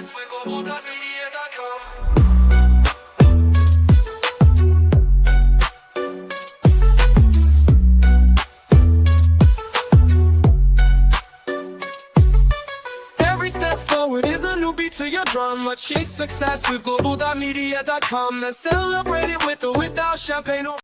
success with Global.Media.com. Every step forward is a new beat to your drum. Achieve success with Global.Media.com. Then celebrate it with or without champagne or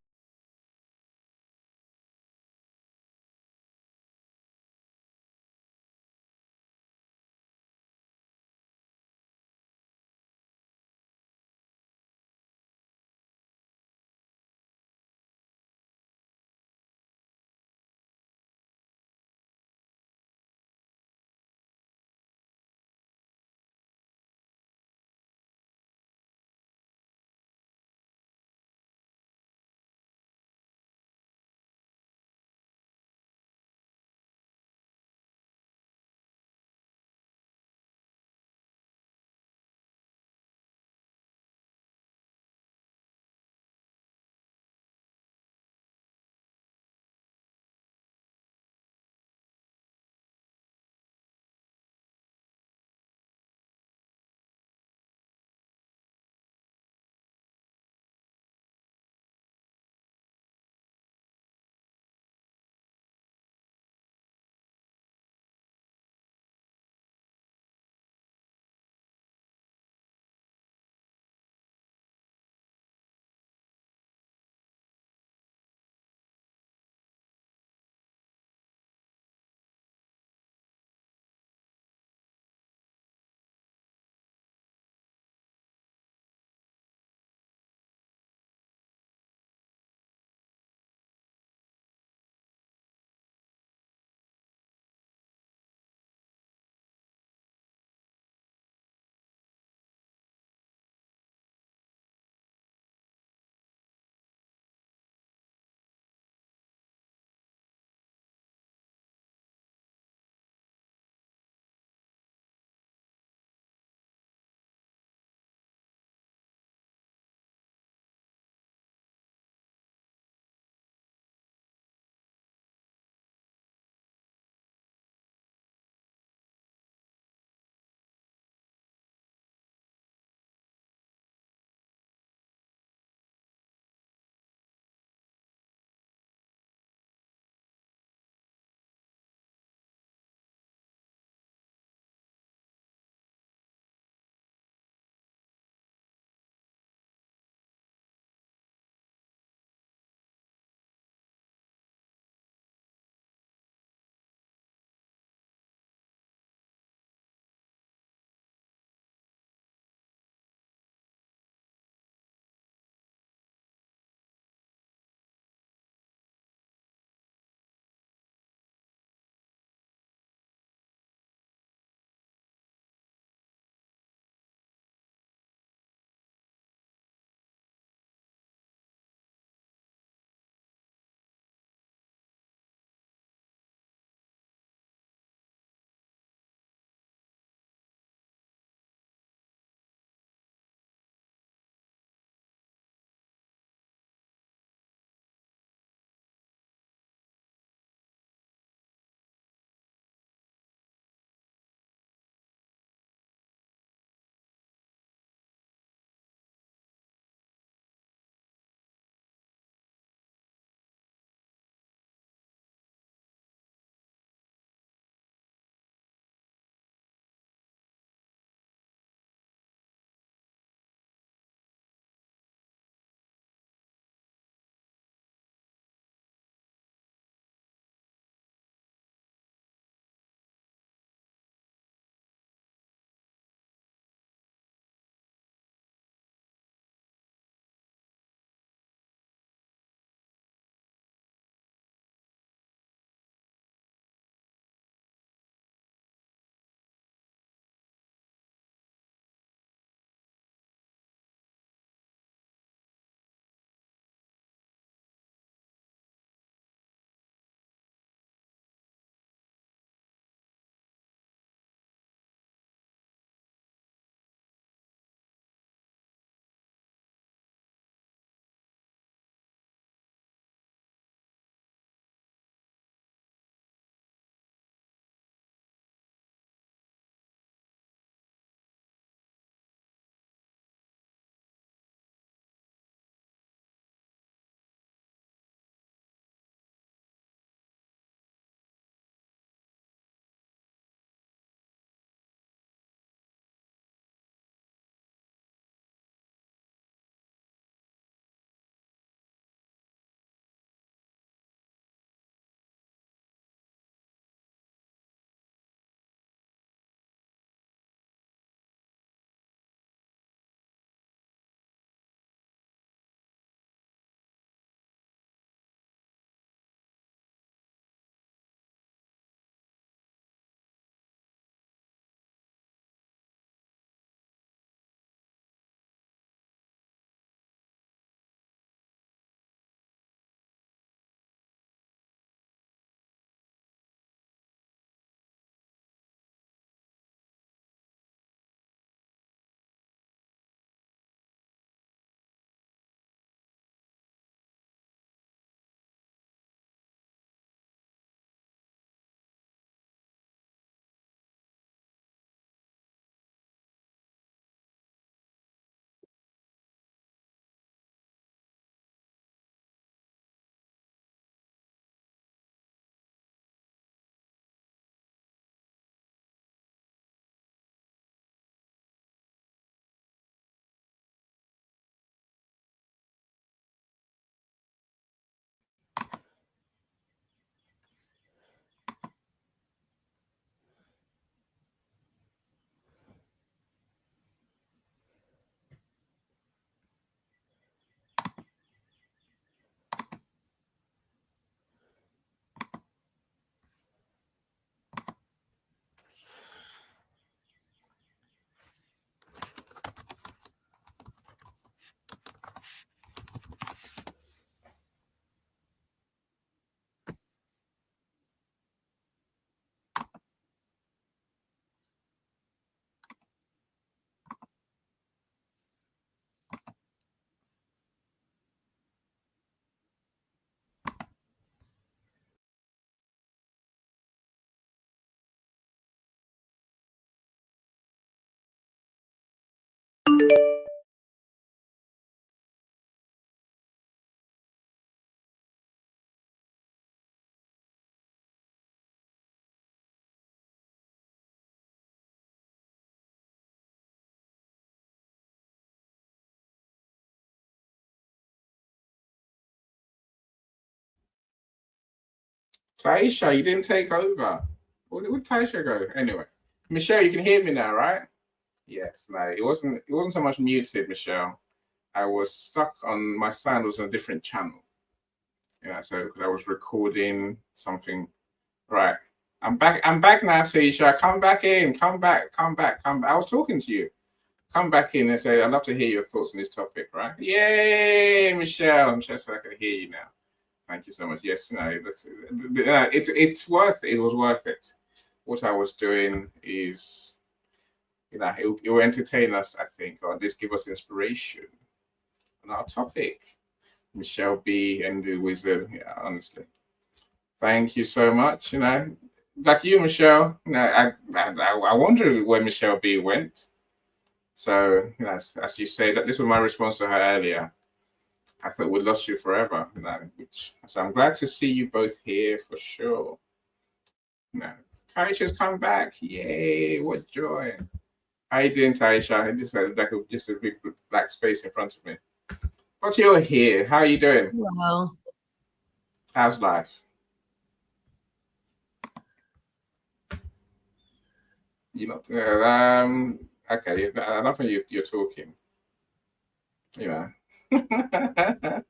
Taisha, you didn't take over. Where'd Taisha go? Anyway, Michelle, you can hear me now, right? Yes. No, it wasn't so much muted, Michelle. I was stuck on my sound was on a different channel. So because I was recording something. Right. I'm back. I'm back now, Taisha. Come back in. Come back. Come back. Come back. I was talking to you. Come back in and say, I'd love to hear your thoughts on this topic, right? Yay, Michelle. Michelle said I can hear you now. Thank you so much. Yes, no, it's worth it. It was worth it. What I was doing is, it will entertain us, I think, or at least give us inspiration on our topic. Michelle B and the Wizard. Yeah, honestly. Thank you so much. Like you, Michelle. I wondered where Michelle B went. So, as you say, that this was my response to her earlier. I thought we lost you forever. So I'm glad to see you both here for sure. Taisha's come back. Yay! What joy! How you doing, Taisha? I just had just a big black space in front of me. But you're here. How are you doing? Well, How's life? You not okay, I don't think you're talking. You know.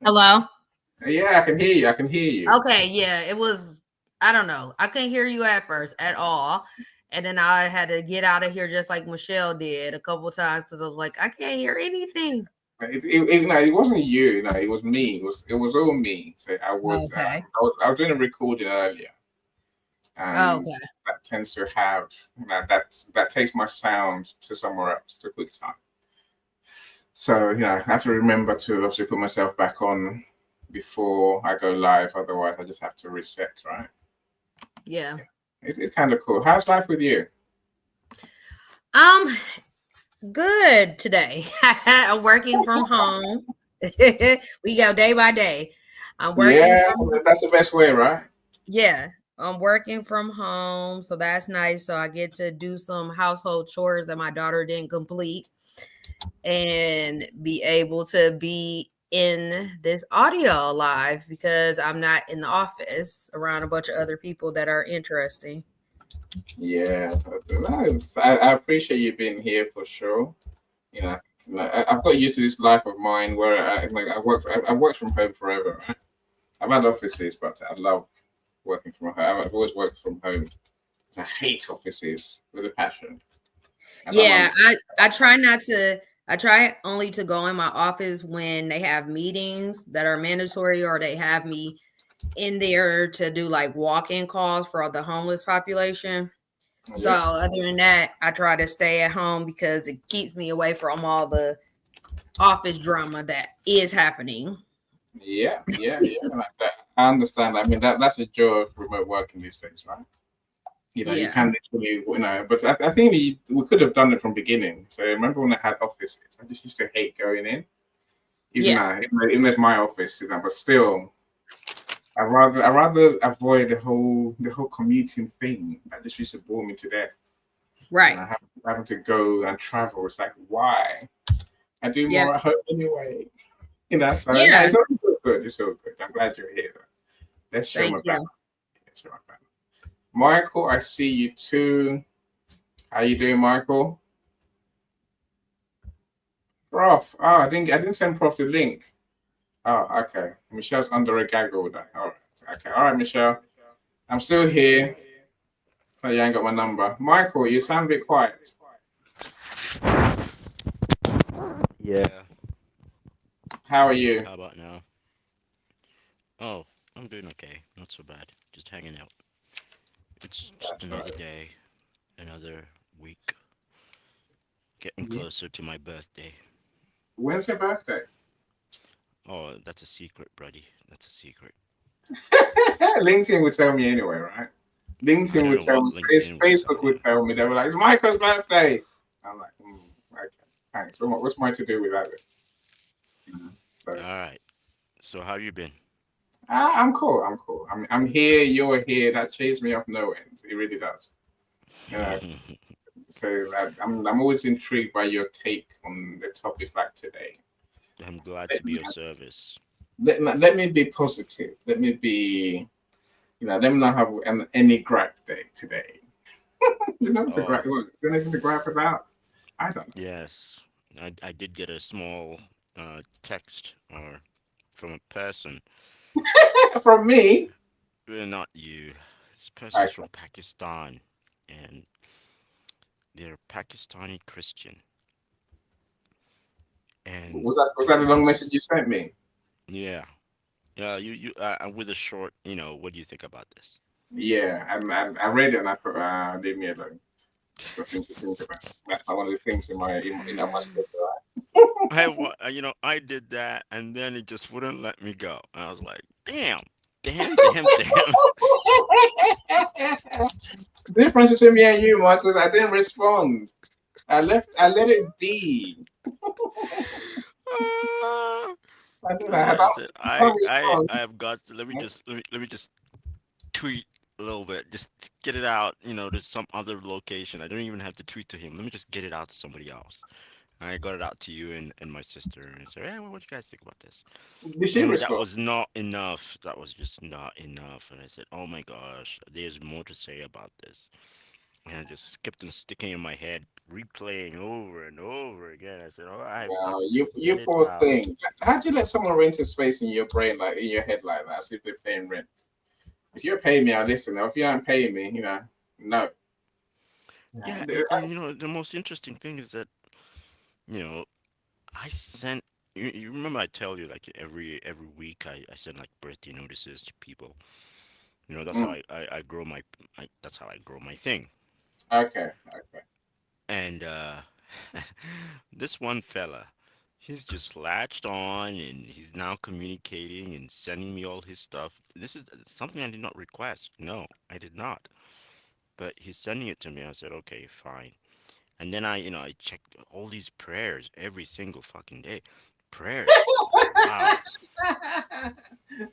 hello. Yeah, I can hear you. I can hear you. Okay, yeah, it was. I don't know. I couldn't hear you at first at all, and then I had to get out of here just like Michelle did a couple times because I was like, I can't hear anything. No, it wasn't you. No, it was me. It was all me. So Okay. I was doing a recording earlier, and Okay. that tends to have that takes my sound to somewhere else to QuickTime. So I have to remember to obviously put myself back on before I go live. Otherwise, I just have to reset. Right? Yeah. It's kind of cool. How's life with you? Um. Good today. I'm working from home. We go day by day. I'm working Yeah, from that's the best way, right? Yeah, I'm working from home, so that's nice. So I get to do some household chores that my daughter didn't complete and be able to be in this audio live because I'm not in the office around a bunch of other people that are interesting. Yeah, I appreciate you being here for sure. You know, I've got used to this life of mine where I worked from home forever. Right? I've had offices, but I love working from home. I've always worked from home. I hate offices with a passion. I don't Yeah, understand. I try not to I try only to go in my office when they have meetings that are mandatory or they have me in there to do like walk-in calls for all the homeless population. So Yeah, other than that, I try to stay at home because it keeps me away from all the office drama that is happening. yeah. Like that. I understand. I mean, that's a joy of remote working these days, right? You Yeah. can literally, but I think we could have done it from beginning. So remember when I had offices, I just used to hate going in. Even Yeah. now, even though it's my office, but still, I rather avoid the whole commuting thing. That just used to bore me to death. Right. And having to go and travel. It's like why? I do Yeah. more at home anyway. So no, Yeah. it's all good. It's all good. I'm glad you're here. Though. Let's show my Thank back. you. Let's show my back. Michael, I see you too. How you doing, Michael? Prof. Oh, I didn't send Prof the link. Oh, okay. Michelle's under a gag order. All right. Okay. All right, Michelle. I'm still here. So you ain't got my number. Michael, you sound a bit quiet. Yeah. How are you? How about now? Oh, I'm doing okay. Not so bad. Just hanging out. It's just That's another right. day, another week. Getting Yeah. closer to my birthday. When's your birthday? Oh, that's a secret, buddy. That's a secret. LinkedIn would tell me anyway, right? I LinkedIn don't would know tell what me. LinkedIn will tell Facebook would you. tell me. They were like, "It's Michael's birthday." I'm like, okay, thanks. So what's mine to do with that? So All right. So how you been? I'm cool. I'm cool. I'm here. You're here. That cheers me up no end. It really does. You know. So I'm always intrigued by your take on the topic like today. I'm glad Let to be me, of service. let me be positive. Let me be. let me not have any gripe day today. There's nothing to Oh, gripe. What, is there anything to gripe about? I don't yes. I did get a small text or from a person. know. From me. Not you. This person's Okay. from Pakistan, and they're Pakistani Christian. And Was that he the long message wants, you sent me? yeah, you with a short, what do you think about this? Yeah, and I read it and I thought, leave me alone. Nothing to think about. That's not one of the things in my schedule. I did that, and then it just wouldn't let me go. And I was like, damn, damn, damn, damn. The difference between me and you, Michael, is I didn't respond. I let it be. Ah, I don't know. I I said, don't I respond. have got to, let me just tweet a little bit, just get it out, to some other location. I don't even have to tweet to him. Let me just get it out to somebody else. I got it out to you and my sister, and I said, hey, what do you guys think about this? Did she And that respond? was not enough. That was just not enough. And I said, oh my gosh, there's more to say about this. And I just kept on sticking in my head, replaying over and over again. I said, oh, I've got No, to you just you get it poor out. thing. How'd you let someone rent a space in your brain, like in your head, like that, as if they're paying rent? If you're paying me, I'll listen. If you aren't paying me, no. Yeah, Yeah, and the most interesting thing is that, you know, I sent. You remember I tell you like every week I send like birthday notices to people. That's how mm, I grow that's how I grow my thing. okay, okay. And this one fella, he's just latched on and he's now communicating and sending me all his stuff. This is something I did not request. No, I did not. But he's sending it to me. I said, okay, fine. And then I checked all these prayers every single fucking day. Prayers. Wow.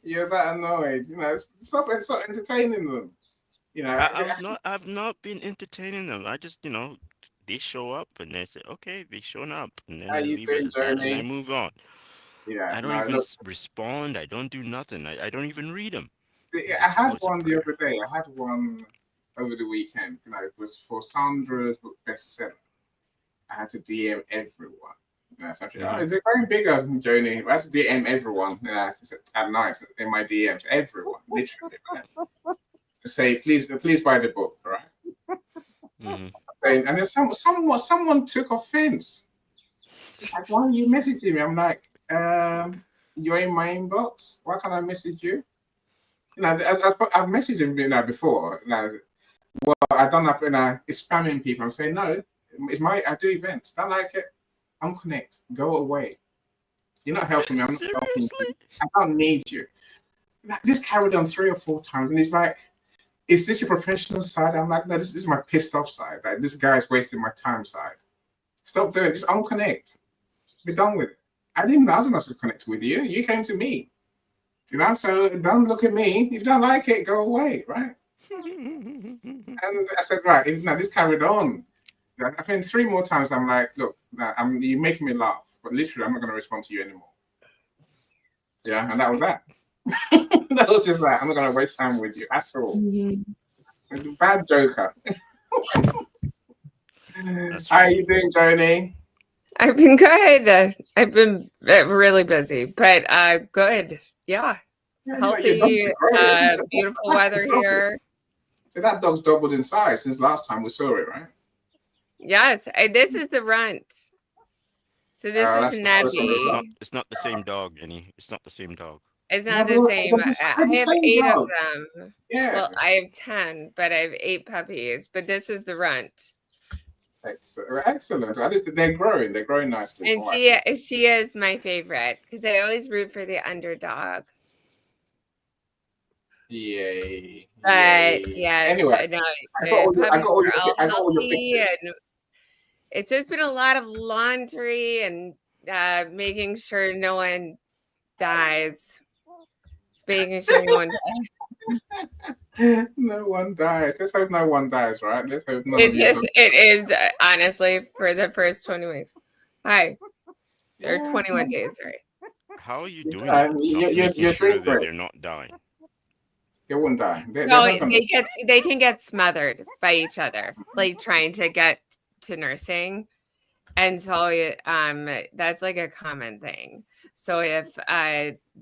You're that annoyed. Stop entertaining them. You know, I've not been entertaining them. I just, they show up and they say, okay, they shown up. And then how I you leave it doing, at that and I Journey? move on. I don't No, even look. respond. I don't do nothing. I don't even read them. See, I Just had always a one the prayer. other day. I had one over the weekend. It was for Sandra's book bestseller. I had to DM everyone. So I'm Hmm. they're going bigger than Joni. I had to DM everyone. At night in my DMs, everyone, literally, right? To say, please buy the book, right? Hmm. And then someone took offense. Like, why are you messaging me? I'm like, you're in my inbox. Why can't I message you? I've messaged him before. I don't have it's spamming people. I'm saying no. I do events. Don't like it. Unconnect. Go away. You're not helping me. I'm not helping Seriously? you. I don't need you. This carried on 3 or 4 times, and he's like, "Is this your professional side?" I'm like, "No, this is my pissed off side. Like this guy's wasting my time side. Stop doing it. Just unconnect. Be done with it. I was not supposed to connect with you. You came to me. So don't look at me. If you don't like it, go away, right?" And I said, right, now this carried on. I think 3 more times. I'm like, look, you're making me laugh, but literally, I'm not going to respond to you anymore. Yeah, and that was that. That was just like, I'm not going to waste time with you at all. Bad joker. That's How are funny. you doing, Joni? I've been good. I've been really busy, but good. Yeah, Yeah, your dogs healthy, are growing. beautiful That dog's weather doubled. here. So that dog's doubled in size since last time we saw it, right? Yes, this is the runt. So this is That's the first on the It's run. not Nebby. it's not the same dog, Annie. It's not the same dog. It's No, not the same. they're I the have same 8 of dog. them. Yeah. Well, I have 10, but I have 8 puppies. But this is the runt, Excellent. At least they're growing. They're growing nicely and from what I can see. she is my favorite because I always root for the underdog. Yay. But Yay. yes, Anyway, no, I got the puppies all are your all I got all your healthy, pictures. and it's just been a lot of laundry and making sure no one dies. Just making sure no one dies. No one dies. Let's hope no one dies, right? Let's hope none of you. It is honestly for the first 20 weeks. Hi, there are Yeah. 21 days, right? How are you doing that? Not making You're doing sure that great. they're not dying. They won't die. They're No, not gonna. they can get smothered by each other, like trying to get to nursing. And so that's like a common thing. So if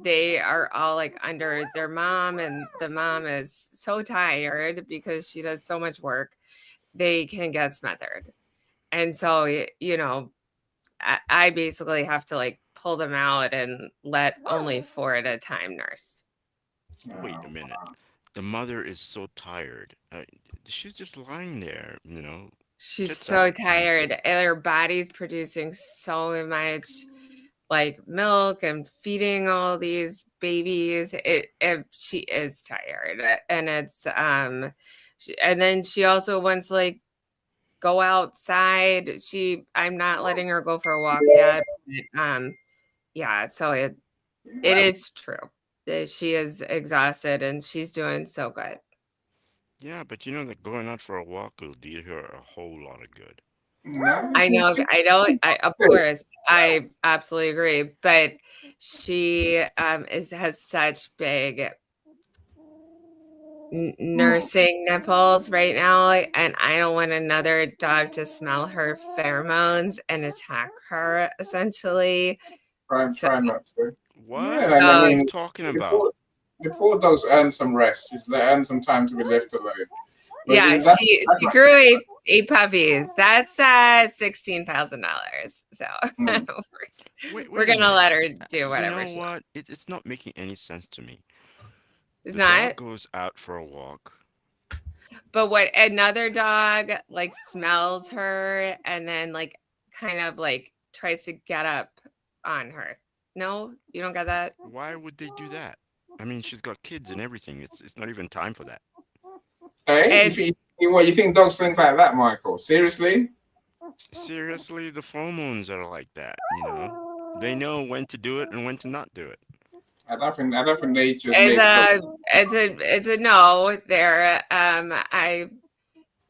they are all like under their mom and the mom is so tired because she does so much work, they can get smothered. And so, I basically have to like pull them out and let only 4 at a time nurse. Wait Oh, a minute. The mother is so tired. She's just lying there, She's tits so out. tired. And her body's producing so much like milk and feeding all these babies. She is tired, and it's and then she also wants to like go outside. I'm not letting her go for a walk yet. But, yeah, so it is true that she is exhausted and she's doing so good. Yeah, but you know that going out for a walk will do her a whole lot of good. no, I know, of course, I absolutely agree. But she has such big nursing nipples right now, and I don't want another dog to smell her pheromones and attack her, essentially. So, try not to. What? Yeah, and What I are you mean, talking the about? poor, the poor dogs earn some rest. They earn some time to be left alone. But yeah, that's, she grew eight puppies. That's $16,000. So mm, Wait, we're wait a gonna minute. let her do You whatever know she wants. what? It's not making any sense to me. It's The dog not. goes out for a walk. But what another dog like smells her and then like kind of like tries to get up on her. No, you don't get that? Why would they do that? I mean, she's got kids and everything. It's not even time for that. hey, And you think dogs think like that, Michael? Seriously? Seriously, the pheromones are like that. They know when to do it and when to not do it. I don't think they just it's make dogs. it's a no there. I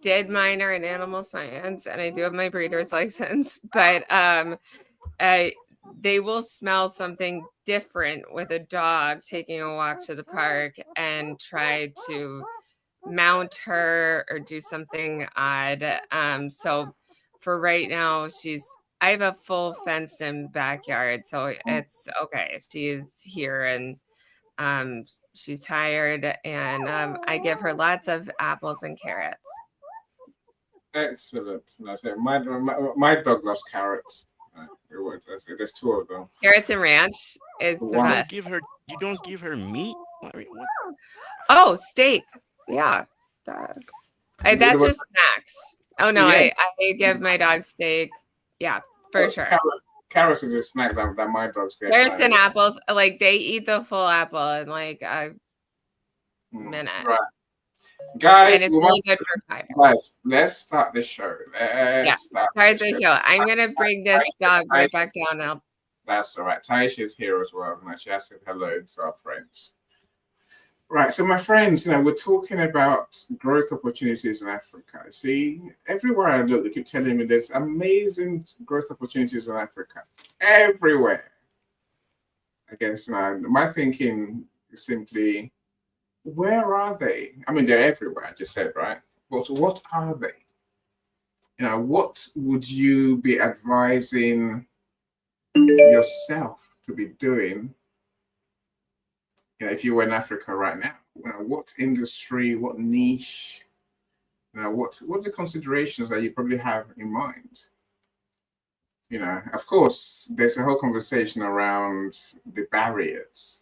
did minor in animal science and I do have my breeder's license, but I they will smell something different with a dog taking a walk to the park and try to mount her or do something odd. So for right now, I have a full fenced in backyard, so it's okay. She's here and she's tired, and I give her lots of apples and carrots. Excellent. That's it. My dog loves carrots. There's 2 of them. Carrots and ranch is the You One. don't best. give her you don't give her meat? What? Oh, steak. Yeah. That's just snacks. Oh no, Yeah, I give my dog steak. Yeah, for sure. carrots is a snack that my dogs get. Carrots and apples, like they eat the full apple in like a minute. Right. And Guys, it's really good for fiber. let's start the show. Yeah. Start Start the show. I'm gonna bring this dog right back down now. That's all right. Taisha is here as well. And she has said hello to our friends. Right. So, my friends, we're talking about growth opportunities in Africa. See, everywhere I look, they keep telling me there's amazing growth opportunities in Africa. Everywhere. I guess my thinking is simply, where are they? I mean, they're everywhere, I just said, right? But what are they? What would you be advising yourself to be doing if you were in Africa right now? What industry, what niche, what are the considerations that you probably have in mind? Of course, there's a whole conversation around the barriers.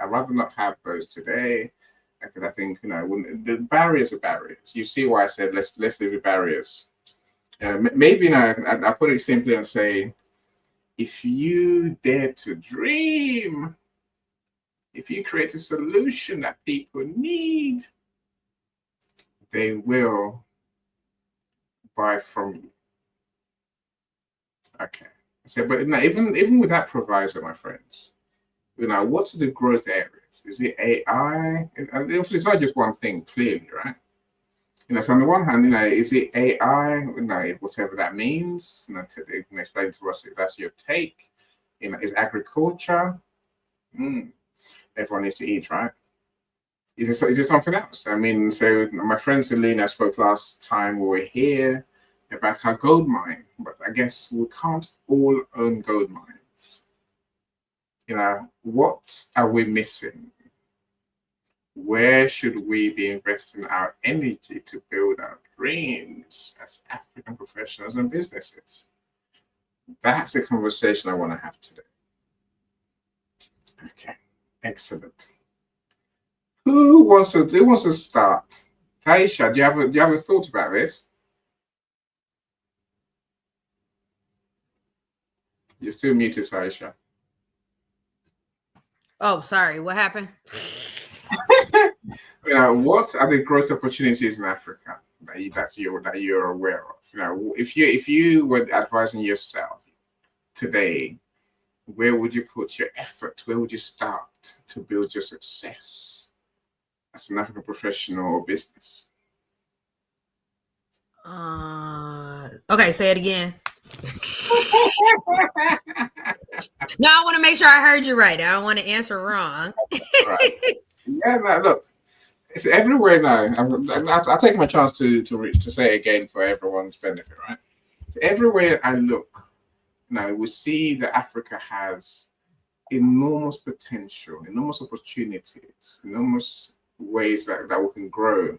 I'd rather not have those today, because I think the barriers are barriers. You see why I said let's leave the barriers. Maybe I put it simply and say, if you dare to dream, if you create a solution that people need, they will buy from you. Okay. So, but even with that proviso, my friends, what's the growth areas? Is it AI? It's not just one thing, clearly, right? So on the one hand, is it AI? Whatever that means. You can explain to us if that's your take. Is agriculture? Everyone needs to eat, right? is it something else? I mean, so my friend Selena spoke last time we were here about her gold mine, but I guess we can't all own gold mines. What are we missing? Where should we be investing our energy to build our dreams as African professionals and businesses? That's a conversation I want to have today. Okay, excellent. Who wants to start? Taisha, do you have a thought about this? You're still muted, Taisha. Oh, sorry. What happened? What are the growth opportunities in Africa that you're aware of? If you were advising yourself today, where would you put your effort? Where would you start to build your success as an African professional or business? Okay, say it again. No, I want to make sure I heard you right. I don't want to answer wrong. Right. Yeah, no, look, it's everywhere now. I'll take my chance to say it again for everyone's benefit, right? So everywhere I look now, we see that Africa has enormous potential, enormous opportunities, enormous ways that we can grow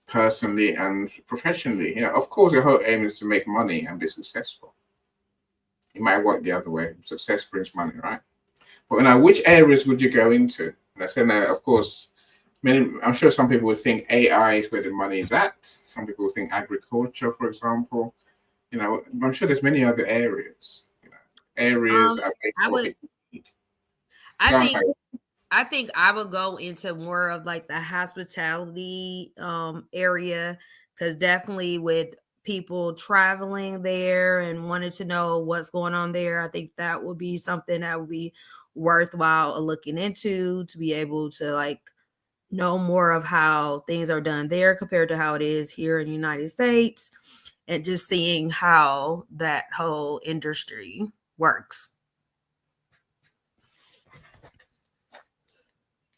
personally and professionally. Of course, the whole aim is to make money and be successful. It might work the other way. Success brings money, right? But now, which areas would you go into? And I said, of course, I'm sure some people would think AI is where the money is at. Some people would think agriculture, for example. I'm sure there's many other areas. Areas that are based I on what would. people need. I Go on, think. Tyler. I think I would go into more of like the hospitality area, because definitely with people traveling there and wanting to know what's going on there, I think that would be something that would be worthwhile looking into, to be able to like know more of how things are done there compared to how it is here in the United States, and just seeing how that whole industry works.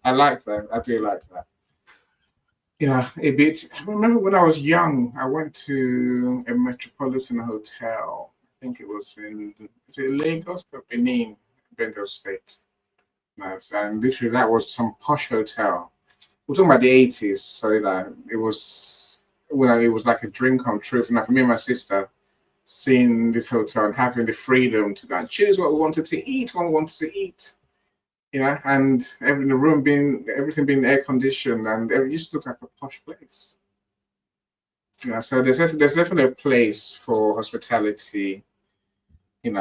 I like that. I do like that. A bit. I remember when I was young, I went to a metropolitan hotel. I think it was is it Lagos or Benin, Bengal State. Nice. And literally, that was some posh hotel. We're talking about the 80s, so that it was like a dream come true. And for me and my sister, seeing this hotel and having the freedom to go and choose what we wanted to eat, when we wanted to eat. And the room everything being air conditioned, and it just looked like a posh place. So there's definitely a place for hospitality, in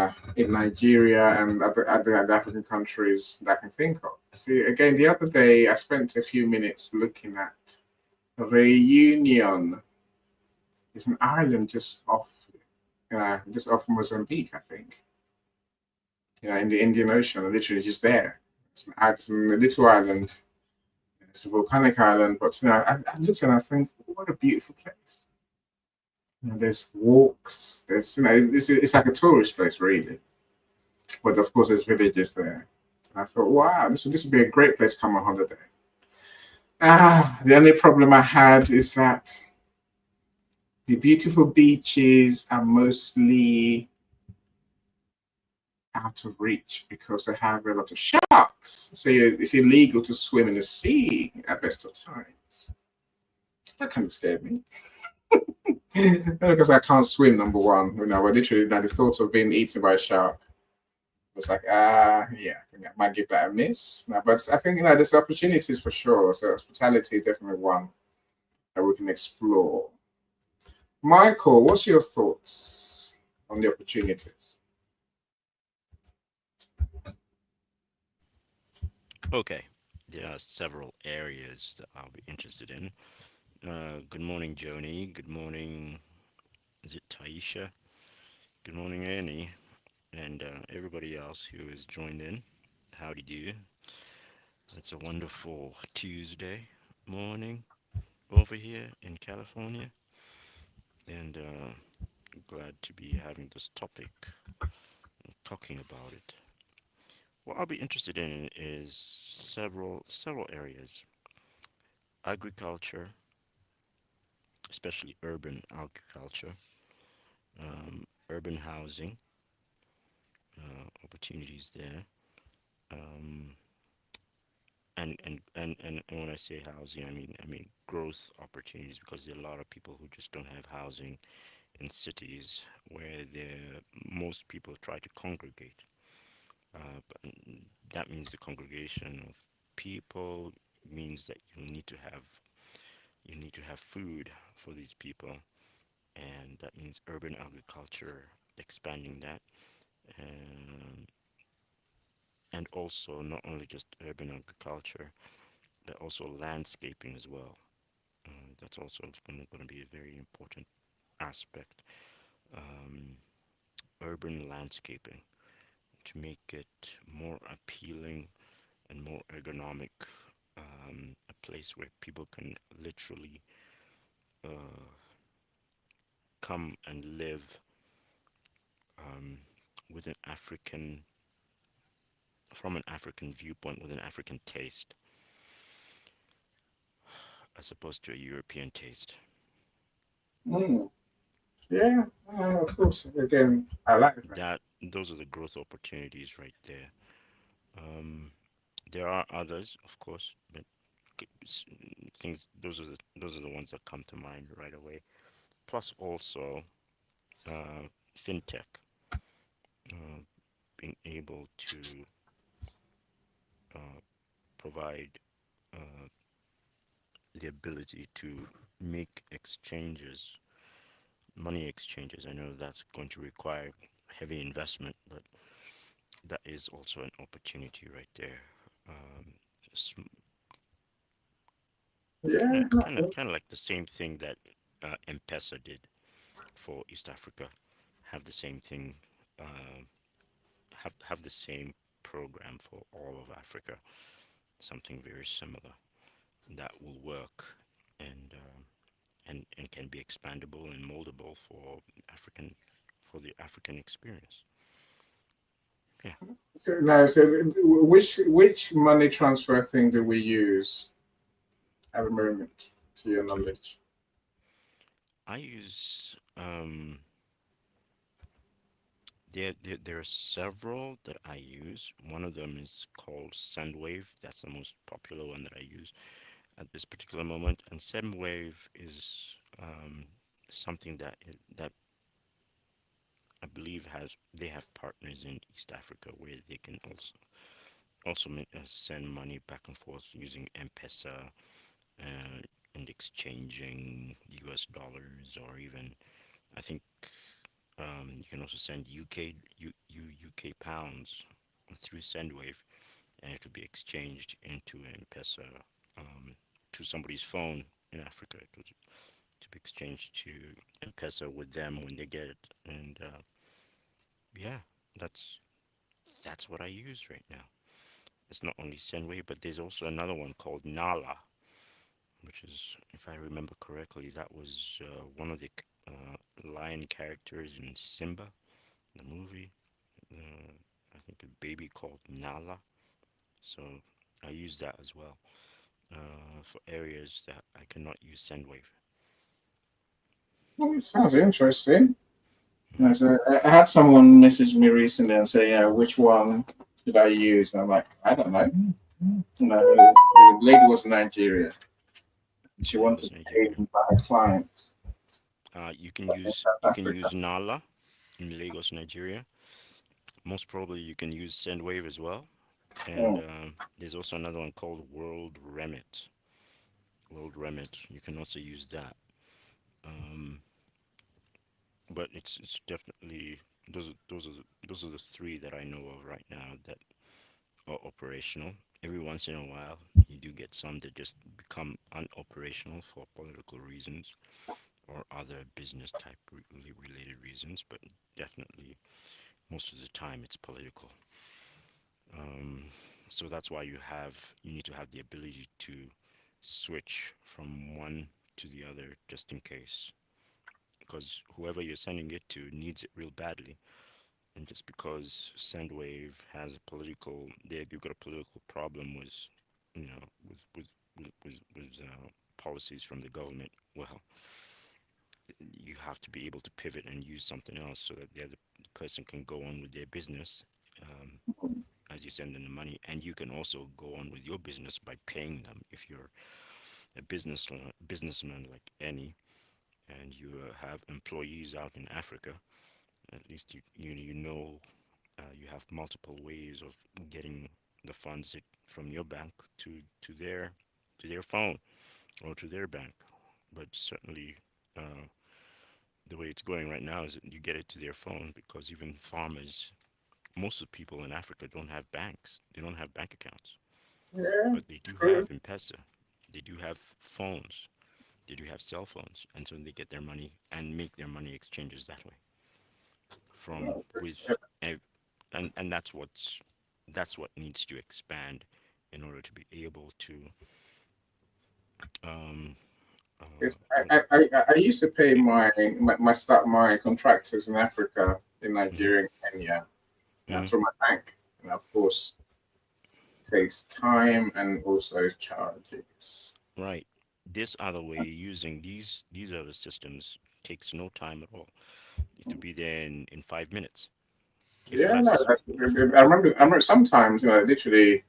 Nigeria and other African countries that I can think of. See, again, the other day I spent a few minutes looking at Reunion. It's an island just off Mozambique, I think. In the Indian Ocean, literally just there. It's a little island. It's a volcanic island, but I looked and I think, what a beautiful place. There's walks. It's like a tourist place, really. But of course, there's villages there. And I thought, wow, this would be a great place to come on holiday. The only problem I had is that the beautiful beaches are mostly out of reach because they have a lot of sharks. So it's illegal to swim in the sea at best of times. That kind of scared me. Because I can't swim, number one. But literally, the thought of being eaten by a shark was like, yeah, I think I might give that a miss. But I think, there's opportunities for sure. So hospitality is definitely one that we can explore. Michael, what's your thoughts on the opportunities? Okay, there are several areas that I'll be interested in. Good morning, Joni. Good morning. Is it Taisha? Good morning, Annie, and everybody else who has joined in. Howdy do. It's a wonderful Tuesday morning over here in California, and glad to be having this topic and talking about it. What I'll be interested in is several areas. agriculture, especially urban agriculture, urban housing, opportunities there. Um, and when I say housing, I mean growth opportunities because there are a lot of people who just don't have housing in cities where there most people try to congregate. But that means the congregation of people means that you need to have food for these people, and that means urban agriculture, expanding that, and and also not only just urban agriculture, but also landscaping as well. That's also going to be a very important aspect. Um, Urban landscaping to make it more appealing and more ergonomic, a place where people can literally uh, come and live um, with an African, from an African viewpoint, with an African taste, as opposed to a European taste. Mm. Yeah, of course. Again, I like that. Those are the growth opportunities right there. Um, there are others, of course, but things those are the ones that come to mind right away. Plus, also fintech, uh, being able to uh, provide uh, the ability to make exchanges, money exchanges. I know that's going to require heavy investment, but that is also an opportunity right there. Um, Yeah, kind of like the same thing that M-Pesa did for East Africa. Have the same thing. Uh, have the same program for all of Africa. Something very similar that will work and and can be expandable and moldable for African for the African experience. Yeah, so, no, so which money transfer thing do we use at the moment, to your knowledge? I use there are several that I use. One of them is called Sendwave. That's the most popular one that I use at this particular moment. And Sendwave is something that I believe has they have partners in East Africa where they can also send money back and forth using M-Pesa uh, and exchanging US dollars, or even I think you can also send UK pounds through Sendwave, and it will be exchanged into M-Pesa um, to somebody's phone in Africa. It will to be exchanged to M-Pesa with them when they get it, and yeah, that's that's what I use right now. It's not only Sendwave, but there's also another one called Nala, which is, if I remember correctly, that was one of the lion characters in Simba, the movie. Uh, I think a baby called Nala. So I use that as well for areas that I cannot use Sendwave. Well, it sounds interesting. Hmm. No, so I had someone message me recently and say, yeah, which one should I use? And I'm like, I don't know. No, the lady was in Nigeria. She wanted Lagos, to pay Nigeria. me by a client in You South can use Africa. Nala in Lagos, Nigeria. Most probably you can use Sendwave as well. And Mm. there's also another one called World Remit. World Remit. You can also use that. Um, but it's definitely those are the three that I know of right now that are operational. Every once in a while, you do get some that just become unoperational for political reasons or other business type related reasons, but definitely most of the time it's political. Um, so that's why you need to have the ability to switch from one to the other just in case, because whoever you're sending it to needs it real badly. And just because Sendwave has a political, they've got a political problem with, you know, with with policies from the government, well, you have to be able to pivot and use something else so that the other person can go on with their business, um, as you send them the money, and you can also go on with your business by paying them if you're a businessman like any, and you have employees out in Africa. At least you know, you have multiple ways of getting the funds from your bank to their phone or to their bank. But certainly, uh, the way it's going right now is that you get it to their phone, because even farmers, most of the people in Africa don't have banks. They don't have bank accounts, Yeah, but they do true. have M-Pesa. They do have phones. They do have cell phones, and so they get their money and make their money exchanges that way. From with and that's what needs to expand in order to be able to um It's, what I used to pay my contractors in Africa, in mhm, Nigeria, and Kenya, mhm, through my bank, and of course takes time and also charges. right. This other way, using these other systems, takes no time at all. To be there in 5 minutes, if Yeah, no, less. I remember sometimes, literally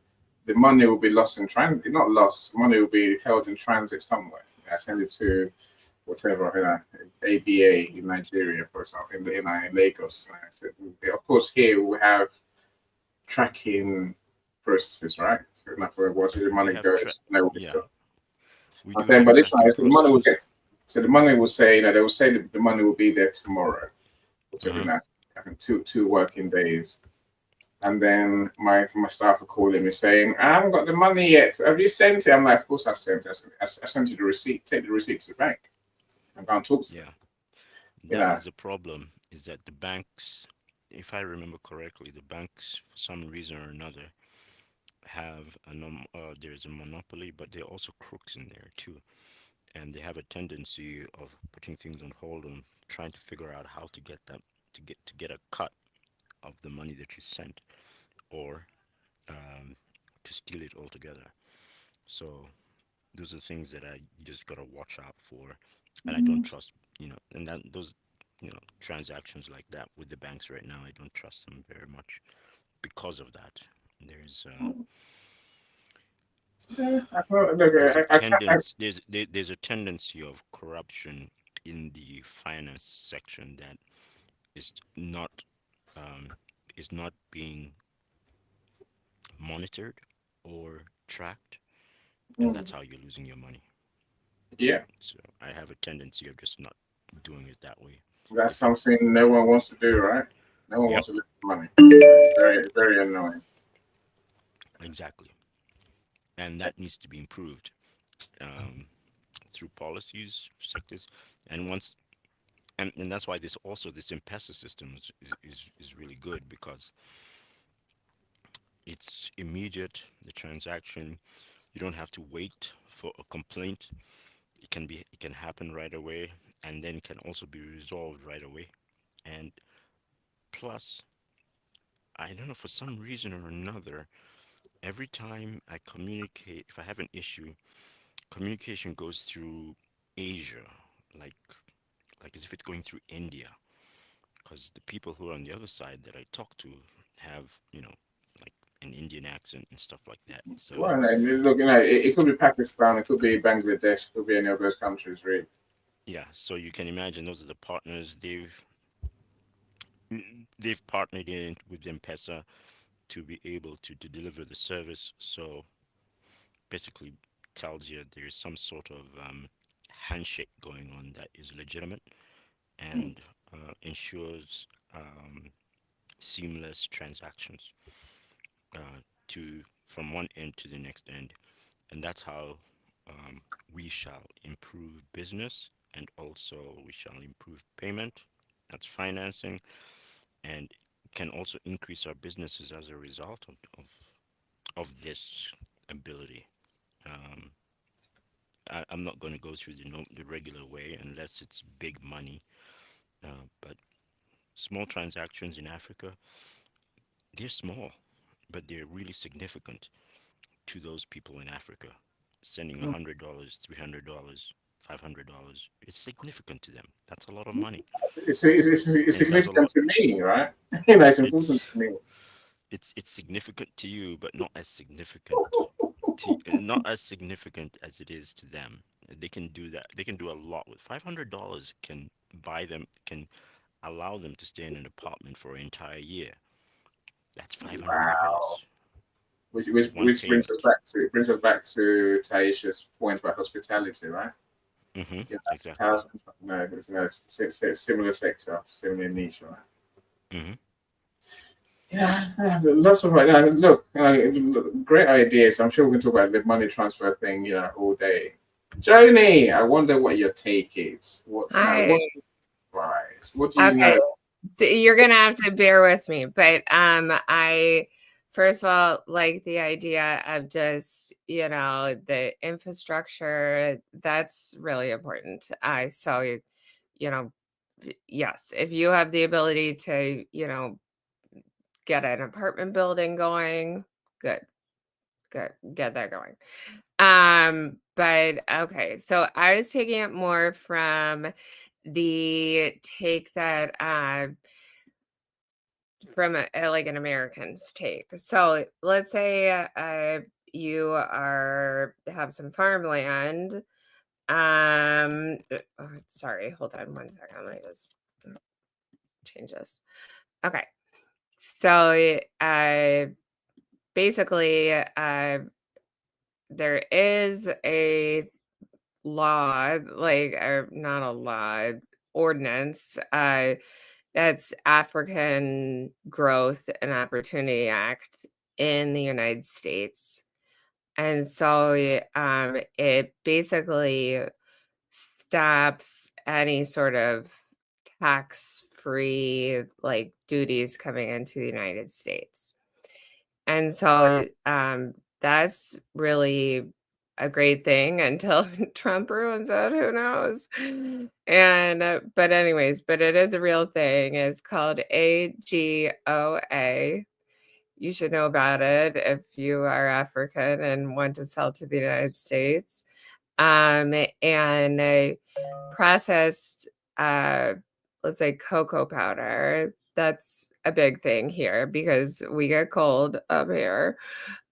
the money will be lost in transit, not lost, money will be held in transit somewhere. Send it to whatever, ABA in Nigeria, for example, in Lagos. So, of course, here we have tracking processes, right? So, where the We money have goes, know where it's yeah, going. we I'm do saying, have but this one, tracking so the money will get, processes. so the money will say, they will say that the money will be there tomorrow, whatever, Uh-huh. I think two working days. And then my staff are calling me saying, I haven't got the money yet. Have you sent it? I'm like, of course I've sent it. I sent you the receipt. Take the receipt to the bank and go and talk to them. Yeah, You that know, is the problem, is that the banks, if I remember correctly, the banks, for some reason or another, there's a monopoly, but there are also crooks in there too, and they have a tendency of putting things on hold and trying to figure out how to get them to get a cut of the money that you sent, or um, to steal it altogether. So those are things that I just gotta watch out for, and I don't trust, and that those, transactions like that with the banks right now, I don't trust them very much because of that. There's yeah, look, there's a I try. tendency there's a tendency of corruption in the finance section that is not um, is not being monitored or tracked, and that's how you're losing your money. Yeah, So I have a tendency of just not doing it that way. that's If it's something no one wants to do, right? No one Yep, wants to lose money. It's very, very annoying. exactly, and that needs to be improved, um, through policies, sectors, and once and that's why this M-Pesa system is really good, because it's immediate. The transaction, you don't have to wait for a complaint. It can happen right away, and then can also be resolved right away. And plus, I don't know, for some reason or another, every time I communicate, if I have an issue, communication goes through Asia, like as if it's going through India, because the people who are on the other side that I talk to have, like an Indian accent and stuff like that. So Well, look, it could be Pakistan, it could be Bangladesh, it could be any of those countries, really. yeah, so you can imagine those are the partners they've partnered in with M-Pesa to be able to deliver the service. So basically tells you there's some sort of handshake going on that is legitimate, and ensures seamless transactions, to from one end to the next end, and that's how we shall improve business, and also we shall improve payment. That's financing, and can also increase our businesses as a result of this ability. Um, I'm not going to go through the regular way unless it's big money, but small transactions in Africa, they're small, but they're really significant to those people in Africa. sending $100, $300, $500. It's significant to them. That's a lot of money, It's and that's a significant lot. to me, right? It's important It's to me. it's significant to you, but not as significant as it is to them. They can do that. They can do a lot with $500. Can buy them, can allow them to stay in an apartment for an entire year. That's Wow. $500. One Which brings us payment. back to Taisha's point about hospitality, right? Yeah, Exactly. house, no, similar sector, similar niche, right? hmm Yeah, lots of look, great ideas. I'm sure we can talk about the money transfer thing, all day. Joni, I wonder what your take is. Hi. What's the price? What do you Okay. know? So you're gonna have to bear with me, but I first of all like the idea of just the infrastructure. That's really important. You know, yes, if you have the ability to get an apartment building going, good, good, get that going. But okay, so I was taking it more from the take that from like an American's take. So let's say you have some farmland. Sorry, hold on one second. Let me just change this. Okay, so basically, there is a law, like, or not a law, ordinance, that's African Growth and Opportunity Act in the United States. And so it basically stops any sort of tax-free like duties coming into the United States. And so that's really a great thing until Trump ruins it. Who knows? And but it is a real thing. It's called AGOA. You should know about it if you are African and want to sell to the United States. And processed, let's say, cocoa powder. That's a big thing here because we get cold up here.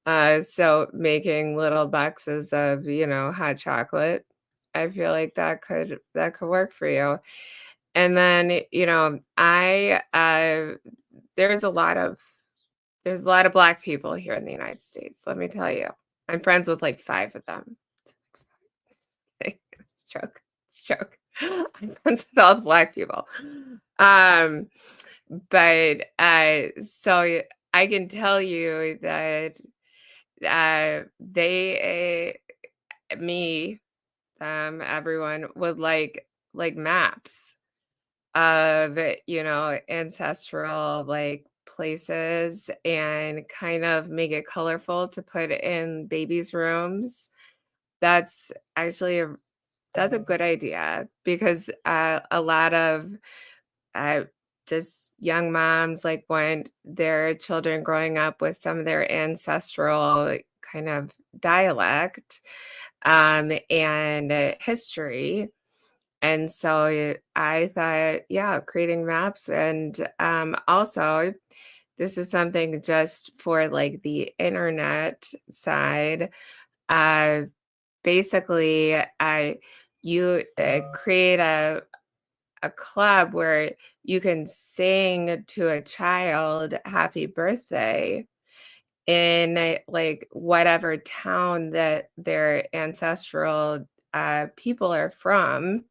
So making little boxes of, hot chocolate, I feel like that could work for you. And then, I there's a lot of Black people here in the United States. Let me tell you, I'm friends with like 5 of them. It's a joke. It's a joke. I'm friends with all the Black people. Um, but so I can tell you that me, everyone would like maps of ancestral like places and kind of make it colorful to put in babies' rooms. That's actually that's a good idea because a lot of uh, just young moms like want their children growing up with some of their ancestral kind of dialect and history. And so I thought, yeah, creating maps. And also, this is something just for like the internet side. Uh, Basically, you create a club where you can sing to a child happy birthday in like whatever town that their ancestral people are from,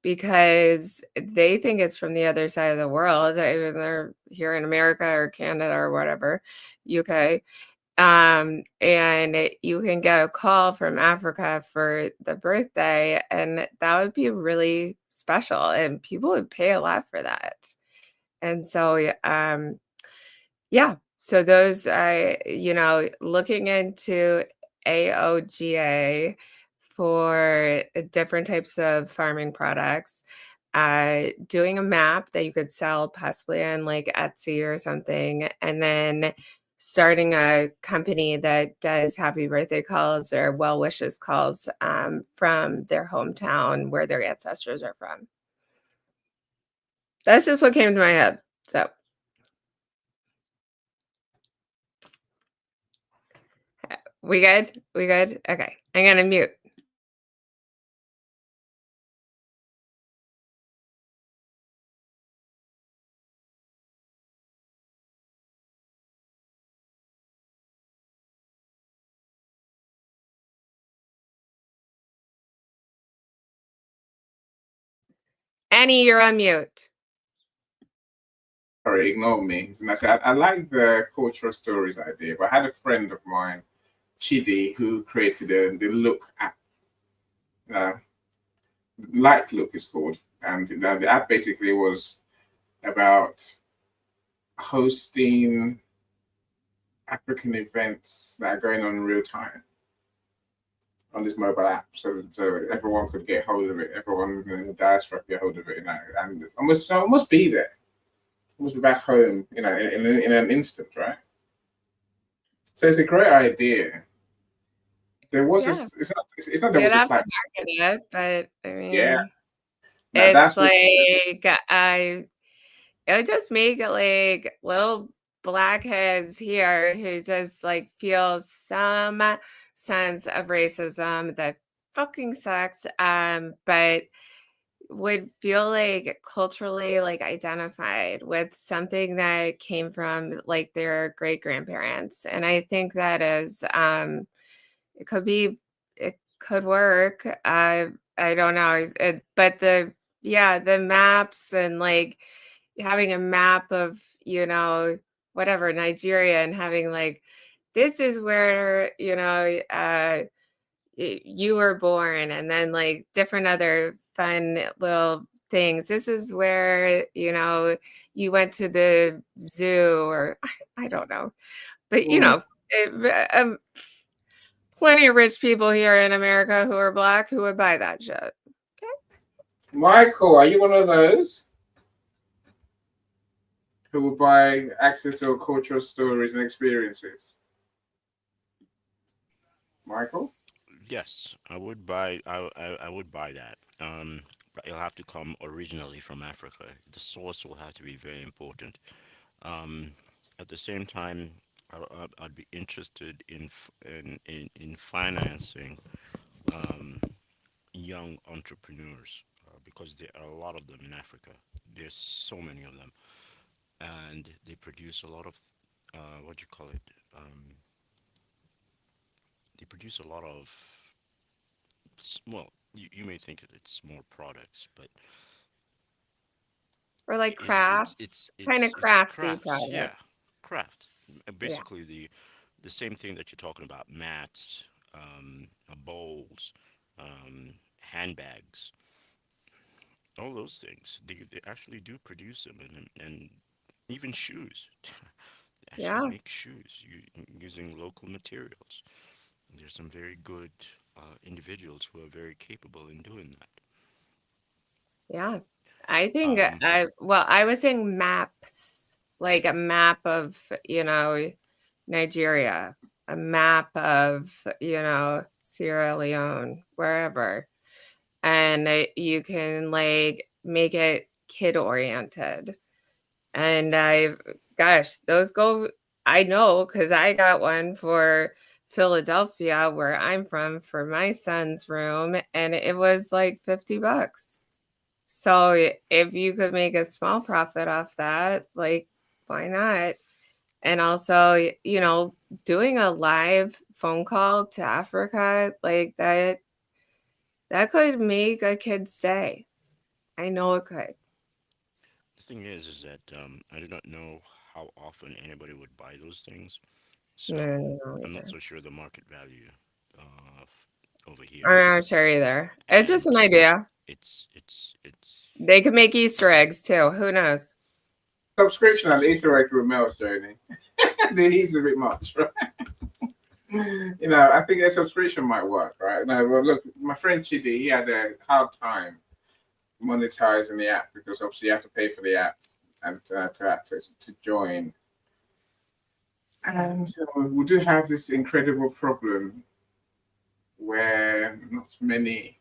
because they think it's from the other side of the world, even they're here in America or Canada or whatever, UK. And you can get a call from Africa for the birthday, and that would be really special, and people would pay a lot for that. And so, yeah, so those, looking into AOGA for different types of farming products, doing a map that you could sell possibly on like Etsy or something, and then starting a company that does happy birthday calls or well wishes calls from their hometown where their ancestors are from. That's just what came to my head. So we good? We good? Okay. I'm going to mute. Annie, you're on mute. Sorry, ignore me. And I said I like the cultural stories idea, but I had a friend of mine, Chidi, who created the Look app. Light Look is called, and the app basically was about hosting African events that are going on in real time on this mobile app, so everyone could get hold of it. Everyone in the diaspora could get hold of it, and almost be there, almost be back home, in an instant, right? So it's a great idea. There was it's not there You'd was a have to slight, market it, but I mean, yeah. Now it's that's what like it would just make it like little blackheads here who just like feel some sense of racism that fucking sucks, but would feel like culturally like identified with something that came from like their great grandparents. And I think that is it could work. I don't know. But the maps and like having a map of, whatever, Nigeria, and having like, this is where, you were born, and then like different other fun little things. This is where, you went to the zoo, or I don't know. But, plenty of rich people here in America who are Black who would buy that shit. Okay. Michael, are you one of those who would buy access to cultural stories and experiences? Michael? Yes, I would buy. I would buy that. But it'll have to come originally from Africa. The source will have to be very important. Um, at the same time, I'd be interested in financing um, young entrepreneurs because there are a lot of them in Africa. There's so many of them, and they produce a lot of what do you call it? They produce a lot of well, you may think it's small products, but Or like it's crafts, kind of it's crafty crafts. Yeah, products. craft. Yeah. Basically, the same thing that you're talking about: mats, bowls, handbags, all those things. They actually do produce them, and even shoes. They actually Yeah. make shoes using local materials. There's some very good individuals who are very capable in doing that. Yeah. I think Um, I was saying maps, like a map of, Nigeria, a map of, Sierra Leone, wherever. And you can like make it kid oriented. And gosh, those go, I know, because I got one for Philadelphia, where I'm from, for my son's room, and it was like $50. So if you could make a small profit off that, like, why not? And also, doing a live phone call to Africa, like that could make a kid's day. I know it could. the thing is that I do not know how often anybody would buy those things, No, so no, no, I'm not either. so sure the market value over here. I'm not sure either. It's just And an idea. it's They could make Easter eggs too. Who knows? Subscription and Easter egg with Mel's journey. He's a bit much, right? I think a subscription might work, right? No, well, look, my friend Chidi, he had a hard time monetizing the app because obviously you have to pay for the app and to join. And we do have this incredible problem where not many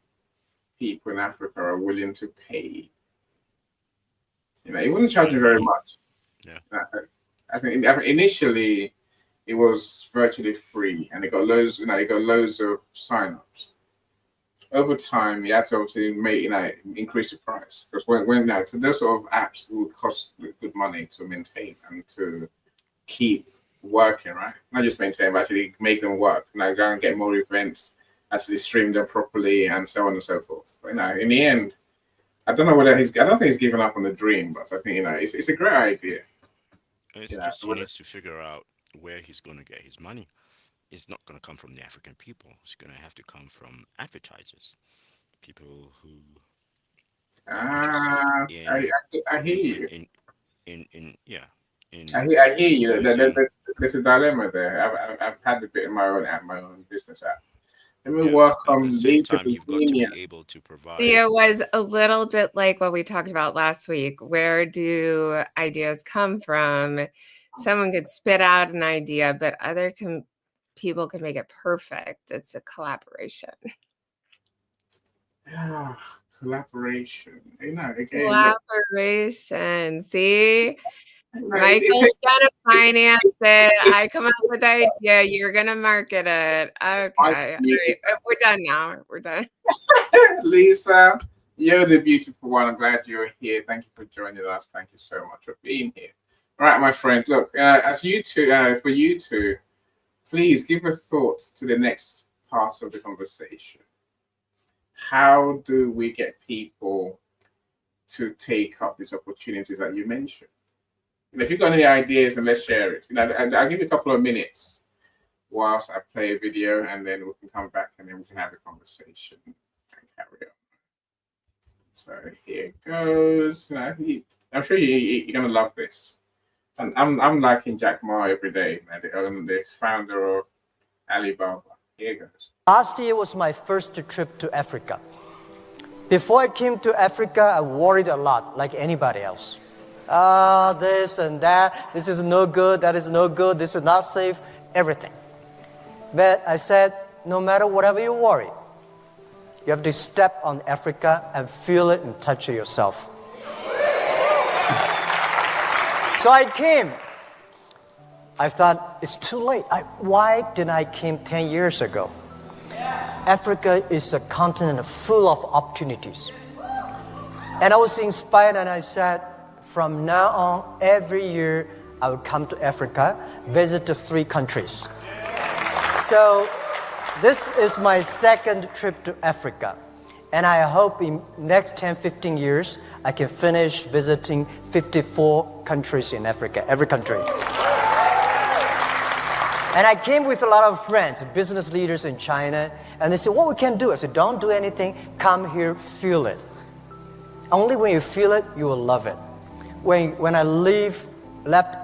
people in Africa are willing to pay. He wasn't charging very much. Yeah. I think initially it was virtually free, and it got loads. It got loads of signups. Over time, you had to obviously make increase the price, because when those sort of apps would cost good money to maintain and to keep working, right? Not just maintain, but actually make them work. Now go and get more events, actually stream them properly, and so on and so forth. But in the end, I don't know whether I don't think he's given up on the dream, but I think it's a great idea. It's just he needs to figure out where he's going to get his money. It's not going to come from the African people. It's going to have to come from advertisers, people who I hear you. I hear you. There's a dilemma there. I've had a bit of my own business app. Let me work on these. You've got to be able to provide. See, it was a little bit like what we talked about last week. Where do ideas come from? Someone could spit out an idea, but other people can make it perfect. It's a collaboration. Yeah, collaboration. Again. Collaboration. See? Michael's gonna finance it. I come up with the idea. You're gonna market it. Okay. All right. We're done now. We're done. Lisa, you're the beautiful one. I'm glad you're here. Thank you for joining us. Thank you so much for being here. All right, my friends. Look, for you two, please give a thought to the next part of the conversation. How do we get people to take up these opportunities that you mentioned? If you've got any ideas, then let's share it. I'll give you a couple of minutes whilst I play a video, and then we can come back and then we can have a conversation and carry on. So here it goes. I'm sure you're gonna love this. And I'm liking Jack Ma every day, the founder of Alibaba. Here it goes. Last year was my first trip to Africa. Before I came to Africa, I worried a lot, like anybody else. This and that, this is no good, that is no good, this is not safe, everything. But I said, no matter whatever you worry, you have to step on Africa and feel it and touch it yourself. So I came. I thought, it's too late. Why didn't I came 10 years ago? Africa is a continent full of opportunities. And I was inspired, and I said, from now on, every year, I will come to Africa, visit the 3 countries. So this is my second trip to Africa. And I hope in next 10, 15 years, I can finish visiting 54 countries in Africa, every country. And I came with a lot of friends, business leaders in China, and they said, what we can do? I said, don't do anything, come here, feel it. Only when you feel it, you will love it. When I left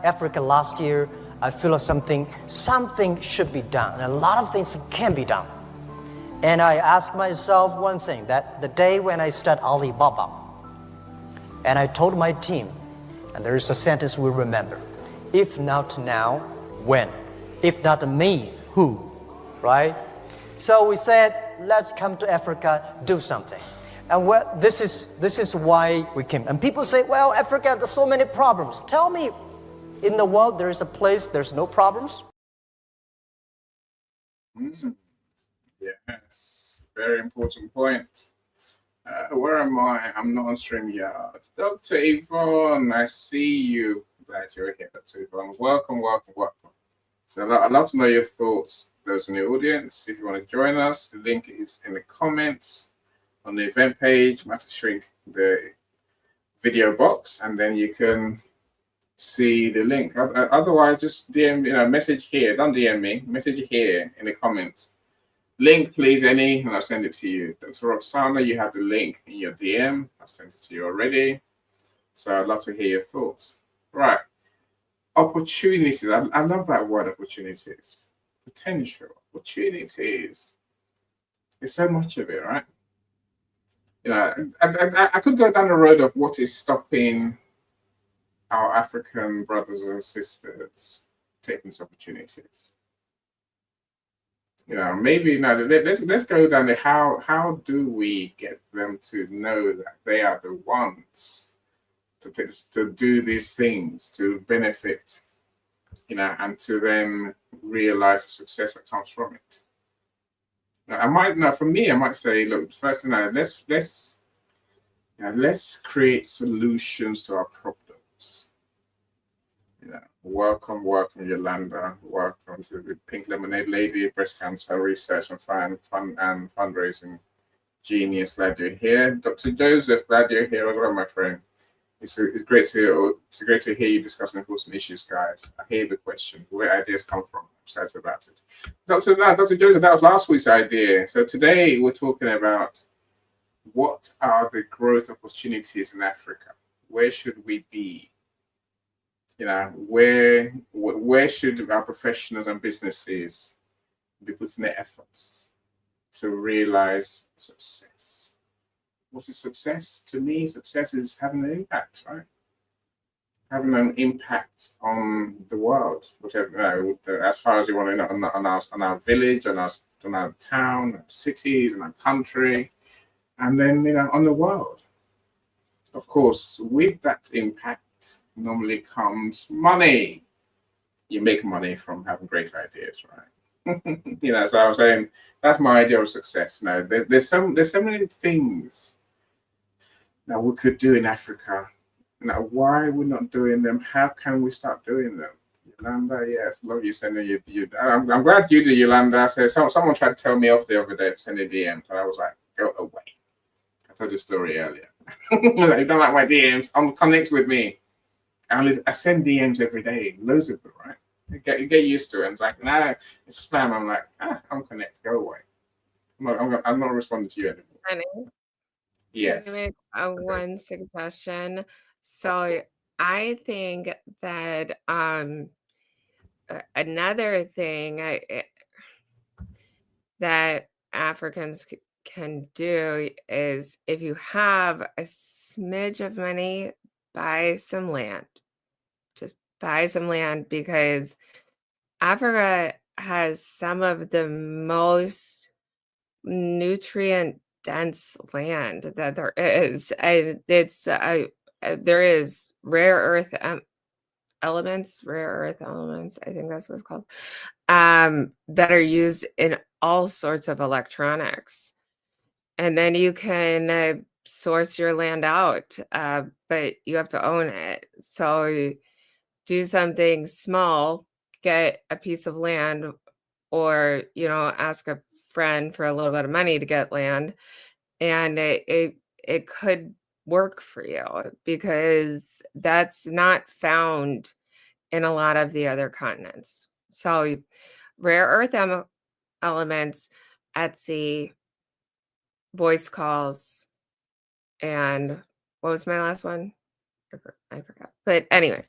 Africa last year, I feel like something should be done, and a lot of things can be done. And I asked myself one thing, that the day when I start Alibaba, and I told my team, and there is a sentence we remember, if not now, when? If not me, who? Right? So we said, let's come to Africa, do something. And this is why we came. And people say, well, Africa, there's so many problems. Tell me, in the world, there is a place there's no problems? Yes, very important point. Where am I? I'm not on StreamYard. Dr. Yvonne, I see you. Glad you're here, Dr. Yvonne. Welcome, welcome, welcome. So I'd love to know your thoughts, those in the audience. If you want to join us, the link is in the comments on the event page. You have to shrink the video box, and then you can see the link. Otherwise, just DM, message here. Don't DM me. Message here in the comments. Link, please, and I'll send it to you. Dr. Roxana, you have the link in your DM. I've sent it to you already. So I'd love to hear your thoughts. Right. Opportunities. I love that word, opportunities. Potential. Opportunities. There's so much of it, right? I could go down the road of what is stopping our African brothers and sisters taking these opportunities. Maybe now let's go down to how do we get them to know that they are the ones to do these things to benefit, and to then realize the success that comes from it. For me, I might say, look, first, let's create solutions to our problems. Welcome, Yolanda. Welcome to the Pink Lemonade Lady, breast cancer research and fundraising genius. Glad you're here, Dr. Joseph. Glad you're here as well, my friend. It's great to hear. It's great to hear you discussing important issues, guys. I hear the question, where ideas come from. I'm excited about it. Dr. Joseph, that was last week's idea. So today we're talking about what are the growth opportunities in Africa? Where should we be? Where should our professionals and businesses be putting their efforts to realize success? What's a success? To me, success is having an impact, right? Having an impact on the world, whatever, as far as you want to know, on our village, on our town, our cities, and our country, and then on the world. Of course, with that impact normally comes money. You make money from having great ideas, right? So I was saying that's my idea of success. Now, there's so many things that we could do in Africa. Now, why are we not doing them? How can we start doing them? Yolanda, yes, love you sending you. I'm glad you do, Yolanda. So someone tried to tell me off the other day for sending DMs, and I was like, go away. I told you a story earlier. You don't like my DMs? Connect with me. I send DMs every day, loads of them, right? You get used to it. And it's like, nah, it's spam. I'm like, I'm connected. Go away. I'm not responding to you anymore. Honey, can I Yes. make Okay. one suggestion? So I think that another thing that Africans can do is, if you have a smidge of money, buy some land. Just buy some land, because Africa has some of the most nutrient dense land that there is. And there is rare earth elements, I think that's what it's called, that are used in all sorts of electronics. And then you can source your land out, but you have to own it. So do something small, get a piece of land, or ask a friend for a little bit of money to get land, and it could work for you, because that's not found in a lot of the other continents. So rare earth elements, Etsy, voice calls, and what was my last one? I forgot. But anyways,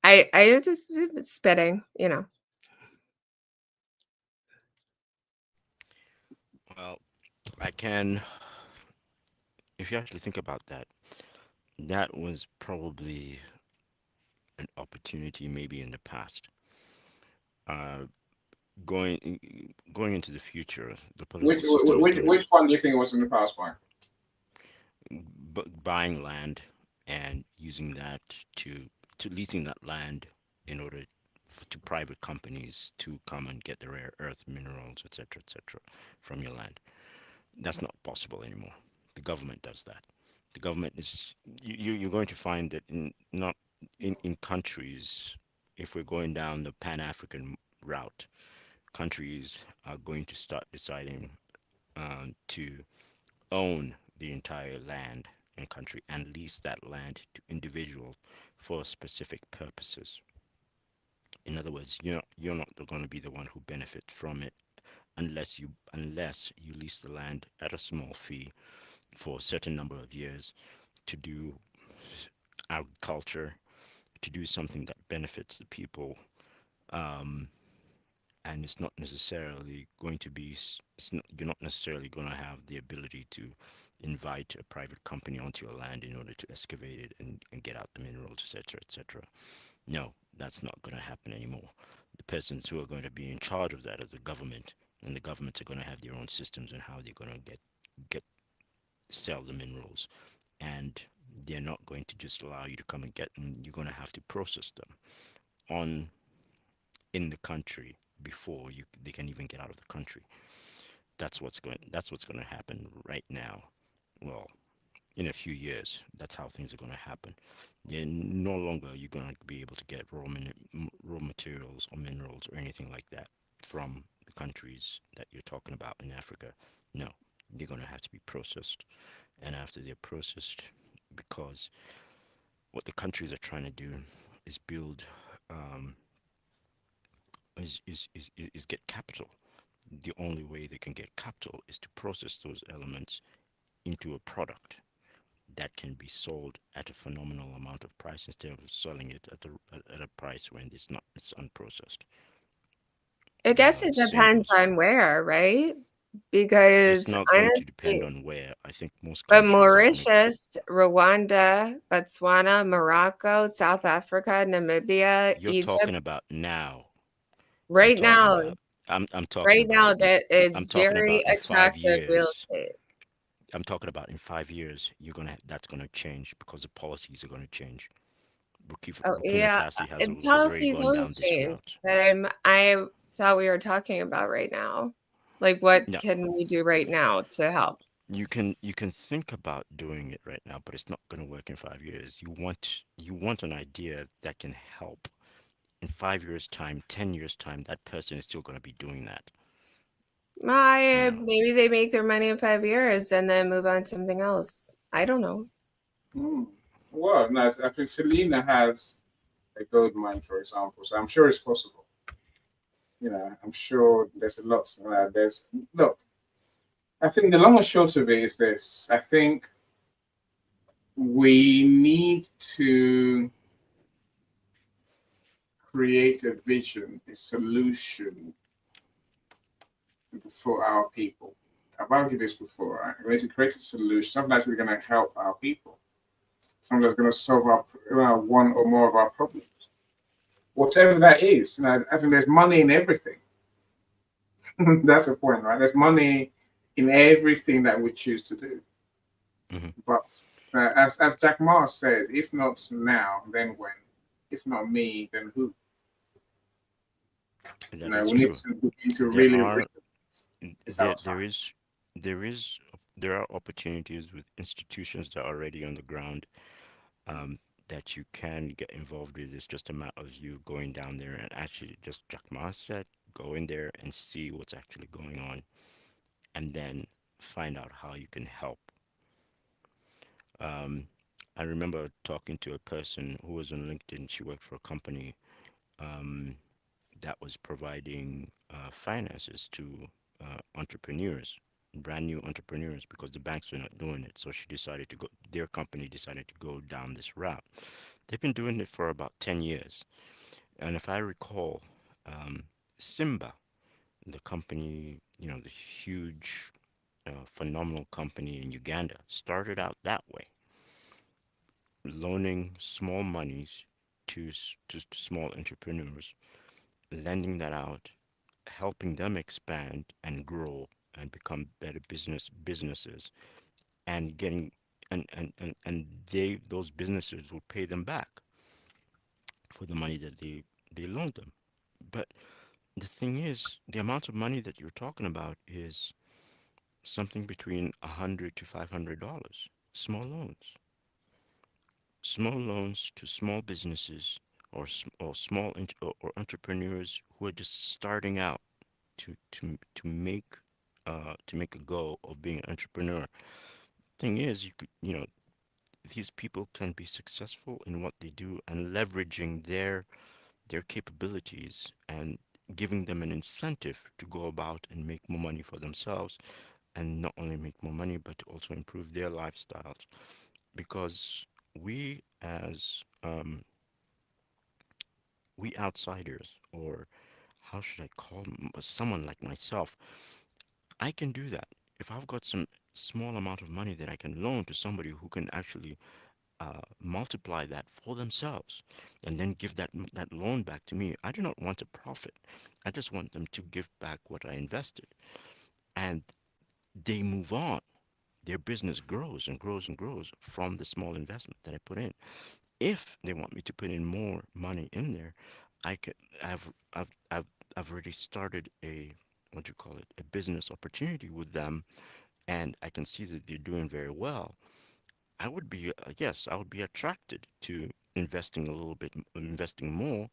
I just spitting. Well, I can, if you actually think about that, that was probably an opportunity maybe in the past. Uh, going into the future, the Which political system is which going to which one do you think was in the past one? buying land and using that to leasing that land in order to private companies to come and get the rare earth minerals, etc., from your land. That's not possible anymore. The government does that. The government is you're going to find that in not in countries, if we're going down the Pan-African route, countries are going to start deciding to own the entire land and country and lease that land to individuals for specific purposes. In other words, you're not going to be the one who benefits from it unless you lease the land at a small fee for a certain number of years to do agriculture, to do something that benefits the people. Um, and it's not necessarily going to be you're not necessarily going to have the ability to invite a private company onto your land in order to excavate it and get out the minerals, etc., etc. No, that's not going to happen anymore. The persons who are going to be in charge of that is the government, and the governments are going to have their own systems and how they're going to get sell the minerals, and they're not going to just allow you to come and get them. You're going to have to process them on in the country before you they can even get out of the country. That's what's going to happen right now. Well, in a few years, that's how things are going to happen. No longer you're going to be able to get raw materials or minerals or anything like that from the countries that you're talking about in Africa. No, they're going to have to be processed. And after they're processed, because what the countries are trying to do is build, um, is get capital. The only way they can get capital is to process those elements into a product that can be sold at a phenomenal amount of price instead of selling it at a price when it's unprocessed. I guess it Same depends goes. on where, right? It's Because not going to depend honestly, on where. I think most but countries are going to. Mauritius, Rwanda, Botswana, Morocco, South Africa, Namibia, You're talking Egypt, about now. I'm right talking now, about. I'm talking right about. now that is I'm talking very about in five attractive real years. estate. I'm talking about in 5 years. That's gonna change because the policies are gonna change. Oh Burkina yeah, Faso and has already policies gone down always this change. route. But I thought we were talking about right now. Like what No, can we do right now to help? you can think about doing it right now, but it's not going to work in 5 years. You want an idea that can help in 5 years' time, 10 years' time. That person is still going to be doing that. You know, Maybe they make their money in 5 years and then move on to something else. I don't know. Hmm. Well, no, I think Selena has a gold mine, for example, so I'm sure it's possible. I'm sure there's a lot. There's look. I think the long and short of it is this. I think we need to create a vision, a solution for our people. I've argued this before, right? We need to create a solution, something that's really going to help our people, something that's going to solve one or more of our problems. Whatever that is, I think there's money in everything. That's the point, right? There's money in everything that we choose to do. hmm But as Jack Ma says, if not now, then when? If not me, then who? that is We need true. to There really are realize it's there our there time. is there is there are opportunities with institutions that are already on the ground, um, that you can get involved with. It's just a matter of you going down there and actually, just Jack Ma said, go in there and see what's actually going on, and then find out how you can help. Um, I remember talking to a person who was on LinkedIn. She worked for a company, um, that was providing finances to entrepreneurs, brand new entrepreneurs, because the banks were not doing it. So their company decided to go down this route. They've been doing it for about 10 years. And if I recall, um, Simba, the company, the huge, phenomenal company in Uganda, started out that way, loaning small monies to small entrepreneurs, lending that out, helping them expand and grow and become better businesses, and getting and those businesses will pay them back for the money that they loaned them. But the thing is, the amount of money that you're talking about is something between $100 to $500. Small loans, small loans to small businesses, or small or entrepreneurs who are just starting out to make a go of being an entrepreneur. Thing is, these people can be successful in what they do, and leveraging their capabilities and giving them an incentive to go about and make more money for themselves, and not only make more money but to also improve their lifestyles. Because we outsiders, or how should I call someone like myself, I can do that. If I've got some small amount of money that I can loan to somebody who can actually multiply that for themselves and then give that loan back to me. I do not want a profit. I just want them to give back what I invested. And they move on. Their business grows and grows and grows from the small investment that I put in. If they want me to put in more money in there, I could I've I've I've, I've already started a what do you call it, a business opportunity with them, and I can see that they're doing very well. I would be yes, I would be attracted to investing a little bit, investing more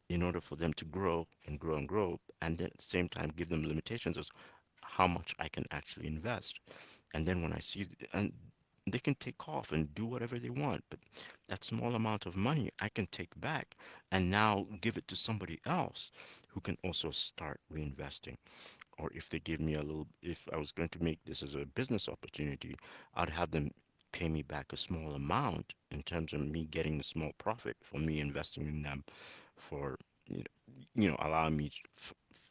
in order for them to grow and grow and grow, and then at the same time give them limitations as how much I can actually invest. And then when I see, and they can take off and do whatever they want, but that small amount of money I can take back and now give it to somebody else who can also start reinvesting. Or if they give me a little, if I was going to make this as a business opportunity, I'd have them pay me back a small amount in terms of me getting the small profit for me investing in them for, allowing me,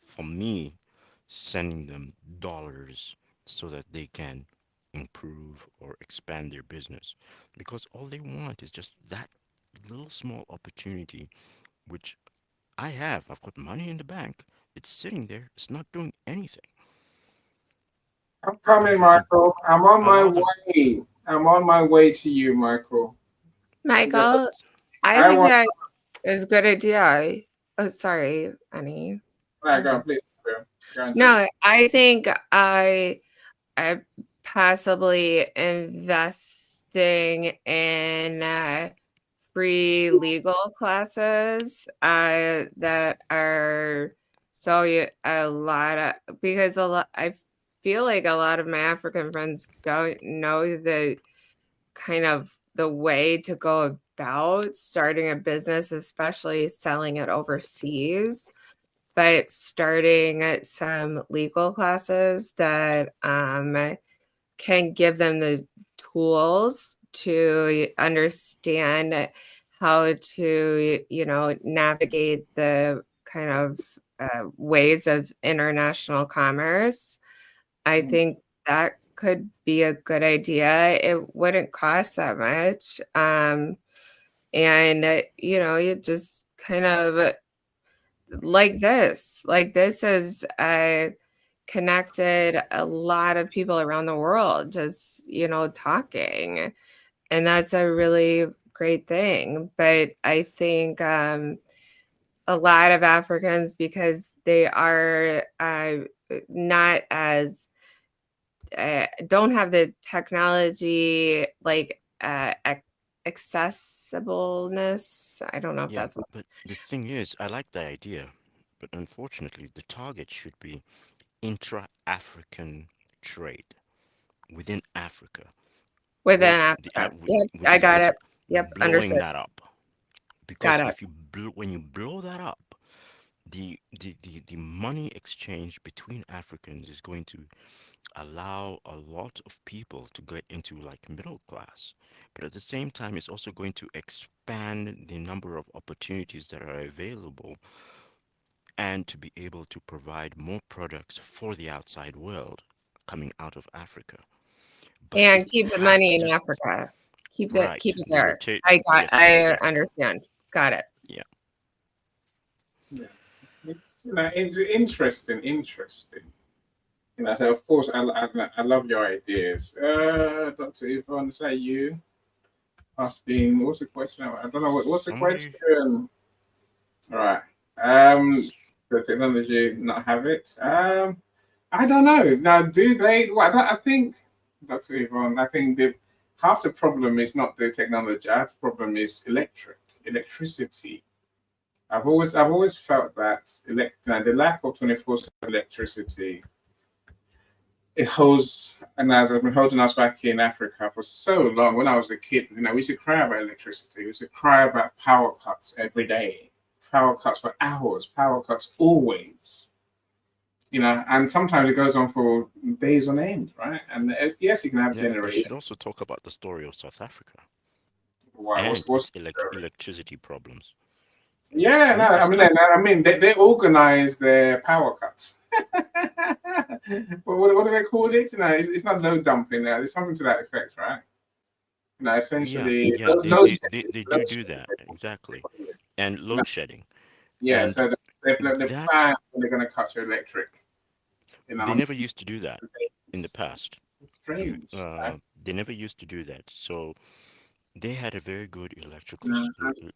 for me sending them dollars so that they can improve or expand their business. Because all they want is just that little small opportunity, which I have. I've got money in the bank. It's sitting there. It's not doing anything. I'm But coming, if I can Michael. I'm on my allow them, way. I'm on my way to you, Michael. Just Michael, I I think want. that is a good idea. Oh, sorry, Annie. No, Go go on, ahead. please. Go on, Jay. No, I think I possibly investing in free legal classes that are a lot of, because a lot, I feel like a lot of my African friends don't know the kind of the way to go about starting a business, especially selling it overseas. But starting some legal classes that can give them the tools to understand how to, navigate the kind of ways of international commerce. I think that could be a good idea. It wouldn't cost that much. And, you just kind of like this is connected a lot of people around the world just talking, and that's a really great thing. But I think a lot of Africans, because they are not as don't have the technology like accessibleness. I don't know if yeah. that's what. But the thing is, I like the idea, but unfortunately, the target should be intra-African trade within Africa, Within with the Africa. Yep, I got with it. Yep, blowing understood. that up. Got Because it. if when you blow that up, the money exchange between Africans is going to allow a lot of people to get into like middle class. But at the same time, it's also going to expand the number of opportunities that are available and to be able to provide more products for the outside world coming out of Africa. But it And keep the money has in to, Africa. Keep right, it the there. rotate, yes, I exactly. understand. Got it. Yeah. Yeah, it's interesting. So of course, I love your ideas. Dr. Yvonne, is that you asking? What's the question? I don't know. What's the Somebody, question? All right. s- The technology not have it. I don't know. Now, do they? Well, I think, Dr. Yvonne, I think half the problem is not the technology. Half the problem is electricity. I've always felt that the lack of 24/7 electricity, it holds, and as I've been holding us back in Africa for so long. When I was a kid, we used to cry about electricity. We used to cry about power cuts every day, power cuts for hours, power cuts always. And sometimes it goes on for days on end, right? And yes, you can have yeah, we should generation. also talk about the story of South Africa Why? What's and what's its electricity problems. Yeah, no, I mean, Interesting. they organize their power cuts. What do they call it? It's not load dumping. There's something to that effect, right? essentially, yeah, load they load do that exactly, shedding. and No, load shedding, yeah, and so they that plan when they're going to cut your electric. they never used to do that in the It's past. strange, right? They never used to do that. So they had a very good Uh,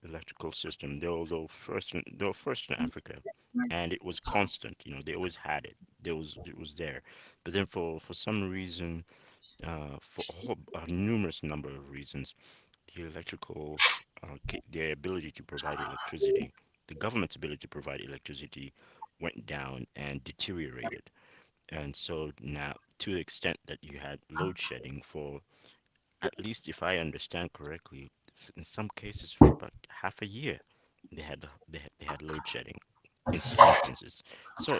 electrical system. They were first in Africa, and it was constant. They always had it. It was there. But then for some reason, for a numerous number of reasons, the their ability to provide electricity, the government's ability to provide electricity, went down and deteriorated. And so now, to the extent that you had load shedding for, at least if I understand correctly, in some cases for about half a year, they had load shedding in some instances. So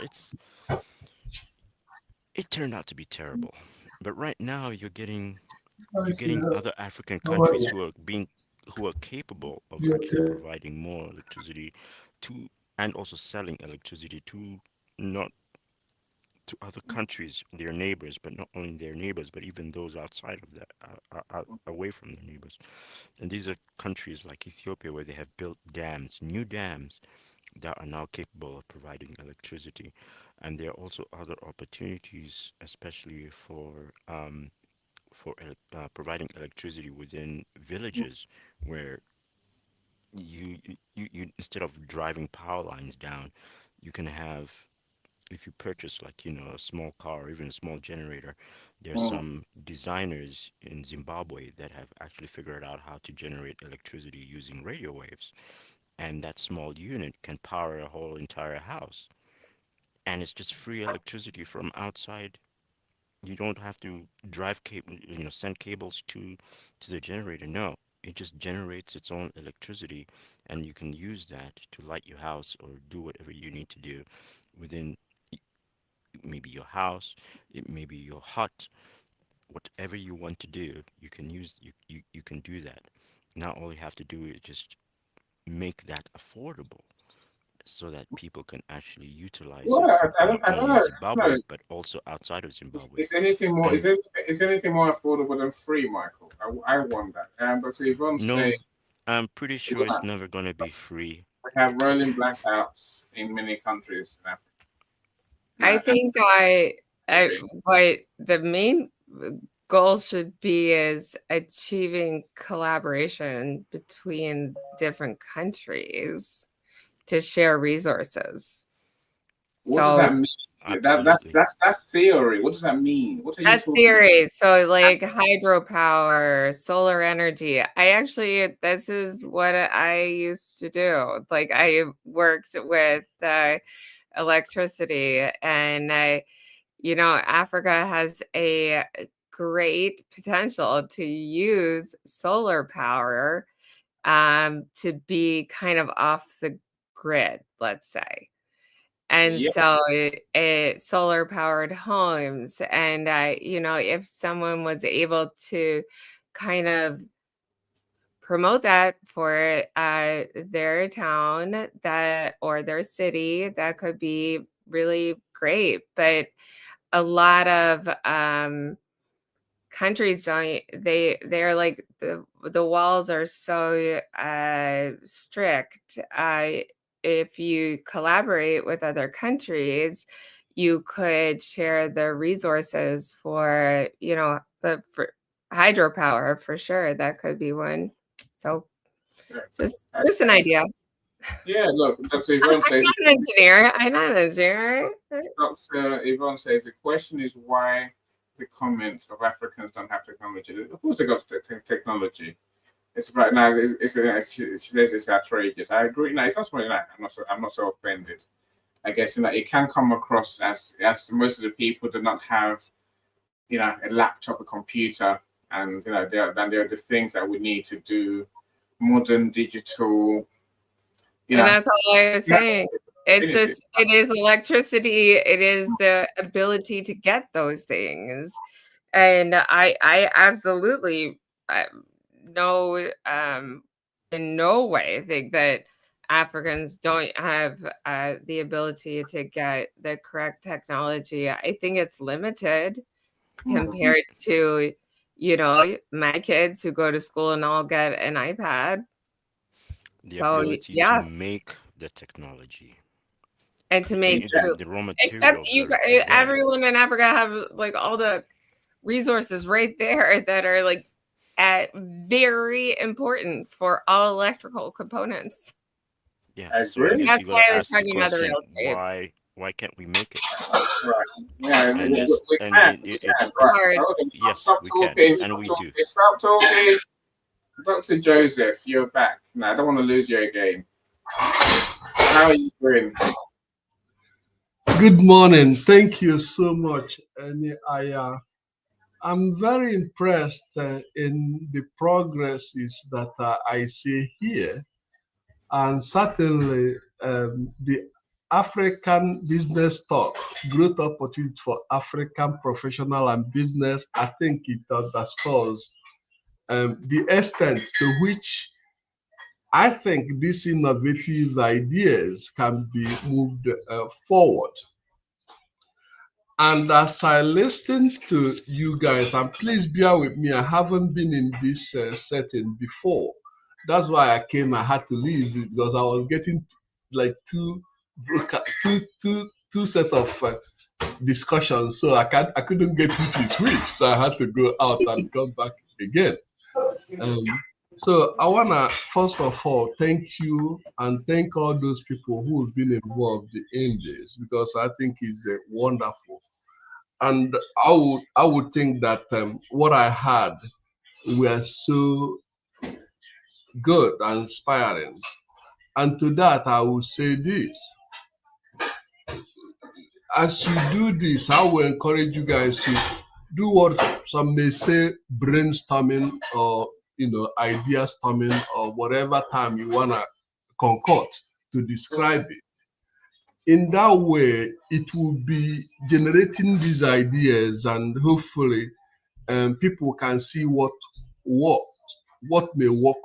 it turned out to be terrible. But right now you're getting other African countries who are capable of actually providing more electricity to, and also selling electricity to, not to other countries, their neighbors, but not only their neighbors, but even those outside of that, away from their neighbors. And these are countries like Ethiopia, where they have built dams, new dams, that are now capable of providing electricity. And there are also other opportunities, especially for providing electricity within villages, where you instead of driving power lines down, you can have, if you purchase, like, a small car or even a small generator. There's mm. some designers in Zimbabwe that have actually figured out how to generate electricity using radio waves, and that small unit can power a whole entire house, and it's just free electricity from outside. You don't have to send cables to the generator. No, it just generates its own electricity, and you can use that to light your house or do whatever you need to do within, maybe your house, it may be your hut, whatever you want to do, you can do that. Now all you have to do is just make that affordable, so that people can actually utilize Well, it, I not don't, I don't only know. in I don't Zimbabwe know. but also outside of Zimbabwe. Is anything more? And Is anything more affordable than free, Michael? I wonder. But so Yvonne no, say I'm pretty sure it's never going to be free. we have rolling blackouts in many countries in Africa. I Right? And think what the main goal should be is achieving collaboration between different countries to share resources. what does that So mean? Absolutely. That's theory. What does that mean? What are you that's talking about? theory. So like hydropower, solar energy. This is what I used to do. Like I worked with electricity, and Africa has a great potential to use solar power to be kind of off the grid, let's say. And Yeah. so it solar powered homes. And if someone was able to kind of promote that for their town, that or their city, that could be really great. But a lot of countries don't, they're like the walls are so strict. If you collaborate with other countries, you could share the resources for for hydropower, for sure. That could be one. So just an Okay. idea. Yeah. Look, Dr. I'm Yvonne says. not an engineer. I'm not an engineer. Dr. Yvonne says the question is why the comments of Africans don't have technology. Of course, they got technology. It's right now. She says it's outrageous. I agree. No, it's not something like I'm not so offended. I guess it can come across as most of the people do not have a laptop, a computer, and there are the things that we need to do modern digital. And that's all I was saying. It's Businesses. just, it is electricity. It is the ability to get those things. And I absolutely no, in no way think that Africans don't have the ability to get the correct technology. I think it's limited compared to my kids who go to school and all get an iPad. The So ability to yeah, make the technology, and to make food. the raw Except materials you, are there. everyone in Africa have like all the resources right there that are like very important for all electrical components. Yeah, I so I agree. guess That's you why gotta I was ask the talking about the question, real estate. why can't we make it? Right. Yeah, And we, this we and can. We can. It's Right. hard. Hold on. yes, Stop we can, talking. and Stop we talking. do. Stop talking. Dr. Joseph, you're back. No, I don't want to lose you again. How are you doing? Good morning. Thank you so much. And I'm very impressed in the progresses that I see here. And certainly the African business talk, growth opportunity for African professional and business, I think it underscores the extent to which I think these innovative ideas can be moved forward. And as I listen to you guys, and please bear with me, I haven't been in this setting before. That's why I came. I had to leave because I was getting like two set of discussions, so I couldn't get which is which. So I had to go out and come back again. Um, so I wanna first of all thank you and thank all those people who have been involved in this because I think it's wonderful. And I would think that what I had were so good and inspiring. And to that, I will say this: as you do this, I will encourage you guys to do what some may say brainstorming or idea storming or whatever time you wanna concoct to describe it. In that way, it will be generating these ideas and hopefully people can see what what may work,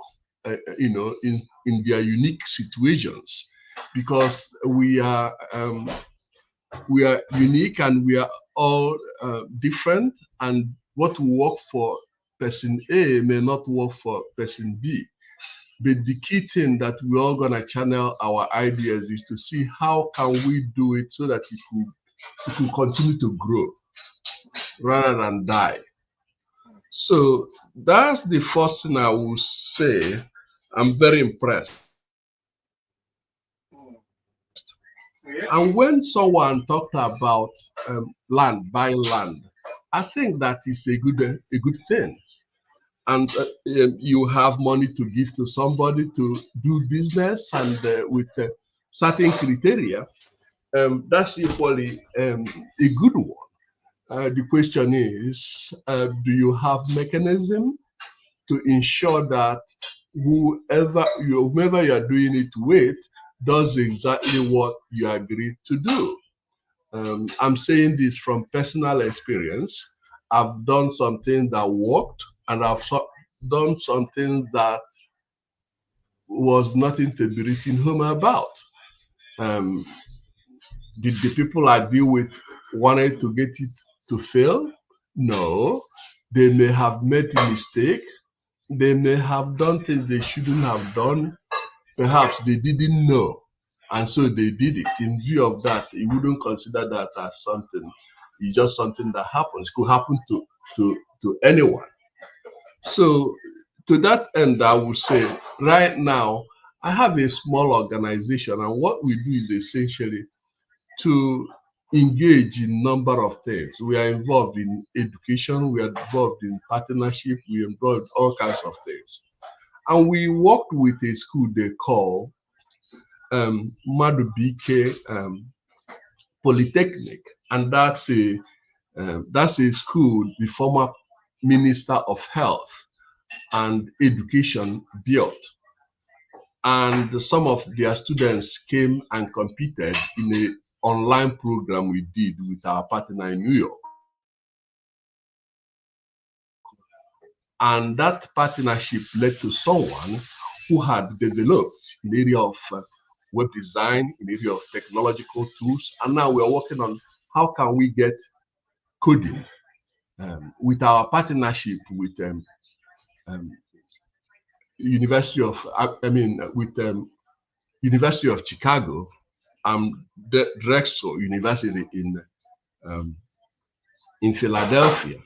in their unique situations, because we are unique and we are all different, and what will work for person A may not work for person B. But the key thing that we're all gonna channel our ideas is to see how can we do it so that it will continue to grow rather than die. So that's the first thing I will say. I'm very impressed. Yeah. And when someone talked about land, buying land, I think that is a good thing. And you have money to give to somebody to do business, and with certain criteria, that's equally a good one. The question is, do you have mechanism to ensure that whomever you are doing it with does exactly what you agreed to do. I'm saying this from personal experience. I've done something that worked, and I've done something that was nothing to be written home about. Um, did the people I deal with wanted to get it to fail? No. They may have made a mistake. They may have done things they shouldn't have done. Perhaps they didn't know, and so they did it. In view of that, you wouldn't consider that as something. It's just something that happens. It could happen to anyone. So, to that end, I would say right now I have a small organization, and what we do is essentially to engage in number of things. We are involved in education. We are involved in partnership. We are involved in all kinds of things. And we worked with a school they call Madubike Polytechnic, and that's a school the former Minister of Health and Education built, and some of their students came and competed in a online program we did with our partner in New York. And that partnership led to someone who had developed in the area of web design, in the area of technological tools, and now we're working on how can we get coding with our partnership with University of, with University of Chicago, Drexel University um, in Philadelphia,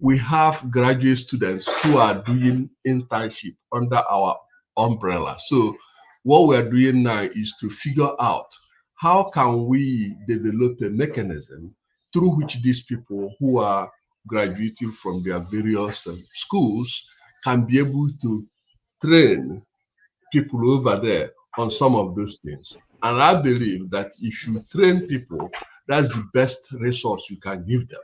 we have graduate students who are doing internship under our umbrella. So what we're doing now is to figure out how can we develop a mechanism through which these people who are graduating from their various schools can be able to train people over there on some of those things. And I believe that if you train people, that's the best resource you can give them.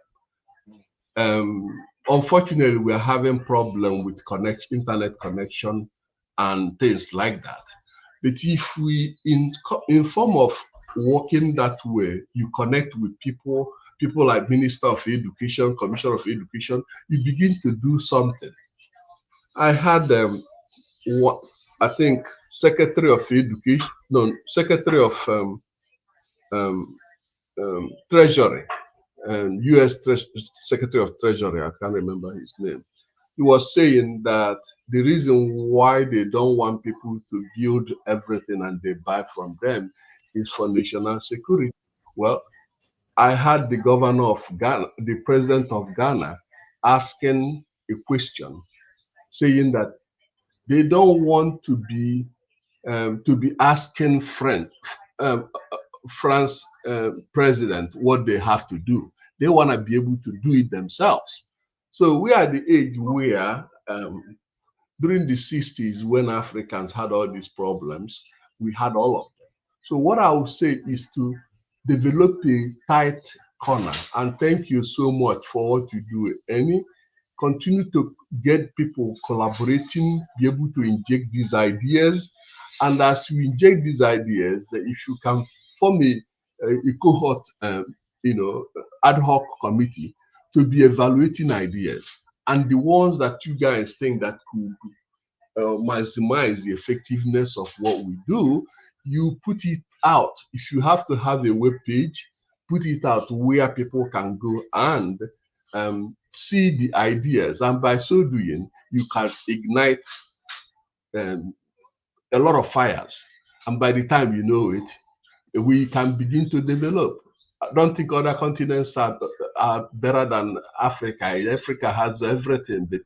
Unfortunately, we're having problem with internet connection and things like that. But if we, in form of working that way, you connect with people like Minister of Education, Commissioner of Education, you begin to do something. I had what I think Secretary of Education, no, Secretary of Treasury, U.S. Secretary of Treasury, I can't remember his name. He was saying that the reason why they don't want people to build everything and they buy from them is for national security. Well, I had the governor of Ghana, the president of Ghana, asking a question, saying that they don't want to be asking France president what they have to do. They want to be able to do it themselves. So we are at the age where during the 60s, when Africans had all these problems, we had all of them. So what I would say is to develop a tight corner. And thank you so much for what you do, Annie. Continue to get people collaborating, be able to inject these ideas. And as you inject these ideas, if you can form a cohort, ad hoc committee to be evaluating ideas, and the ones that you guys think that could maximize the effectiveness of what we do, you put it out. If you have to have a web page, put it out where people can go and see the ideas, and by so doing, you can ignite a lot of fires. And by the time you know it, we can begin to develop. I don't think other continents are better than Africa. Africa has everything, but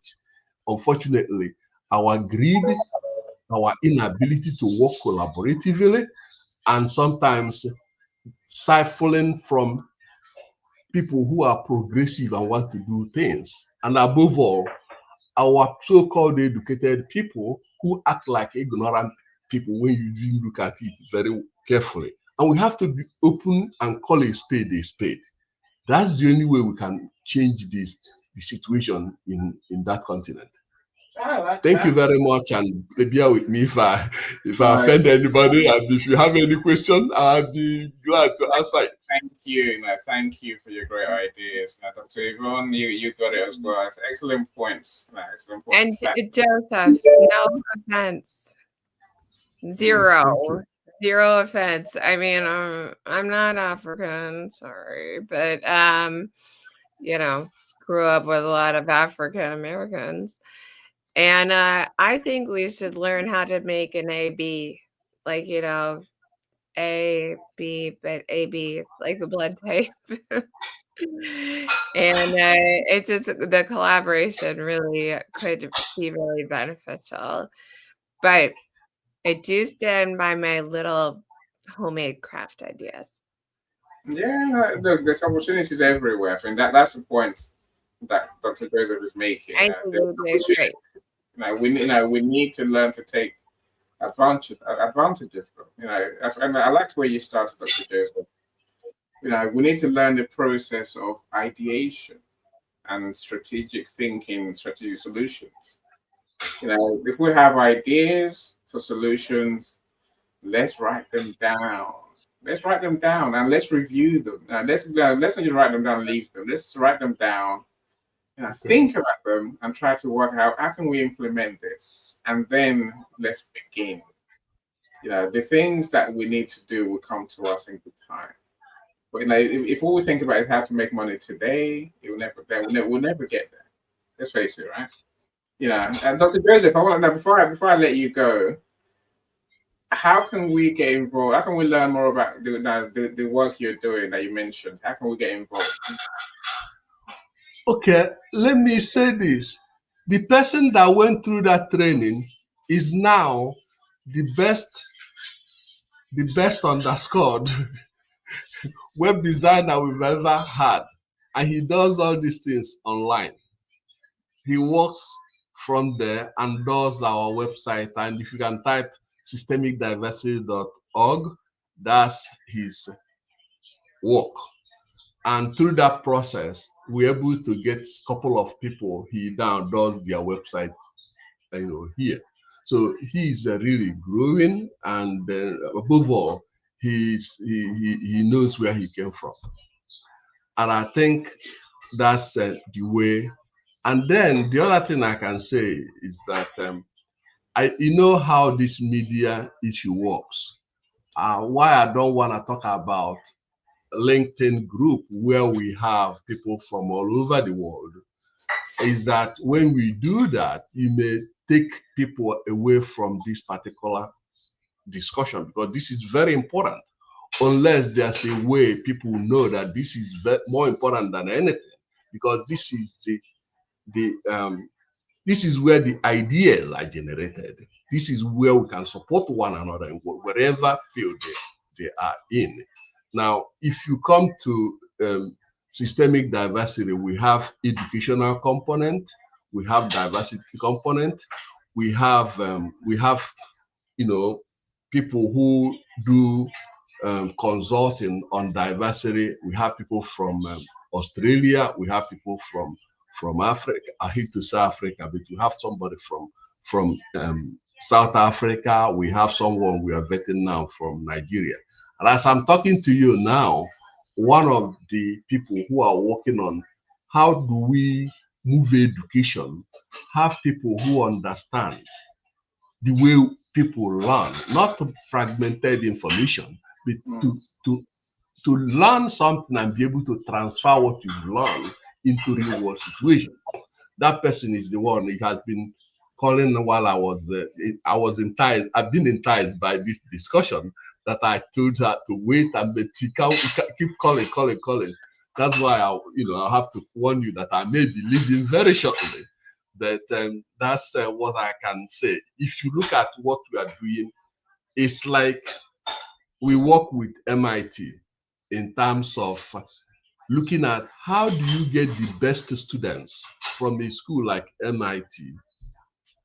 unfortunately, our greed, our inability to work collaboratively, and sometimes siphoning from people who are progressive and want to do things. And above all, our so-called educated people who act like ignorant people when you do look at it very carefully. And we have to be open and call a spade a spade. That's the only way we can change the situation in that continent. Thank you very much, and bear with me if I offend anybody. And if you have any question, I'll be glad to answer it. Thank you. Thank you for your great ideas. Dr. Yvonne, you got it as well. Excellent points. Excellent points. And Joseph, no offense. Zero offense. I mean, I'm not African, sorry, but grew up with a lot of African Americans. And I think we should learn how to make an A-B, like, A, B, but A-B, like the blood type. And it just, the collaboration really could be really beneficial. But I do stand by my little homemade craft ideas. Yeah, there's opportunities everywhere. I think that's the point that Dr. Joseph is making. Great. We need to learn to take advantage of them. And I liked where you started, Dr. Joseph. We need to learn the process of ideation and strategic thinking, strategic solutions. If we have ideas for solutions, let's write them down. Let's write them down and let's review them. Let's not just write them down and leave them. Let's write them down. Think about them and try to work out how can we implement this, and then let's begin. The things that we need to do will come to us in good time. But if all we think about is how to make money today, it will never, we'll never get there. Let's face it, right? And Dr. Joseph, I want to know before I let you go, how can we get involved? How can we learn more about the work you're doing that you mentioned? How can we get involved? Okay, let me say this. The person that went through that training is now the best underscored web designer we've ever had. And he does all these things online. He works from there and does our website. And if you can type systemicdiversity.org, that's his work. And through that process, we're able to get a couple of people. He now does their website, here. So he's really growing, and above all, he knows where he came from. And I think that's the way. And then the other thing I can say is that you know how this media issue works. Why I don't want to talk about LinkedIn group where we have people from all over the world is that when we do that, you may take people away from this particular discussion, because this is very important. Unless there's a way people know that this is more important than anything, because this is where the ideas are generated. This is where we can support one another in wherever field they are in. Now, if you come to systemic diversity, we have educational component, we have diversity component, we have people who do consulting on diversity. We have people from Australia, we have people from Africa. I hate to say Africa, but we have somebody from South Africa. We have someone we are vetting now from Nigeria. And as I'm talking to you now, one of the people who are working on how do we move education, have people who understand the way people learn, not fragmented information, but to learn something and be able to transfer what you've learned into real world situation. That person is the one. It has been calling while I was enticed. I've been enticed by this discussion that I told her to wait and keep calling. That's why I have to warn you that I may be leaving very shortly. But that's what I can say. If you look at what we are doing, it's like we work with MIT in terms of looking at how do you get the best students from a school like MIT,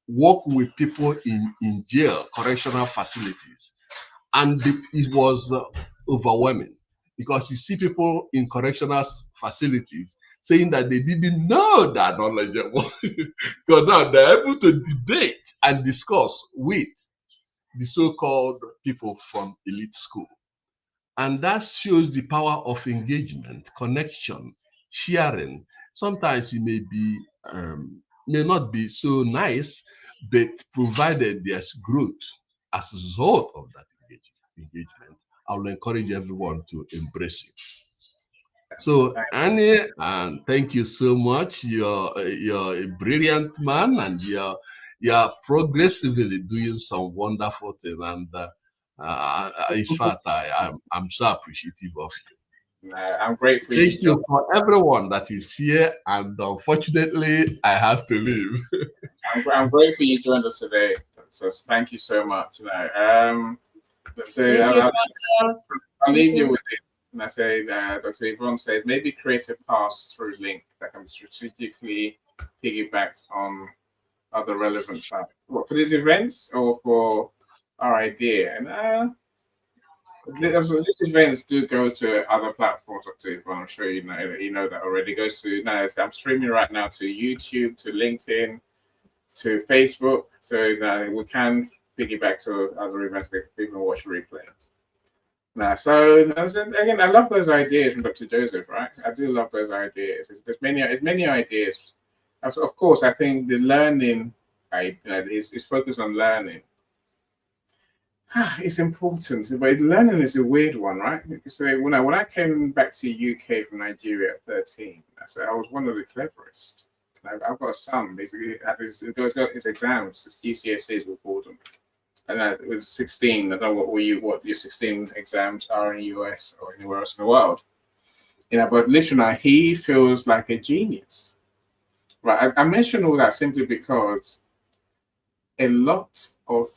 work with people in jail, correctional facilities. And it was overwhelming, because you see people in correctional facilities saying that they didn't know that knowledgeable. Because now they're able to debate and discuss with the so-called people from elite school. And that shows the power of engagement, connection, sharing. Sometimes it may not be so nice, but provided there's growth as a result of that engagement, I will encourage everyone to embrace it. So Annie, and thank you so much. You're a brilliant man, and you're progressively doing some wonderful things. And in fact, I'm so appreciative of you. I'm grateful. Thank you for everyone that is here, and unfortunately, I have to leave. I'm grateful you joined us today. So thank you so much. I'll leave you with it. And I say that Dr. Yvonne says maybe create a pass-through link that can be strategically piggybacked on other relevant sites. What, for these events or for our idea? And these events do go to other platforms, Dr. Yvonne. I'm sure you know that already. It goes to I'm streaming right now to YouTube, to LinkedIn, to Facebook, so that we can piggyback to other events that people can watch replay. Now, so again, I love those ideas from Dr. Joseph, right? I do love those ideas. There's many ideas. Of course, I think the learning, is focused on learning. it's important, but learning is a weird one, right? So when I came back to UK from Nigeria at 13, I was one of the cleverest. I've got a son, basically, got his exams, his GCSEs, we called them. And it was 16. I don't know what your 16 exams are in the US or anywhere else in the world. But literally, he feels like a genius. Right. I mention all that simply because a lot of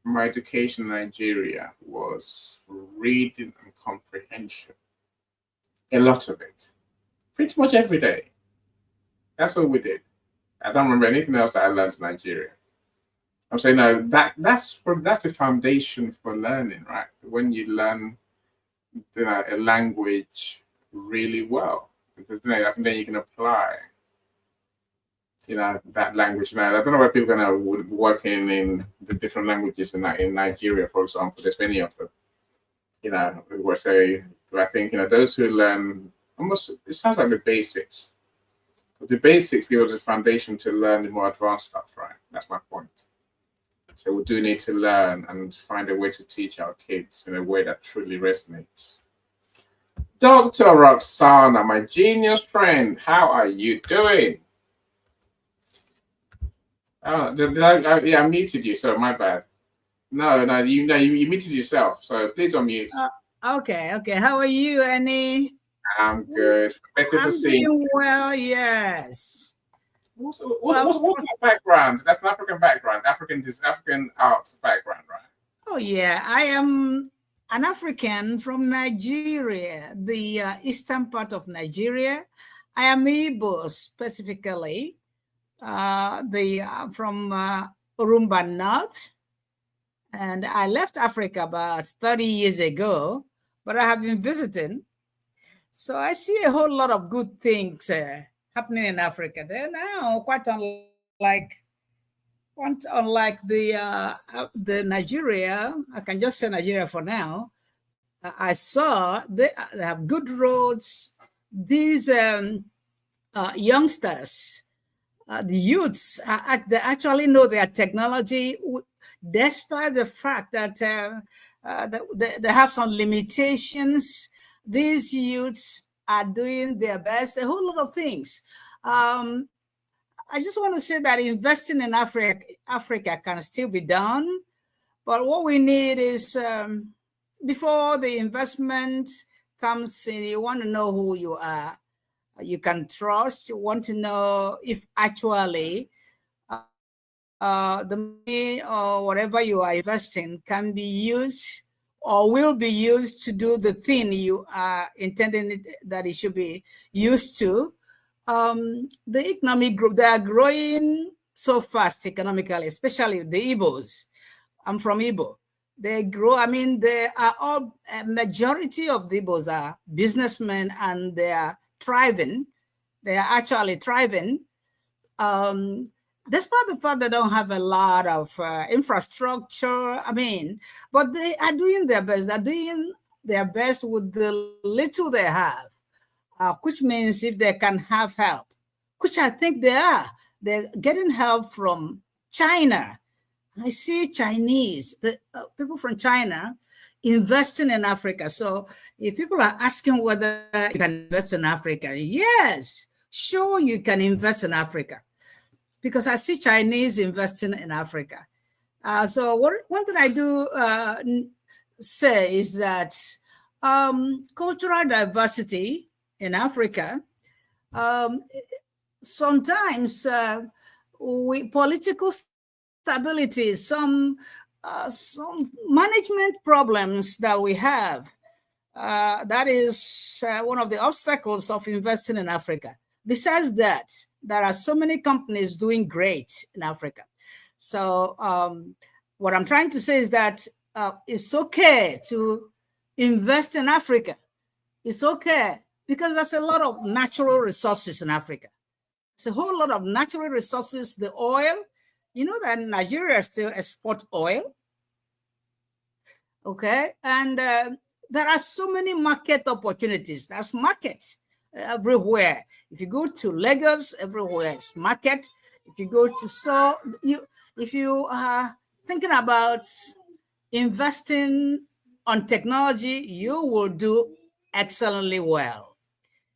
my education in Nigeria was reading and comprehension. A lot of it. Pretty much every day. That's what we did. I don't remember anything else that I learned in Nigeria. I'm saying no, that's the foundation for learning, right? When you learn a language really well. Because then you can apply that language. Now I don't know where people are going to work in the different languages in Nigeria, for example. There's many of them. I think those who learn almost, it sounds like the basics. But the basics give us a foundation to learn the more advanced stuff, right? That's my point. So we do need to learn and find a way to teach our kids in a way that truly resonates. Dr. Roxana, my genius friend, how are you doing? Oh, I muted you, so my bad. No, you muted yourself, so please unmute. Okay. How are you, Annie? I'm good. Better I'm to see. doing well, yes. What's your background? That's an African background, African art background, right? Oh, yeah. I am an African from Nigeria, the eastern part of Nigeria. I am Igbo specifically, from Urumba North. And I left Africa about 30 years ago, but I have been visiting. So I see a whole lot of good things happening in Africa. They're now quite unlike the Nigeria. I can just say Nigeria for now. I saw they have good roads. These youngsters, the youths, they actually know their technology, despite the fact that they have some limitations. These youths are doing their best, a whole lot of things. I just want to say that investing in Africa can still be done, but what we need is, before the investment comes in, you want to know who you are. You can trust. You want to know if actually the money or whatever you are investing can be used or will be used to do the thing you are intending that it should be used to. The economic group, they are growing so fast economically, especially the Igbos. I'm from Igbo. They grow. I mean, they are all, a majority of the Igbos are businessmen and they are thriving. They are actually thriving. Despite the fact they don't have a lot of infrastructure, but they are doing their best. They're doing their best with the little they have, which means if they can have help, which I think they are, they're getting help from China. I see Chinese, people from China investing in Africa. So if people are asking whether you can invest in Africa, yes, sure you can invest in Africa. Because I see Chinese investing in Africa. So one thing I do say is that cultural diversity in Africa, sometimes political stability, some management problems that we have, that is one of the obstacles of investing in Africa. Besides that, there are so many companies doing great in Africa. So what I'm trying to say is that it's okay to invest in Africa. It's okay because there's a lot of natural resources in Africa. It's a whole lot of natural resources, the oil. You know that Nigeria still export oil. Okay. And there are so many market opportunities. There's markets everywhere. If you go to Lagos, everywhere it's market. If you go to if you are thinking about investing on technology, you will do excellently well.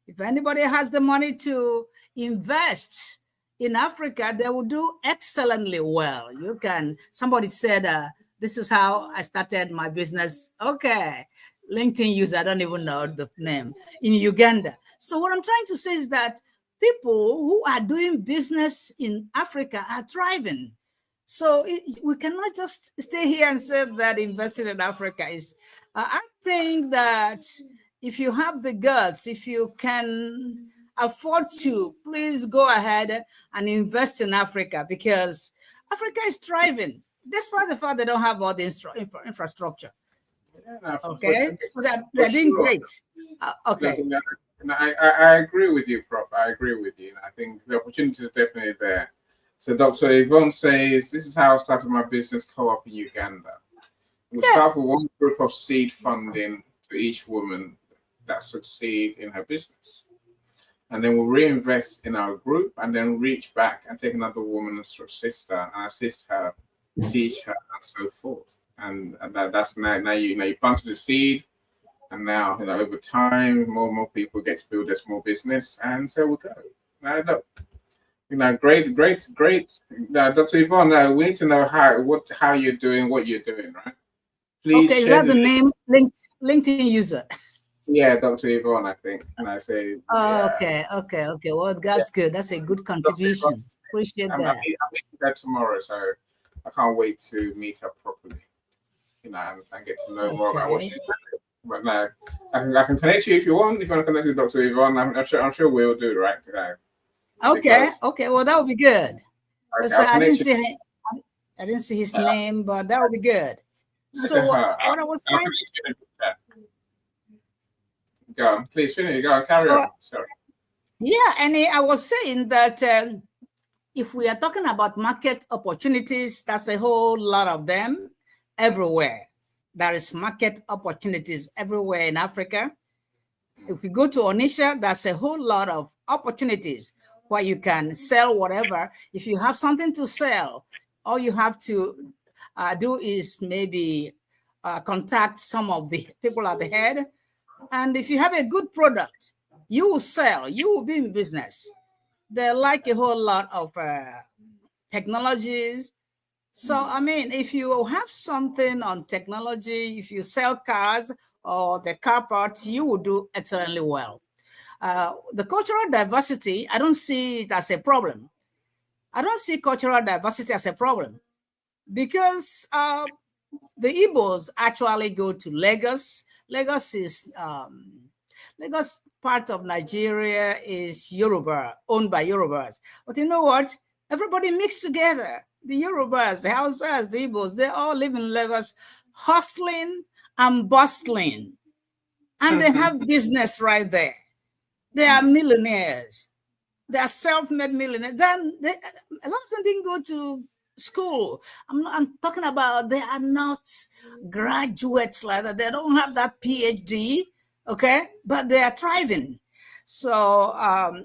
If anybody has the money to invest in Africa, they will do excellently well. You can, somebody said, this is how I started my business. Okay. LinkedIn user, I don't even know the name, in Uganda. So what I'm trying to say is that people who are doing business in Africa are thriving. So we cannot just stay here and say that investing in Africa is. I think that if you have the guts, if you can afford to, please go ahead and invest in Africa, because Africa is thriving, despite the fact they don't have all the infrastructure. Yeah, Okay, so they're doing sure. great. Okay. I agree with you, Prof. I agree with you. I think the opportunity is definitely there. So Dr. Yvonne says, this is how I started my business co-op in Uganda. We start with one group of seed funding to each woman that succeed in her business. And then we'll reinvest in our group and then reach back and take another woman and sister and assist her, teach her, and so forth. And that's now you plant the seed, and now over time more and more people get to build a small business, and so we go. Great. Dr. Yvonne, we need to know how you're doing, what you're doing, right? Please. Okay, is that the name? LinkedIn user? Yeah, Dr. Yvonne, I think. And I say. Oh, yeah. Okay. Well, that's good. That's a good contribution. Appreciate that. I'm meeting her tomorrow, so I can't wait to meet her properly. And get to know more about what she's doing. But no, I can connect you if you want. If you want to connect with Dr. Yvonne, I'm sure we'll do, right? Okay. Well, that would be good. Okay, I didn't see his name, but that would be good. So what I was trying to go on, please finish. Go on, carry on. Sorry. Yeah, and I was saying that if we are talking about market opportunities, that's a whole lot of them everywhere. There is market opportunities everywhere in Africa. If we go to Onisha, that's a whole lot of opportunities where you can sell whatever. If you have something to sell, all you have to do is maybe contact some of the people at the head. And if you have a good product, you will sell, you will be in business. They like a whole lot of technologies. So, I mean, if you have something on technology, if you sell cars or the car parts, you will do excellently well. The cultural diversity, I don't see it as a problem. I don't see cultural diversity as a problem because the Igbos actually go to Lagos. Lagos part of Nigeria is Yoruba, owned by Yorubas. But you know what? Everybody mixed together. The Yorubas, the Hausas, the Igbos, they all live in Lagos, hustling and bustling. And they have business right there. They are millionaires. They are self-made millionaires. Then a lot of them didn't go to school. I'm talking about they are not graduates like that. They don't have that PhD, okay? But they are thriving. So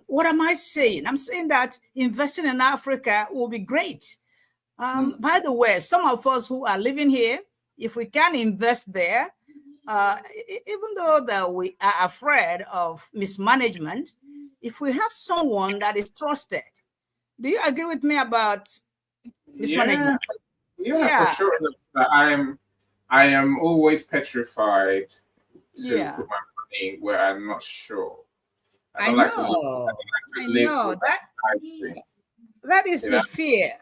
what am I saying? I'm saying that investing in Africa will be great. By the way, some of us who are living here, if we can invest there, even though that we are afraid of mismanagement, if we have someone that is trusted, do you agree with me about mismanagement? Yeah, for sure. I am always petrified to put my money where I'm not sure. I know that is the fear.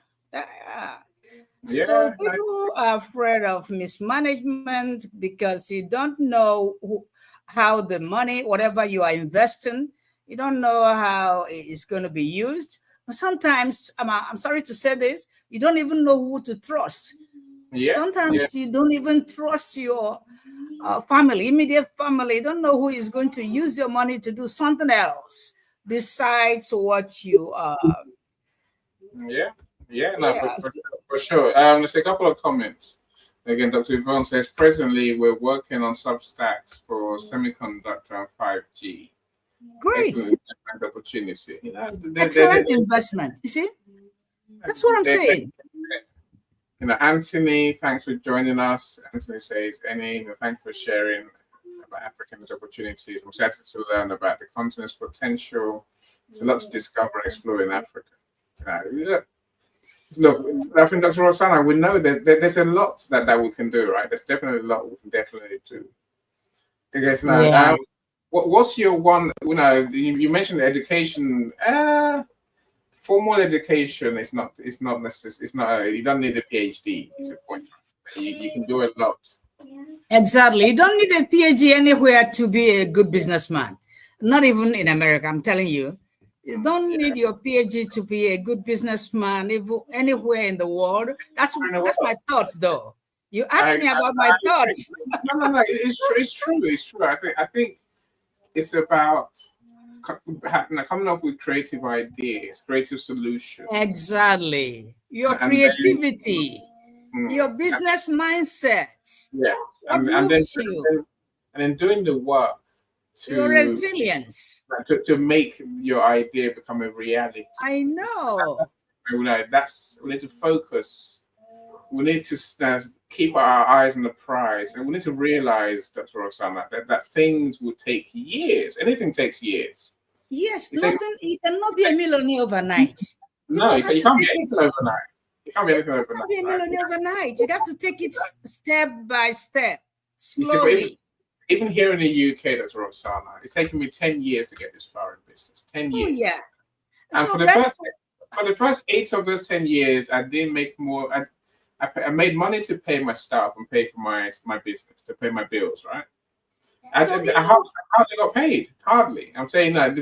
So people are afraid of mismanagement because you don't know how the money, whatever you are investing, you don't know how it's going to be used. Sometimes, I'm sorry to say this, you don't even know who to trust. Sometimes you don't even trust your family, immediate family. You don't know who is going to use your money to do something else besides what you For sure. There's a couple of comments. Again, Dr. Yvonne says, presently we're working on substacks for semiconductor and 5G. Great. Excellent opportunity. Excellent investment. You see? That's what I'm saying. Anthony, thanks for joining us. Anthony says, thanks for sharing about Africans' opportunities. I'm excited to learn about the continent's potential. There's a lot to discover and explore in Africa. Look, I think Dr. Rosanna, we know that there's a lot that we can do, right? There's definitely a lot we can definitely do. I guess now, Yeah. what's your one? You mentioned education. Formal education is not. It's not necessary. It's not. You don't need a PhD. It's a point. You can do a lot. Exactly. You don't need a PhD anywhere to be a good businessman. Not even in America, I'm telling you. You don't need your PhD to be a good businessman anywhere in the world. That's my thoughts, though. You asked me about my thoughts. No. It's true. It's true. I think it's about coming up with creative ideas, creative solutions. Exactly. Your creativity, your business mindset. Yeah. What moves you? And then doing the work your resilience to make your idea become a reality. I know. We need to focus. We need to keep our eyes on the prize, and we need to realize, Dr. Rosanna, that things will take years. Anything takes years. Yes, you cannot be a millionaire overnight. No, you can't be anything overnight. You can't be anything overnight. You can't be a millionaire overnight. You have to take it step by step, slowly. Even here in the UK, Dr. Rosanna, it's taken me 10 years to get this far in business. 10 years. Oh, yeah. And so for the first 8 of those 10 years, I didn't make more. I made money to pay my staff and pay for my business, to pay my bills, right? I hardly got paid. Hardly. I'm saying that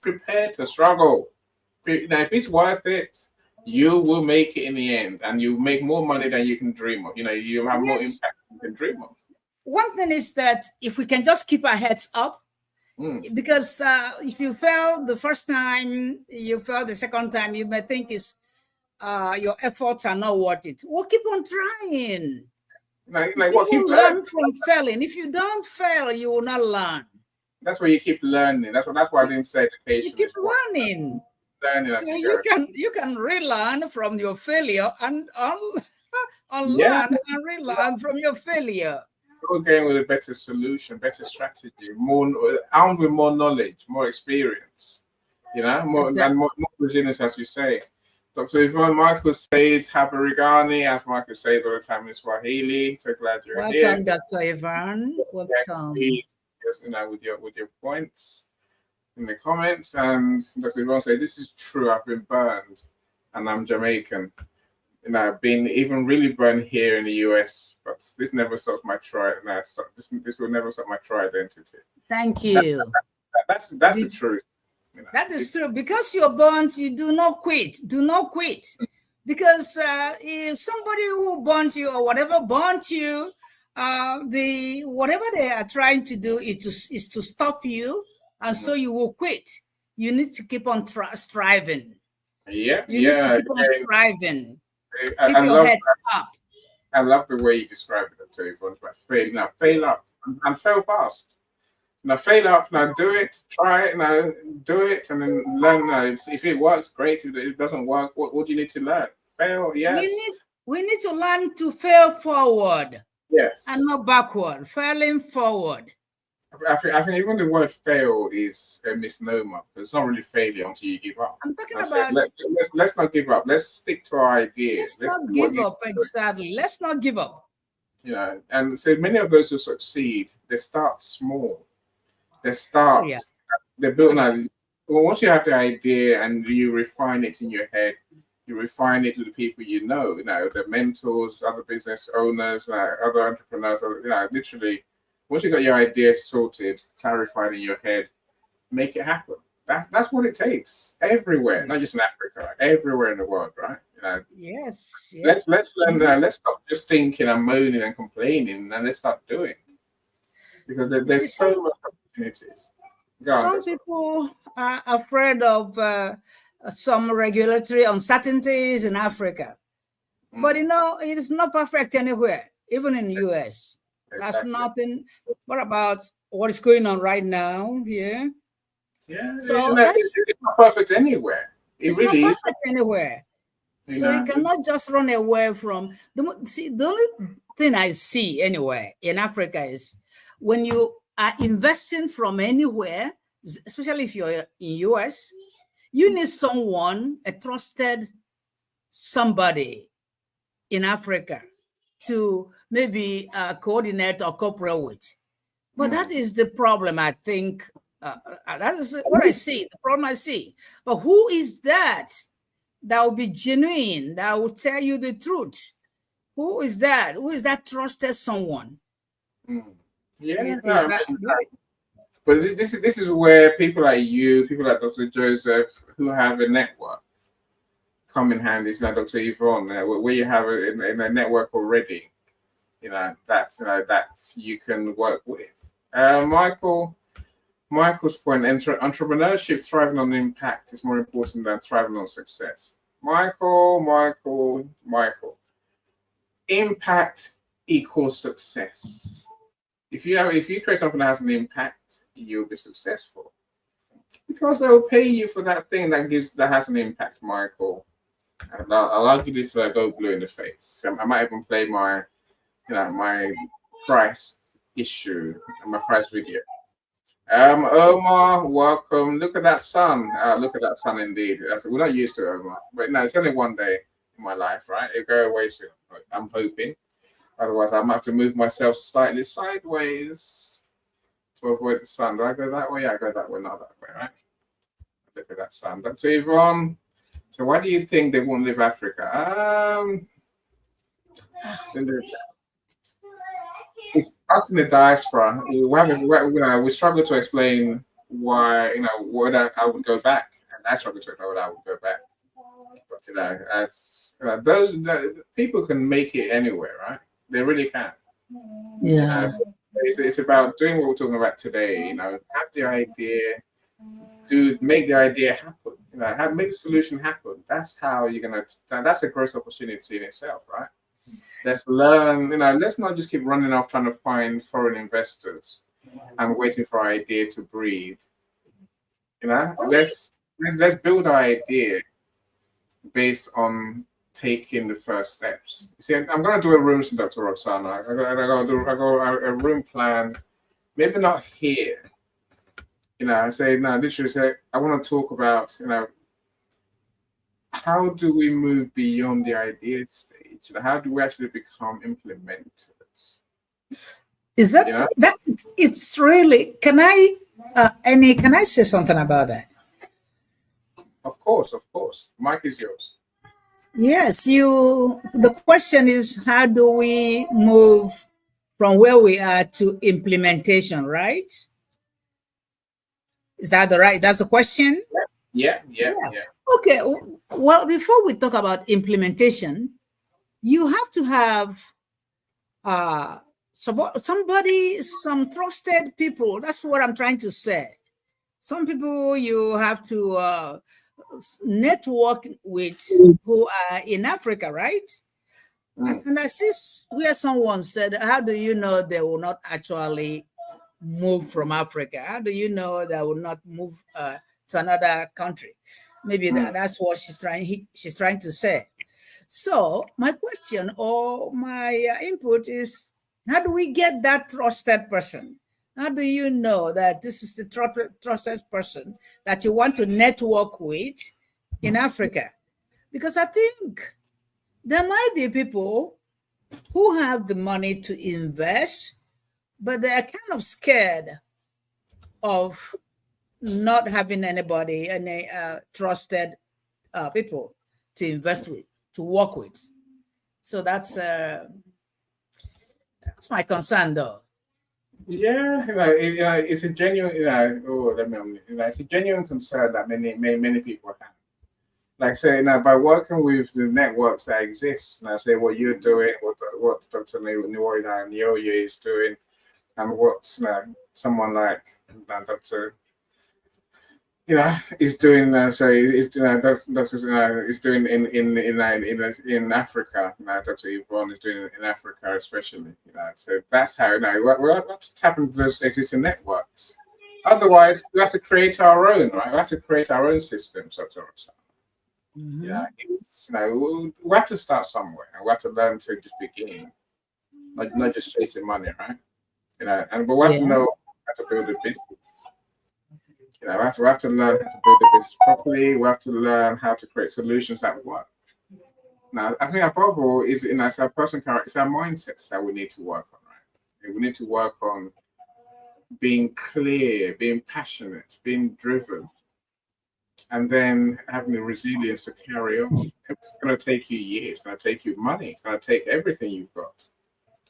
prepare to struggle. Now, if it's worth it, you will make it in the end, and you make more money than you can dream of. You have more impact than you can dream of. One thing is that if we can just keep our heads up, because if you fail the first time, you fail the second time, you may think your efforts are not worth it. Well, keep on trying. Keep learn from failing. If you don't fail, you will not learn. That's why you keep learning. That's why I didn't say education. You keep learning. So you can relearn from your failure and unlearn and relearn from your failure. Go again with a better solution, better strategy, armed with more knowledge, more experience, more resilience, as you say. Dr. Yvonne, Michael says Habarigani, as Michael says all the time in Swahili. So glad you're here. Welcome, Dr. Yvonne. Welcome. With your points in the comments. And Dr. Yvonne says, this is true, I've been burned and I'm Jamaican. I've been even really burned here in the US, but this never stops my this will never stop my true identity. Thank you. That's the truth. That is true. Because you're burnt, you do not quit. Do not quit. Because if somebody who burnt you or whatever burnt you, whatever they are trying to do is to stop you, and so you will quit. You need to keep on striving. Yeah. You need to keep on striving. Keep your heads up. I love the way you describe it, Dr. Yvonne. Fail up and fail fast. Now fail up. Now do it. Try it. Now do it, and then learn. If it works, great. If it doesn't work, what do you need to learn? Fail. Yes. We need to learn to fail forward. Yes. And not backward. Failing forward. I think even the word fail is a misnomer, because it's not really failure until you give up. I'm talking about let's not give up. Let's stick to our ideas. Let's not give up. Exactly. Let's not give up. And so many of those who succeed, they start small. They start. They build. Well, once you have the idea and you refine it in your head, you refine it to the people the mentors, other business owners, other entrepreneurs. Literally. Once you got your idea sorted, clarified in your head, make it happen. That's what it takes everywhere, not just in Africa, everywhere in the world, right? Yes. Yeah. Let's learn that. Let's stop just thinking and moaning and complaining, and let's start doing. Because there's so much opportunities. Some people are afraid of some regulatory uncertainties in Africa, but it is not perfect anywhere, even in the US. That's nothing. What about what is going on right now here? Yeah. So it's not perfect anywhere. It's really not perfect anywhere. So you cannot just run away from the only thing I see anywhere in Africa is when you are investing from anywhere, especially if you're in US, you need someone, a trusted somebody in Africa to maybe coordinate or cooperate with. But that is the problem, I think. That is what I see, the problem I see. But who is that will be genuine, that will tell you the truth? Who is that? Who is that trusted someone? Yeah, But but this is where people like you, people like Dr. Joseph, who have a network, come in handy. It's like Dr. Yvonne, where you have in a network already, that you can work with. Michael's point: entrepreneurship thriving on impact is more important than thriving on success. Michael. Impact equals success. If you create something that has an impact, you'll be successful because they will pay you for that thing that has an impact, Michael. And I'll argue this till I go blue in the face. I might even play my price issue and my price video. Omar, welcome. Look at that sun. Look at that sun indeed. We're not used to it, Omar, but no, it's only one day in my life, right? It'll go away soon. I'm hoping. Otherwise, I might have to move myself slightly sideways to avoid the sun. Do I go that way? I go that way, not that way, right? Look at that sun. Dr. Yvonne, so why do you think they won't leave Africa? It's us in the diaspora. We struggle to explain why, whether I would go back. And I struggle to explain whether I would go back. But those people can make it anywhere, right? They really can. Yeah. It's about doing what we're talking about today. Have the idea, make the idea happen. Make the solution happen. That's how you're gonna. That's a growth opportunity in itself, right? Let's learn. Let's not just keep running off trying to find foreign investors and waiting for our idea to breathe. Let's build our idea based on taking the first steps. See, I'm going to do a room, Dr. Roxana. I got a room planned. Maybe not here. I say no. Literally, say I want to talk about how do we move beyond the idea stage? How do we actually become implementers? Is that that's? It's really. Can I, Annie? Can I say something about that? Of course. Mike is yours. Yes, the question is, how do we move from where we are to implementation, right? Is that that's the question? Yeah. Okay, well, before we talk about implementation, you have to have some trusted people. That's what I'm trying to say. Some people you have to network with who are in Africa, right? And I see where someone said, how do you know they will not actually move from Africa? How do you know they will not move to another country? Maybe that's what she's trying to say. So my question or my input is, how do we get that trusted person? How do you know that this is the trusted person that you want to network with in Africa? Because I think there might be people who have the money to invest, but they are kind of scared of not having any trusted people to invest with, to work with. So that's my concern, though. Yeah, it's a genuine, it's a genuine concern that many people have. Like say, by working with the networks that exist, and I say what you're doing, what Dr. Nyoye is doing, and what someone like Dr. is doing. Doctor is doing in Africa. Dr. Yvonne is doing in Africa, especially. So that's how. We have to tap into those existing networks. Otherwise, we have to create our own. Right, we have to create our own systems. Dr. Roxana. Yeah, Mhm. it's, we have to start somewhere, and we have to learn to just begin, not just chasing money, right? And but we have to Yeah. know how to build a business. We have to learn how to build a business properly. We have to learn how to create solutions that work. Now, I think above all is it's our personal character, it's our mindsets that we need to work on, right? We need to work on being clear, being passionate, being driven, and then having the resilience to carry on. It's going to take you years. It's going to take you money. It's going to take everything you've got.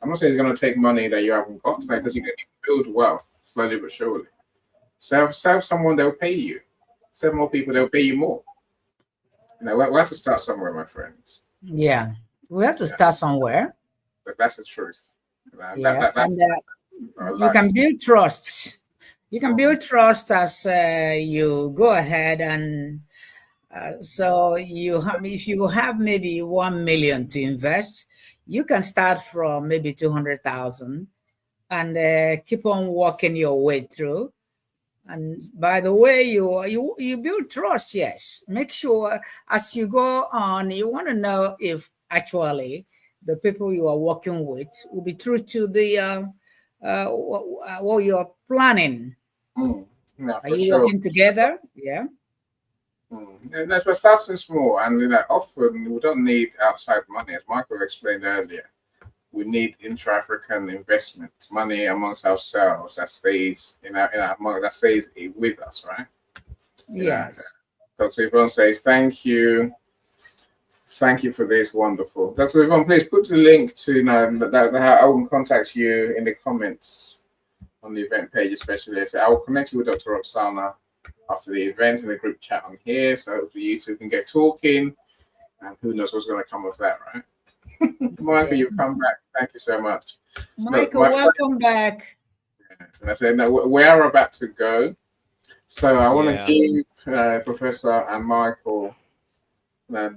I'm not saying it's going to take money that you haven't got, because you can build wealth slowly but surely. Serve someone, they'll pay you. Serve more people, they'll pay you more. We have to start somewhere, my friends. Yeah. We have to Yeah, start somewhere. but that's the truth. Yeah. That's And our you life. can build trust. You can Mm, build trust as you go ahead and so you have, if you have maybe 1 million to invest, you can start from maybe 200,000 and keep on walking your way through. And by the way, you build trust. Yes, make sure as you go on, you want to know if actually the people you are working with will be true to the what you're planning. mm. Yeah, Are for you sure. working together? Yeah. And that's we're starting small, and often we don't need outside money, as Michael explained earlier. We need intra-African investment, money amongst ourselves that stays that stays with us, right? You know, Yes. Dr. Yvonne says, thank you for this, wonderful. Dr. Yvonne, please put the link to how I can contact you in the comments on the event page, especially. So I will connect you with Dr. Roxana after the event in the group chat on here, so hopefully you two can get talking, and who knows what's going to come of that, right? Michael, Yeah. you've come back. Thank you so much. Look, Michael, my friend, welcome back. and I said, no, we are about to go. So I want to Yeah. give Professor and Michael I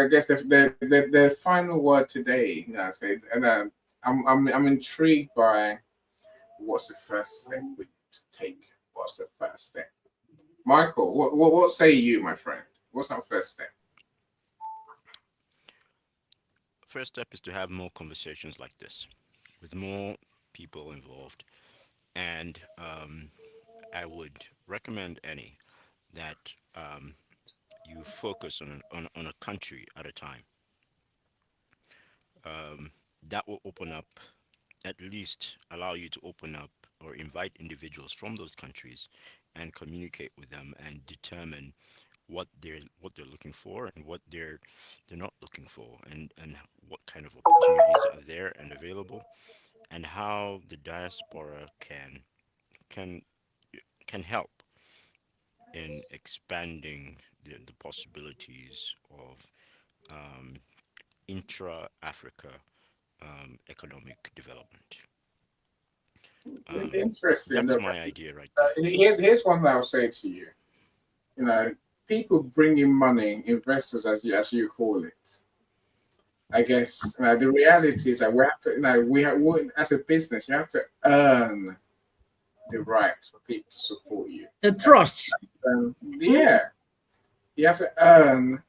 guess the final word today. Say, and I'm intrigued by what's the first step we need to take. What's the first step, Michael? What say you, my friend? What's our first step? First step is to have more conversations like this with more people involved. And I would recommend any that you focus on a country at a time. Um, that will open up, at least allow you to open up or invite individuals from those countries and communicate with them and determine what they're looking for and what they're not looking for, and what kind of opportunities are there and available, and how the diaspora can can help in expanding the possibilities of um, intra-Africa economic development. Um, Interesting. that's Look, my idea right there. here's one that I'll say to you. You know, people bringing money, investors, as you call it. I guess the reality is that we have to, as a business, you have to earn the right for people to support you. The trust. Yeah, you have to earn,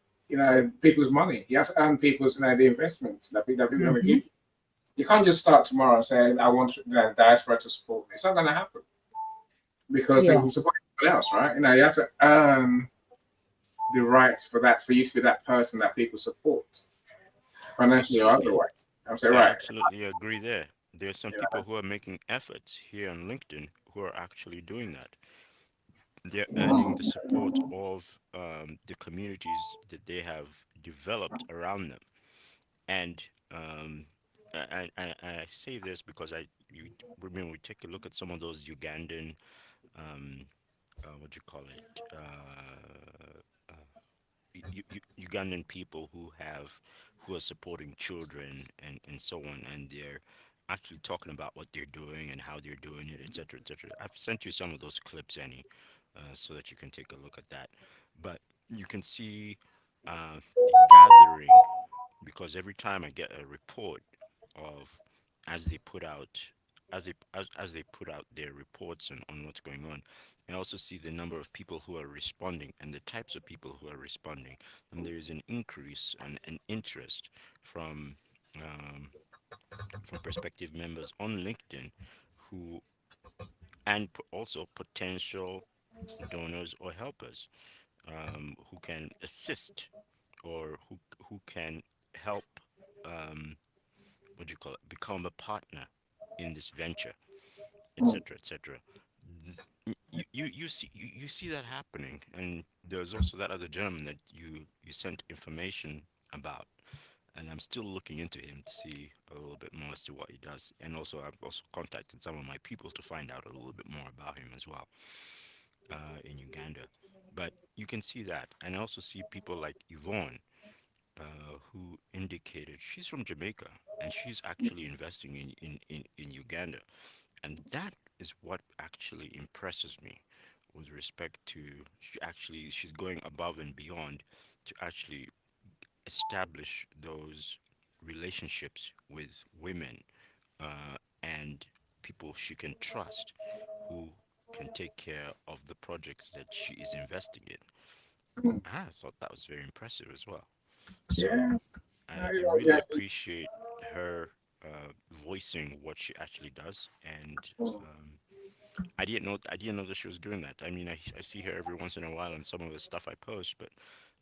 people's money. You have to earn people's, the investment that people are going to Hmm. give you. You can't just start tomorrow and say, I want the diaspora to support me. It's not going to happen because they Yeah. will support everyone else, right? You have to earn the right for you to be that person that people support, financially or Absolutely. otherwise. I'm saying, I right. absolutely agree there. There's some You people who are making efforts here on LinkedIn who are actually doing that. They're earning the know. support of the communities that they have developed around them. And I say this because when we take a look at some of those Ugandan, um, what do you call it? Ugandan people who are supporting children and so on, and they're actually talking about what they're doing and how they're doing it, etc., etc. I've sent you some of those clips, Annie, so that you can take a look at that. But you can see the gathering, because every time I get a report of as they put out as they put out their reports on what's going on, and also see the number of people who are responding and the types of people who are responding. And there is an increase and an interest from um, prospective members on LinkedIn who and also potential donors or helpers who can assist or who can help what do you call it, become a partner in this venture, etc., etc. You see that happening, and there's also that other gentleman that you sent information about, and I'm still looking into him to see a little bit more as to what he does, and also I've also contacted some of my people to find out a little bit more about him as well in Uganda. But you can see that, and I also see people like Yvonne who indicated she's from Jamaica and she's actually investing in Uganda. And that is what actually impresses me with respect to she's going above and beyond to actually establish those relationships with women and people she can trust who can take care of the projects that she is investing in. I thought that was very impressive as well. So Yeah. I really appreciate her voicing what she actually does, and I didn't know that she was doing that. I mean, I see her every once in a while on some of the stuff I post, but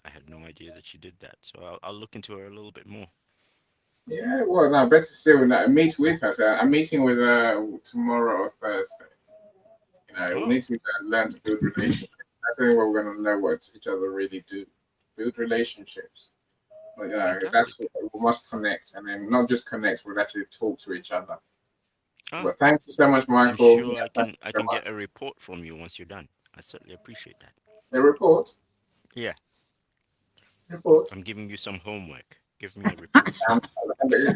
I had no idea that she did that. So I'll look into her a little bit more. Yeah, well, no, better still, meet with her. So I'm meeting with her tomorrow or Thursday. We Oh, need to learn to build relationships. I think we're going to know what each other really do. Build relationships. But, that's fantastic. what we must connect, and then not just connect, but actually talk to each other. Ah, But thank you so much, I'm Michael. sure Yeah, thank you I so can much. get a report from you once you're done. I certainly appreciate that. The report. Yeah, Report. I'm giving you some homework. Give me a report. Um,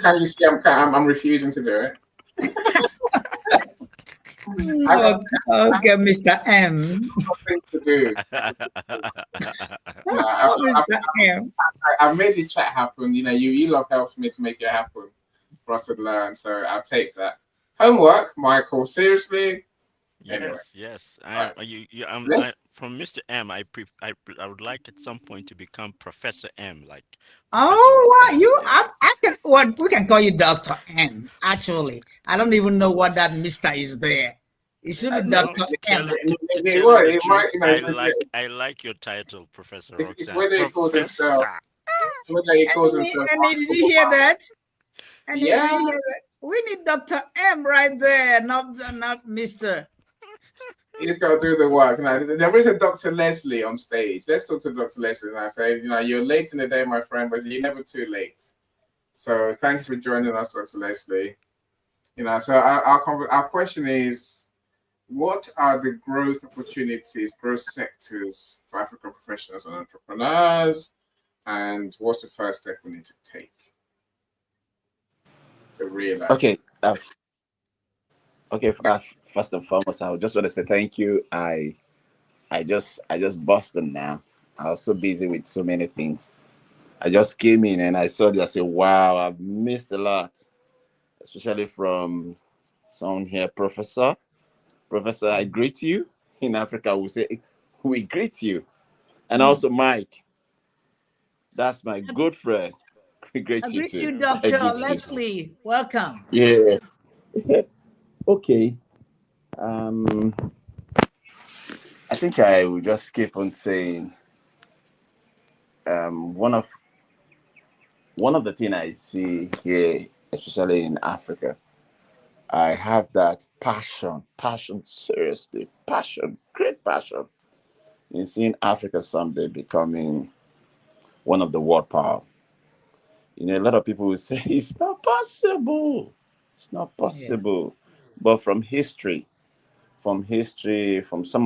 can you see I'm refusing to do it? I got, Okay, Mr. M. things to do. Mr. M. I've made the chat happen. You love helps me to make it happen for us to learn. So I'll take that. Homework, Michael. Seriously. Anyway, Yes, yes. all I right. I Let's. from Mr. M. I would like at some point to become Professor M, like Professor Oh, Roxanne. I can, what, we can call you Dr. M. Actually, I don't even know what that Mister is there. It should be Well, Dr. M. to tell you Well, the it might, truth, I like your title, Professor it's Roxanne. whether he calls himself. Professor. It's whether he calls himself. And did you hear that? And did you Yeah, hear that? We need Dr. M right there, not Mister. he's got to do the work. There is a Dr. Leslie on stage. Let's talk to Dr. Leslie. And I say, you're late in the day, my friend, but you're never too late. So thanks for joining us, Dr. Leslie. So our question is, what are the growth opportunities, growth sectors for African professionals and entrepreneurs? And what's the first step we need to take to realize? Okay. Okay. First and foremost, I just want to say thank you. I just busted now. I was so busy with so many things. I just came in and I saw this. I said, "Wow, I've missed a lot, especially from someone here, Professor. Professor, I greet you. In Africa, we say we greet you, and also Mike. That's my good friend. We greet I you greet you, too. Yeah, I Dr. greet you. Leslie. Welcome. Yeah. Okay. Um. I think I will just keep on saying um, one of one of the things I see here, especially in Africa, I have that passion, seriously, passion, great passion in seeing Africa someday becoming one of the world power. A lot of people will say it's not possible. It's not Yeah. possible. But from some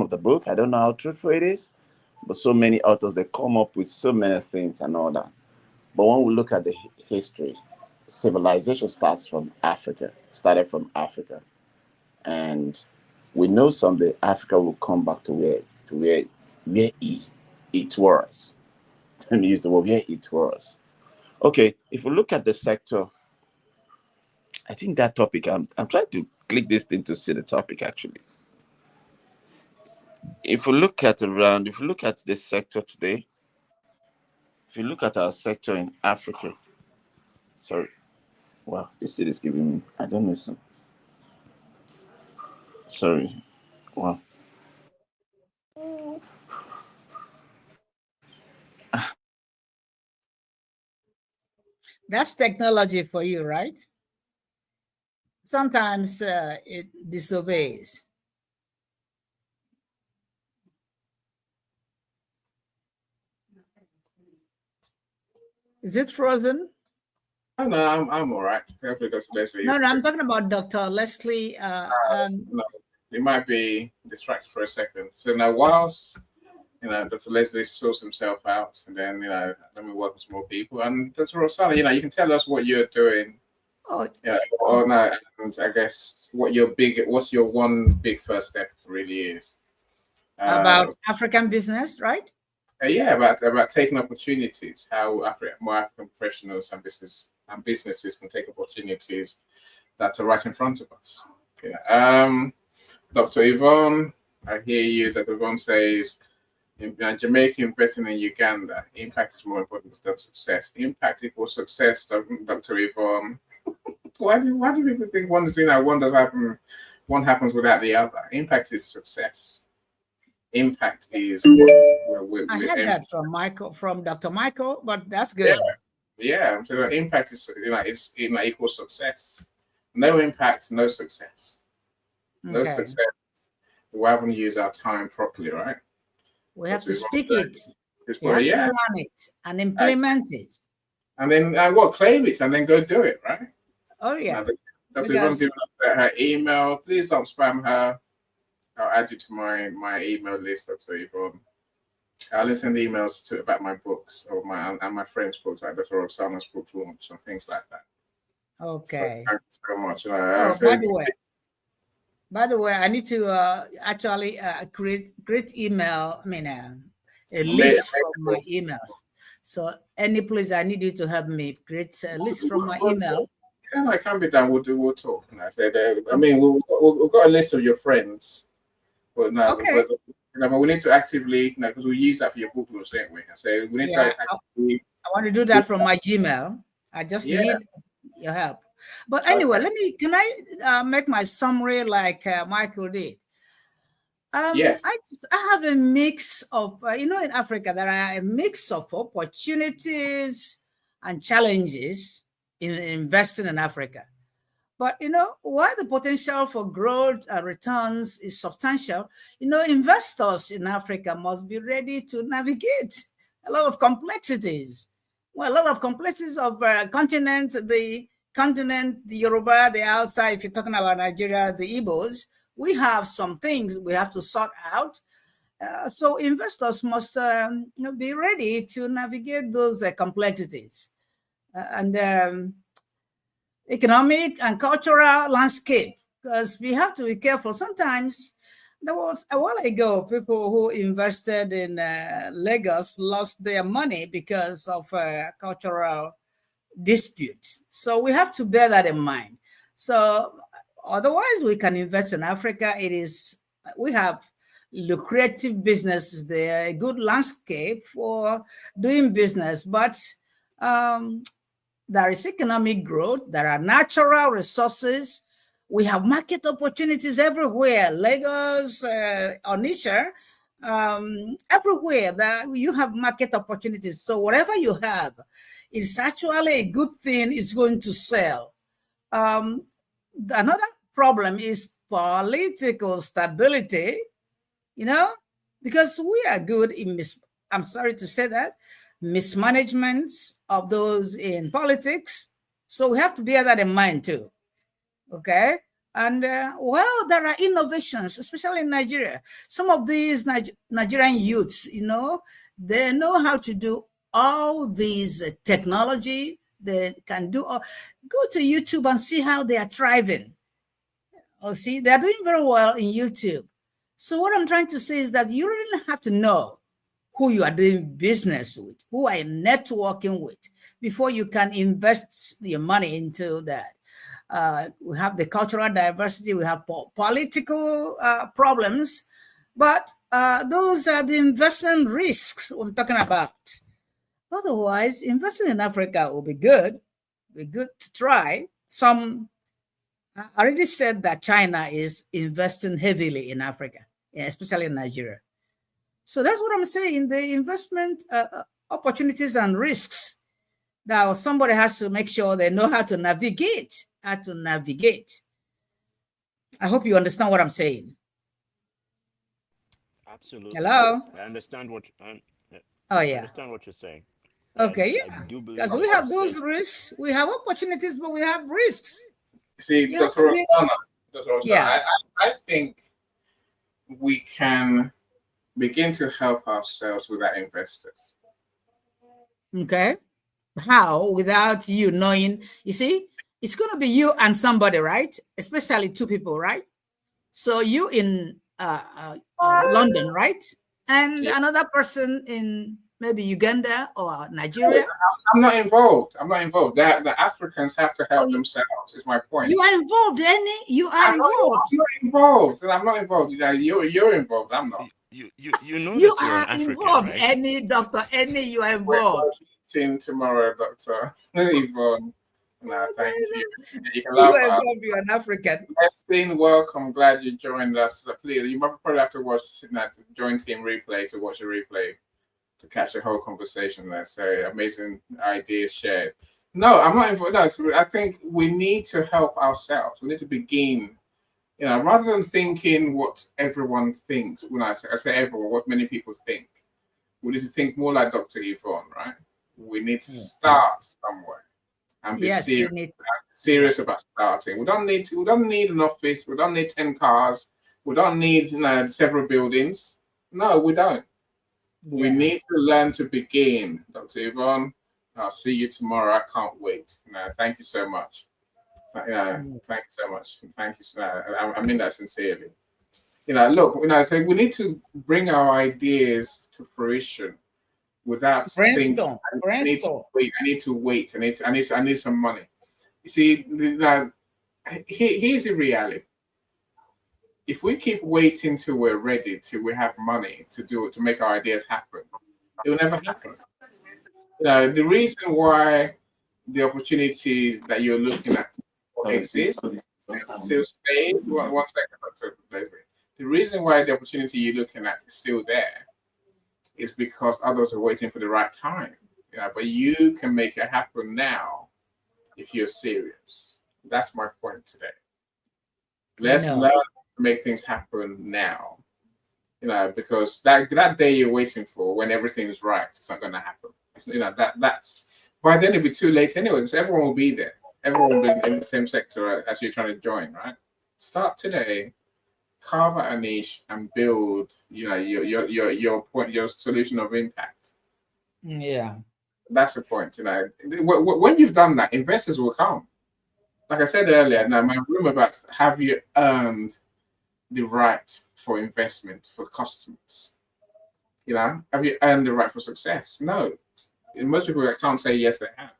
of the book, I don't know how truthful it is, but so many authors they come up with so many things and all that. But when we look at the history, civilization started from Africa, and we know someday Africa will come back to where it was. Let me use the word where it was. Okay, if we look at the sector, I think that topic I'm trying to click this thing to see the topic actually. If we look at this sector today, if you look at our sector in Africa, sorry, wow, this thing is giving me, I don't know, so sorry, wow. That's technology for you, right? Sometimes it disobeys. Is it frozen? Oh, no, I'm all right. Hopefully, Dr. Leslie No, is no, I'm good. talking about Dr. Leslie. No, you might be distracted for a second. So now, whilst Dr. Leslie sorts himself out, and then let me work with some more people. And Dr. Rosana, you can tell us what you're doing. Oh, Or no, and I guess what's your one big first step really is. About African business, right? Yeah, about taking opportunities, how more African professionals and businesses can take opportunities that are right in front of us. Yeah. Dr. Yvonne, I hear you. Dr. Yvonne says, in Jamaica investing in Uganda, impact is more important than success. Impact equals success, Dr. Yvonne. Why do people think one happens without the other? Impact is success. Impact is what I had that from Dr. Michael, but that's good. Yeah. So the impact is equals success. No impact, no success. No success. We haven't used our time properly, right? We have to speak it. We have to plan it and implement it. And then claim it and then go do it, right? Oh yeah. Dr. Yvonne's giving us her email. Please don't spam her. I'll add you to my email list, Dr. Yvonne. I'll send emails about my books or my friends' books, like Dr. Roxana's book launch and things like that. Okay. So thank you so much. By the way, I need to actually create email. I mean, a list from my emails. So any place I need you to help me create a list from my email. Yeah, it can be done. We'll talk. And I said, we've got a list of your friends. But no, okay. But we need to actively, because we use that for your book launch, don't we? So we need to actively. I want to do that from my Gmail. I just need your help. But anyway, can I make my summary like Michael did? Yes. I have a mix of, in Africa, there are a mix of opportunities and challenges in investing in Africa. But, while the potential for growth and returns is substantial, investors in Africa must be ready to navigate a lot of complexities. Well, a lot of complexities of continent, the Yoruba, the outside, if you're talking about Nigeria, the Igbos, we have some things we have to sort out. So investors must be ready to navigate those complexities. And economic and cultural landscape, because we have to be careful. Sometimes there was a while ago, people who invested in Lagos lost their money because of cultural disputes. So we have to bear that in mind. So otherwise, we can invest in Africa. We have lucrative businesses there, a good landscape for doing business, but there is economic growth, there are natural resources, we have market opportunities everywhere, Lagos, Onitsha, everywhere that you have market opportunities. So whatever you have, it's actually a good thing, it's going to sell. Another problem is political stability, because we are good in I'm sorry to say that, mismanagement of those in politics. So we have to bear that in mind too. Okay. And there are innovations, especially in Nigeria. Some of these Nigerian youths, they know how to do all these technology. They can do go to YouTube and see how they are thriving. See, they're doing very well in YouTube. So what I'm trying to say is that you really have to know who you are doing business with, who are you networking with, before you can invest your money into that. We have the cultural diversity. We have political problems. But those are the investment risks I'm talking about. Otherwise, investing in Africa will be good. Be good to try. I already said that China is investing heavily in Africa, especially in Nigeria. So that's what I'm saying. The investment opportunities and risks that somebody has to make sure they know how to navigate. I hope you understand what I'm saying. Absolutely. Hello? I understand what Oh, I yeah. understand what you're saying. Okay, I yeah. do believe Because what we you're have those saying. risks. We have opportunities, but we have risks. See, You know, Dr. Rosanna, yeah. I think we can begin to help ourselves without investors. Okay. How? Without you knowing. You see, it's going to be you and somebody, right? Especially two people, right? So you in London, right? And Yeah. another person in maybe Uganda or Nigeria. I'm not involved. I'm not involved. The Africans have to Oh, help themselves, is my point. you are involved, Annie. You are involved. I'm not involved. I'm not involved. You're involved. I'm not. You know You that you're an are African, involved, right? Annie, Dr. Annie. You are We're involved. meeting tomorrow, Dr. Yvonne. No, thank you. You can You laugh are at us. involved. You're an African. Leslie, welcome. Glad you joined us. So please, you might probably have to watch that join team replay to watch a replay to catch the whole conversation there. So amazing ideas shared. No, I'm not involved. No, so I think we need to help ourselves. We need to begin, rather than thinking what everyone thinks. When I say everyone, what many people think, we need to think more like Dr. Yvonne, right? We need to start somewhere and be Yes, we serious, need. serious about starting. We don't need an office. We don't need 10 cars. We don't need several buildings. No, we don't. We need to learn to begin. Dr. Yvonne, I'll see you tomorrow. I can't wait. Thank you so much. Thank you so much. Thank you. I mean that sincerely. Look, so we need to bring our ideas to fruition without thinking. Brainstorm. I need to wait. I need some money. You see, here's the reality. If we keep waiting till we're ready, till we have money to make our ideas happen, it will never happen. The reason why the opportunity that you're looking at exists still stays. One second, Dr. Leslie. The reason why the opportunity you're looking at is still there is because others are waiting for the right time. But you can make it happen now if you're serious. That's my point today. Let's learn to make things happen now. Because that day you're waiting for, when everything is right, it's not going to happen. That's by then it'll be too late anyway, because everyone will be there. Everyone will be in the same sector as you're trying to join, right? Start today, carve out a niche, and build. Your point, your solution of impact. Yeah, that's the point. When you've done that, investors will come. Like I said earlier, now my room about have you earned the right for investment for customers? Have you earned the right for success? No. Most people that can't say yes, they have.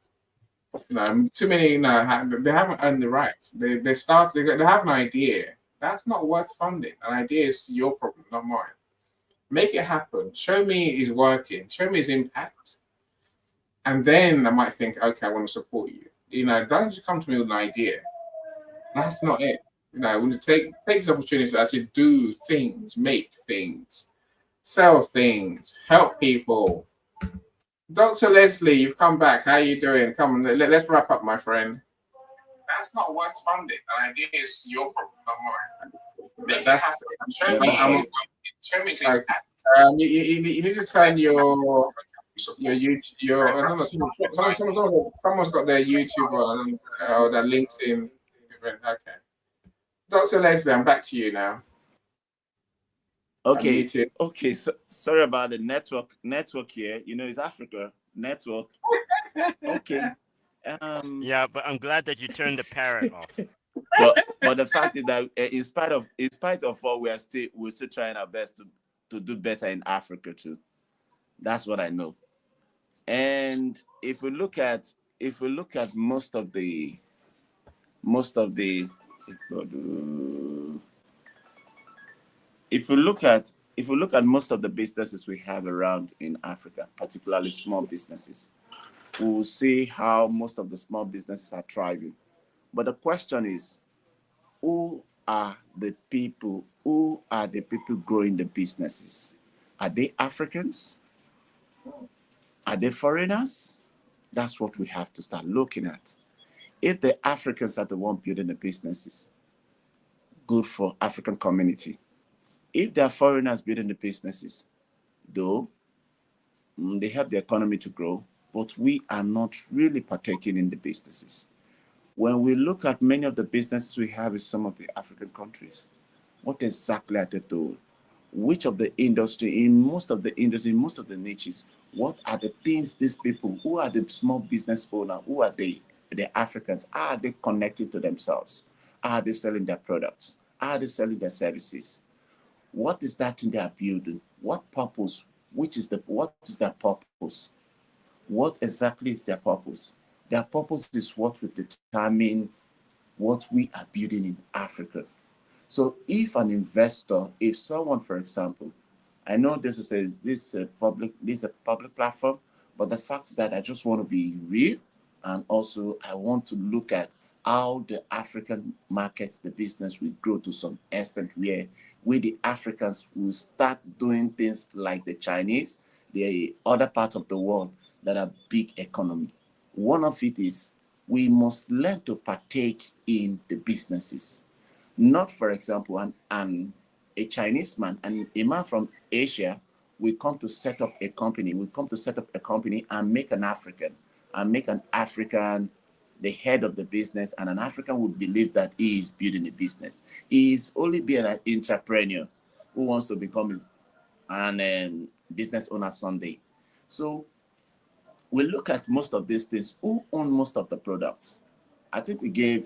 Too many they haven't earned the right. They have an idea. That's not worth funding. An idea is your problem, not mine. Make it happen. Show me it's working. Show me its impact. And then I might think, okay, I want to support you. Don't just come to me with an idea. That's not it. When you take this opportunity to actually do things, make things, sell things, help people. Dr. Leslie, you've come back. How are you doing? Come on, let's wrap up, my friend. That's not worth funding. An idea is your problem, not mine. Show me you need to turn your YouTube. I don't know. Someone's got their YouTube or their LinkedIn event. Okay. Dr. Leslie, I'm back to you now. Okay. Okay. So, sorry about the network here. It's Africa network. Okay. Yeah, but I'm glad that you turned the parrot off. But the fact is that in spite of all, we're still trying our best to do better in Africa too. That's what I know. And if we look at most of the most of the if you look at most of the businesses we have around in Africa, particularly small businesses, we will see how most of the small businesses are thriving. But the question is, who are the people? Who are the people growing the businesses? Are they Africans? Are they foreigners? That's what we have to start looking at. If the Africans are the one building the businesses, good for African community. If they are foreigners building the businesses, though, they help the economy to grow, but we are not really partaking in the businesses. When we look at many of the businesses we have in some of the African countries, what exactly are they doing? Which of the industry, in most of the industry, in most of the niches, what are the things these people, who are the small business owner, who are they, the Africans, are they connecting to themselves? Are they selling their products? Are they selling their services? What is that thing they are building? What purpose? What is their purpose? What exactly is their purpose? Their purpose is what will determine what we are building in Africa. So if an investor, if someone, for example, I know this is a public platform, but the fact is that I just want to be real, and also I want to look at how the African market, the business will grow to some extent where the Africans will start doing things like the Chinese, the other part of the world that are big economy. One of it is we must learn to partake in the businesses. Not, for example, a Chinese man and a man from Asia will come to set up a company. We come to set up a company and make an African the head of the business, and an African would believe that he is building a business. He is only being an entrepreneur who wants to become an business owner someday. So we look at most of these things. Who own most of the products? I think we gave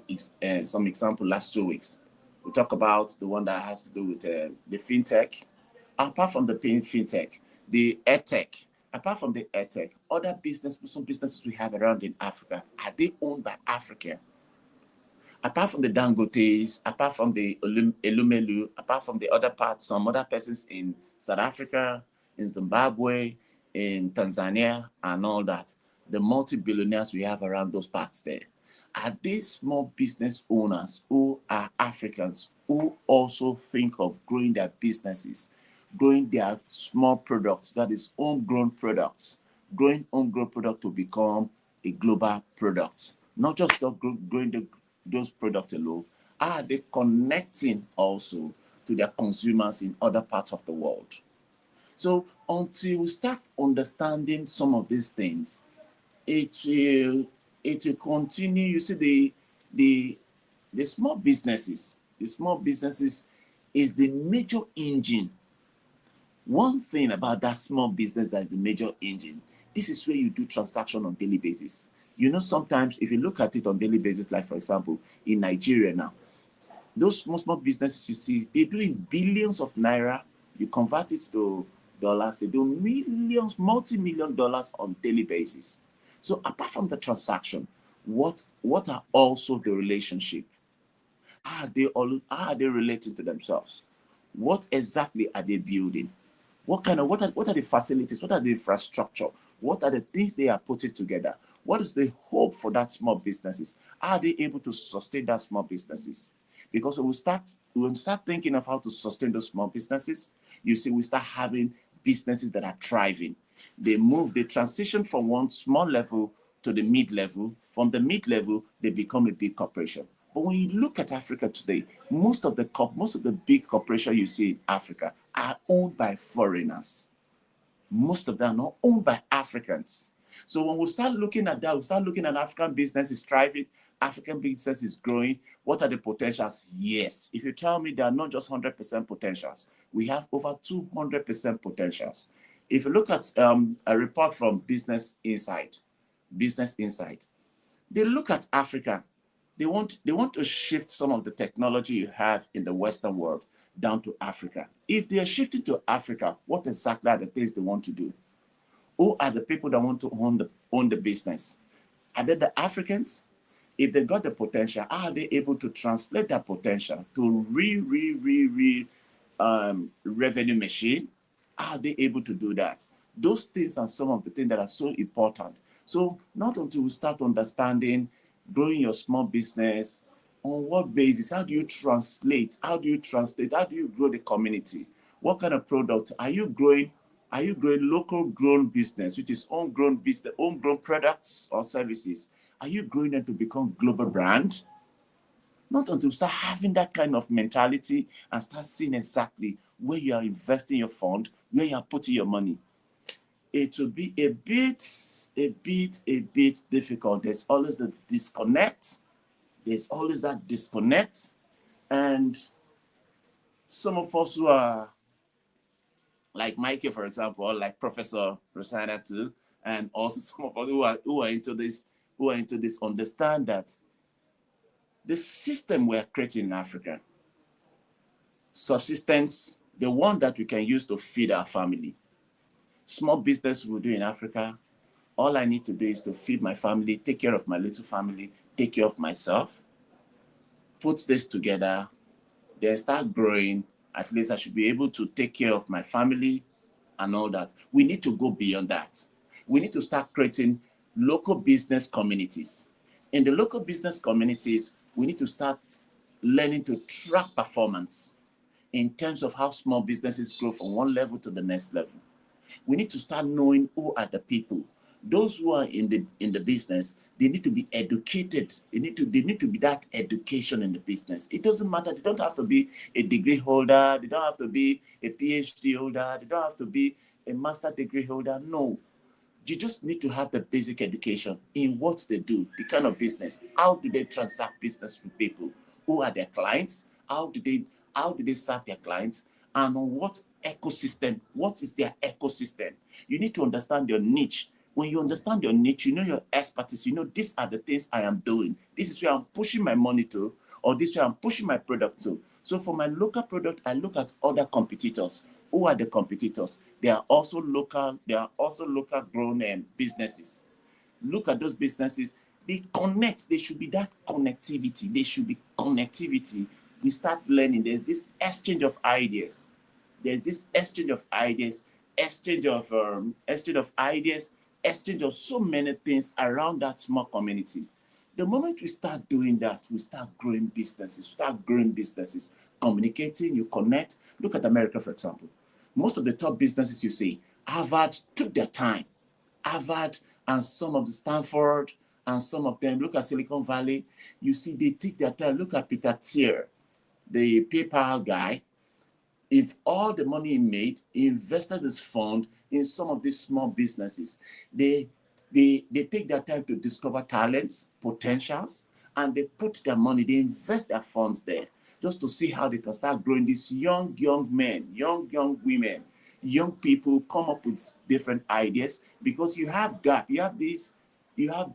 some example last 2 weeks. We talk about the one that has to do with the fintech. Apart from the fintech, the edtech. Apart from the edtech, some businesses we have around in Africa, are they owned by Africa? Apart from the Dangotes, apart from the Elumelu, apart from the other parts, some other persons in South Africa, in Zimbabwe, in Tanzania, and all that, the multi-billionaires we have around those parts there, are they small business owners who are Africans who also think of growing their businesses, growing their small products, that is homegrown products, growing homegrown product to become a global product, not just growing those products alone? Are they connecting also to their consumers in other parts of the world? So until we start understanding some of these things, it will continue. You see, the small businesses is the major engine. One thing about that small business that is the major engine, this is where you do transaction on daily basis. You know, sometimes if you look at it on daily basis, like for example, in Nigeria now, those small businesses you see, they do in billions of naira. You convert it to dollars, they do millions, multi-million dollars on daily basis. So apart from the transaction, what are also the relationship? How are they relating to themselves? What exactly are they building? What are the facilities? What are the infrastructure? What are the things they are putting together? What is the hope for that small businesses? Are they able to sustain that small businesses? Because when we start thinking of how to sustain those small businesses, you see, we start having businesses that are thriving. They transition from one small level to the mid-level. From the mid-level, they become a big corporation. But when you look at Africa today, most of the big corporations you see in Africa are owned by foreigners. Most of them are not owned by Africans. So when we start looking at that, we start looking at African businesses thriving, African business is growing. What are the potentials? Yes. If you tell me they are not just 100% potentials, we have over 200% potentials. If you look at a report from Business Insight, they look at Africa. They want to shift some of the technology you have in the Western world down to Africa. If they are shifting to Africa, what exactly are the things they want to do? Who are the people that want to own the business? Are they the Africans? If they got the potential, how are they able to translate that potential to revenue machine? How are they able to do that? Those things are some of the things that are so important. So not until we start understanding growing your small business, on what basis? How do you translate? How do you translate? How do you grow the community? What kind of product are you growing? Are you growing local grown business, which is homegrown business, homegrown products or services? Are you growing them to become global brand? Not until you start having that kind of mentality and start seeing exactly where you are investing your fund, where you are putting your money. It will be a bit difficult. There's always the disconnect. There's always that disconnect. And some of us who are like Michael, for example, or like Professor Rosanna too, and also some of us who are into this, understand that the system we're creating in Africa, subsistence, the one that we can use to feed our family. Small business we do in Africa, all I need to do is to feed my family, take care of my little family, take care of myself, put this together, then start growing. At least I should be able to take care of my family and all that. We need to go beyond that. We need to start creating local business communities. In the local business communities, we need to start learning to track performance in terms of how small businesses grow from one level to the next level. We need to start knowing who are the people. Those who are in the business, they need to be educated. They need to be that education in the business. It doesn't matter. They don't have to be a degree holder. They don't have to be a PhD holder. They don't have to be a master degree holder. No. You just need to have the basic education in what they do, the kind of business. How do they transact business with people? Who are their clients? How do they serve their clients? And on what ecosystem? What is their ecosystem? You need to understand your niche. When you understand your niche, you know your expertise, you know these are the things I am doing. This is where I'm pushing my money to, or this is where I'm pushing my product to. So for my local product, I look at other competitors. Who are the competitors? They are also local grown businesses. Look at those businesses. They connect. There should be that connectivity. There should be connectivity. We start learning. There's this exchange of ideas. Exchange of so many things around that small community. The moment we start doing that, we start growing businesses, communicating, you connect. Look at America, for example. Most of the top businesses you see, Harvard took their time. Harvard and some of the Stanford and some of them, look at Silicon Valley, you see they take their time. Look at Peter Thiel, the PayPal guy. If all the money he made, he invested this fund in some of these small businesses. They take their time to discover talents, potentials, and they put their money, they invest their funds there just to see how they can start growing these young men, young women, young people come up with different ideas because you have gap. You have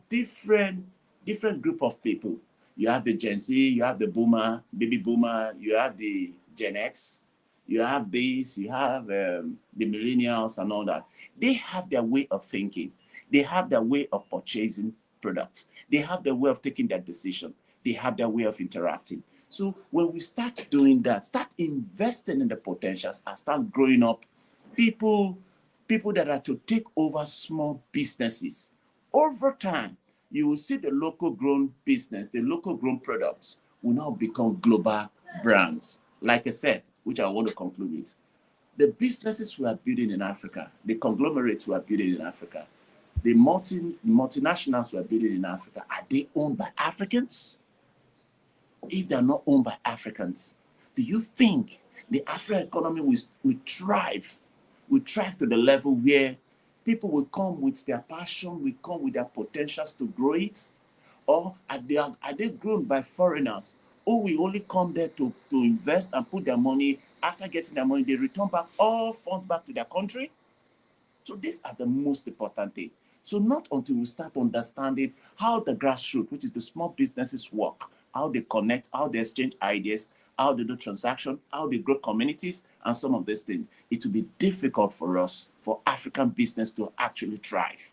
different group of people. You have the Gen Z, you have the boomer, baby boomer, you have the Gen X, you have these, you have the millennials and all that. They have their way of thinking. They have their way of purchasing products. They have their way of taking their decision. They have their way of interacting. So when we start doing that, start investing in the potentials and start growing up people that are to take over small businesses. Over time, you will see the local grown business, the local grown products will now become global brands. Like I said, which I want to conclude with. The businesses we are building in Africa, the conglomerates we are building in Africa, the multinationals we are building in Africa, are they owned by Africans? If they're not owned by Africans, do you think the African economy will thrive? Will thrive to the level where people will come with their passion, will come with their potentials to grow it? Or are they grown by foreigners who will only come there to invest and put their money? After getting their money, they return back all funds back to their country? So these are the most important thing. So not until we start understanding how the grassroots, which is the small businesses, work, how they connect, how they exchange ideas, how they do transaction, how they grow communities, and some of these things, it will be difficult for us, for African business to actually thrive.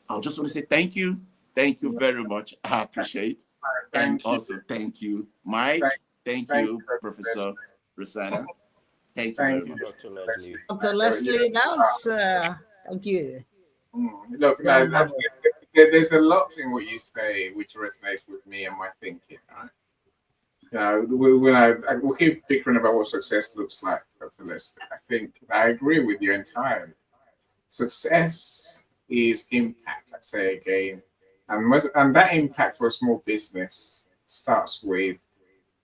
I just want to say thank you. Thank you very much. I appreciate. And Thank you. also, thank you, Mike. Thank Thank you, you, Professor Rosanna. Thank you Thank very Thank you, much. Dr. Leslie. Dr. You're Leslie, that was, thank you. Look, Very now, marvelous. there's a lot in what you say which resonates with me and my thinking. Right? We keep bickering about what success looks like, Dr. Leslie. I think I agree with you entirely. Success is impact. I say again, and that impact for a small business starts with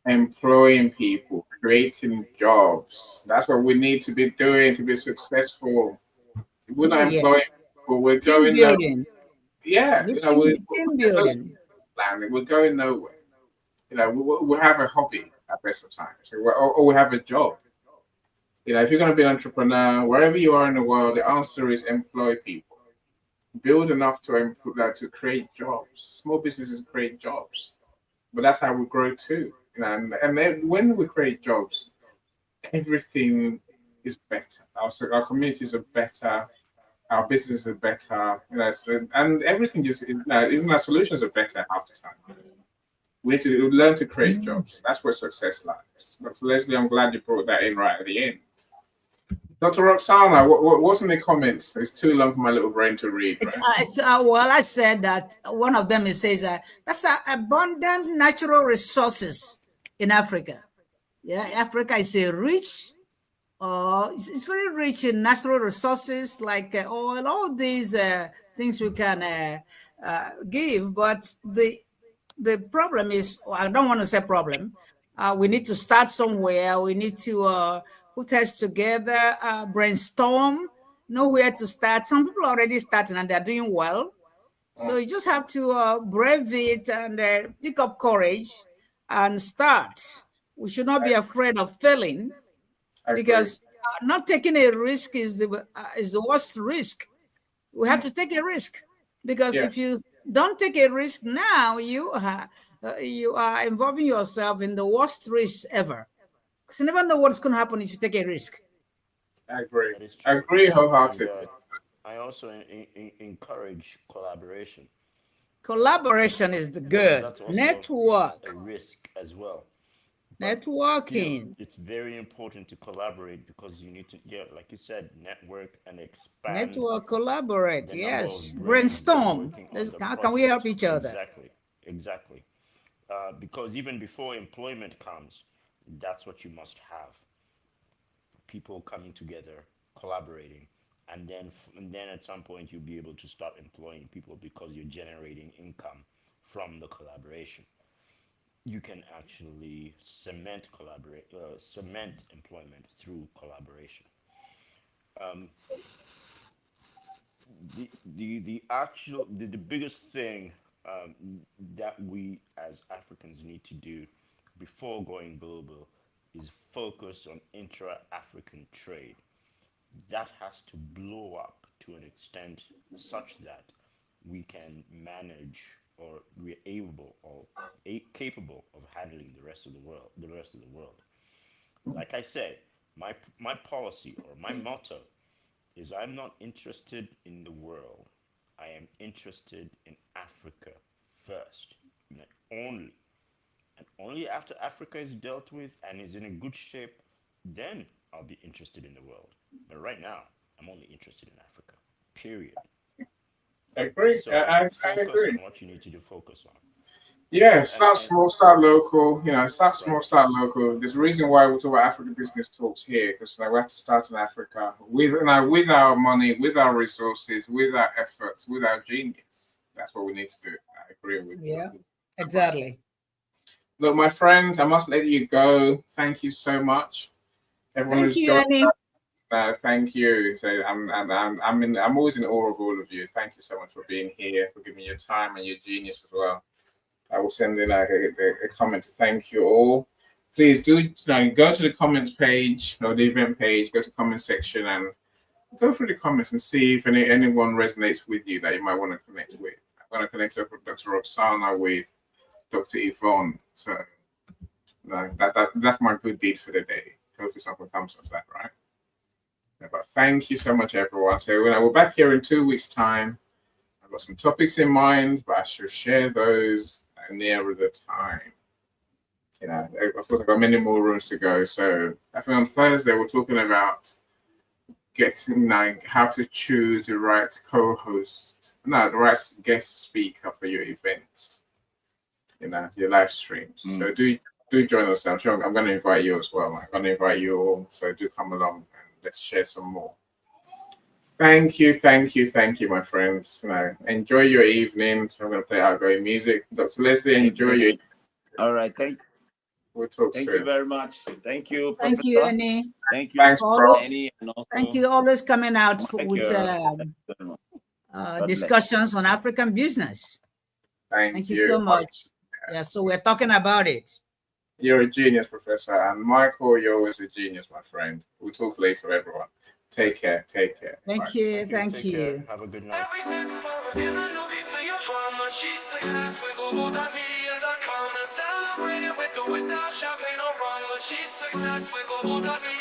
employing people, creating jobs. That's what we need to be doing to be successful. If we're Oh, not employing yes. people, we're Team going nowhere. building. Yeah, Good team we're those building. plan, we're going nowhere. We have a hobby at best of times, or we have a job. If you're going to be an entrepreneur, wherever you are in the world, the answer is employ people. Build enough to create jobs. Small businesses create jobs, but that's how we grow too. And then when we create jobs, everything is better. Our communities are better. Our businesses are better. And everything even our solutions are better half the time. We need to learn to create jobs. That's where success lies. Dr. Leslie, I'm glad you brought that in right at the end. Dr. Roxana, what's in the comments? It's too long for my little brain to read, right? Well, I said that one of them, it says that's abundant natural resources in Africa. Yeah, Africa is a rich, it's very rich in natural resources like oil, all these things we can give. But the problem is, I don't want to say problem. We need to start somewhere. We need to put heads together, brainstorm, know where to start. Some people are already starting and they're doing well. So you just have to brave it and pick up courage and start. We should not be afraid of failing I agree. because not taking a risk is the worst risk. We have to take a risk because Yeah, if you don't take a risk now, you are involving yourself in the worst risk ever. Because you never know what's going to happen if you take a risk. I agree. That is I true. agree And wholeheartedly. I also encourage collaboration Collaboration is the because good. that's also a Network, risk as well. But still, networking, it's very important to collaborate because you need to, yeah, like you said, network and expand network, collaborate. the number Yes, of brains brainstorm. working on the How can we help project. each other? Exactly, exactly. Because even before employment comes, that's what you must have: people coming together, collaborating, and then at some point you'll be able to start employing people because you're generating income from the collaboration. You can actually cement employment through collaboration. Um, the biggest thing um, that we as Africans need to do before going global is focus on intra-African trade. That has to blow up to an extent such that we can manage, or we're able or capable of handling the rest of the world. Like I say, my policy or my motto is I'm not interested in the world. I am interested in Africa first, and only. And only after Africa is dealt with and is in a good shape, then I'll be interested in the world. But right now, I'm only interested in Africa. Period. I agree. So I focus agree. on what you need to do. Focus on. Yeah, And start small, start local. Start right, small, start local. There's a reason why we talk about African business talks here because we have to start in Africa with our money, with our resources, with our efforts, with our genius. That's what we need to do. I agree with you. Yeah, exactly. Look, my friends, I must let you go. Thank you so much, everyone Thank who's you, joined. Annie. Thank you. So I'm always in awe of all of you. Thank you so much for being here, for giving me your time and your genius as well. I will send in a comment to thank you all. Please do go to the comments page or the event page, go to comment section and go through the comments and see if anyone resonates with you that you might want to connect with. I'm going to connect up with Dr. Roxana with Dr. Yvonne. So that's my good deed for the day. Hopefully something comes of that, right? But thank you so much, everyone. So we're back here in 2 weeks' time. I've got some topics in mind, but I shall share those nearer the time. You know, of course, I've got many more rooms to go. So I think on Thursday we're talking about getting like how to choose the right co-host, no, the right guest speaker for your events. You know, your live streams. So do join us. I'm sure I'm going to invite you as well. I'm going to invite you all. So do come along and let's share some more. Thank you, my friends. Now, enjoy your evening. So I'm going to play outgoing music. Dr. Leslie, enjoy your. All right, we'll talk thank soon. you very much. Thank you, Thank Professor. you, Annie. Thank you, Thanks, Prof. Annie, and also Thank you, always coming out with bless. discussions on African business. Thank you so much. Yeah, so we're talking about it. You're a genius, Professor. And Michael, you're always a genius, my friend. We'll talk later, everyone. Take care. Take care. Thank Bye. you. Thank you. Care. Have a good night. Every step forward is a new beat to your drama. She's success with Global.Media.com and celebrate it with or without champagne or rum. She's success with Global.Media.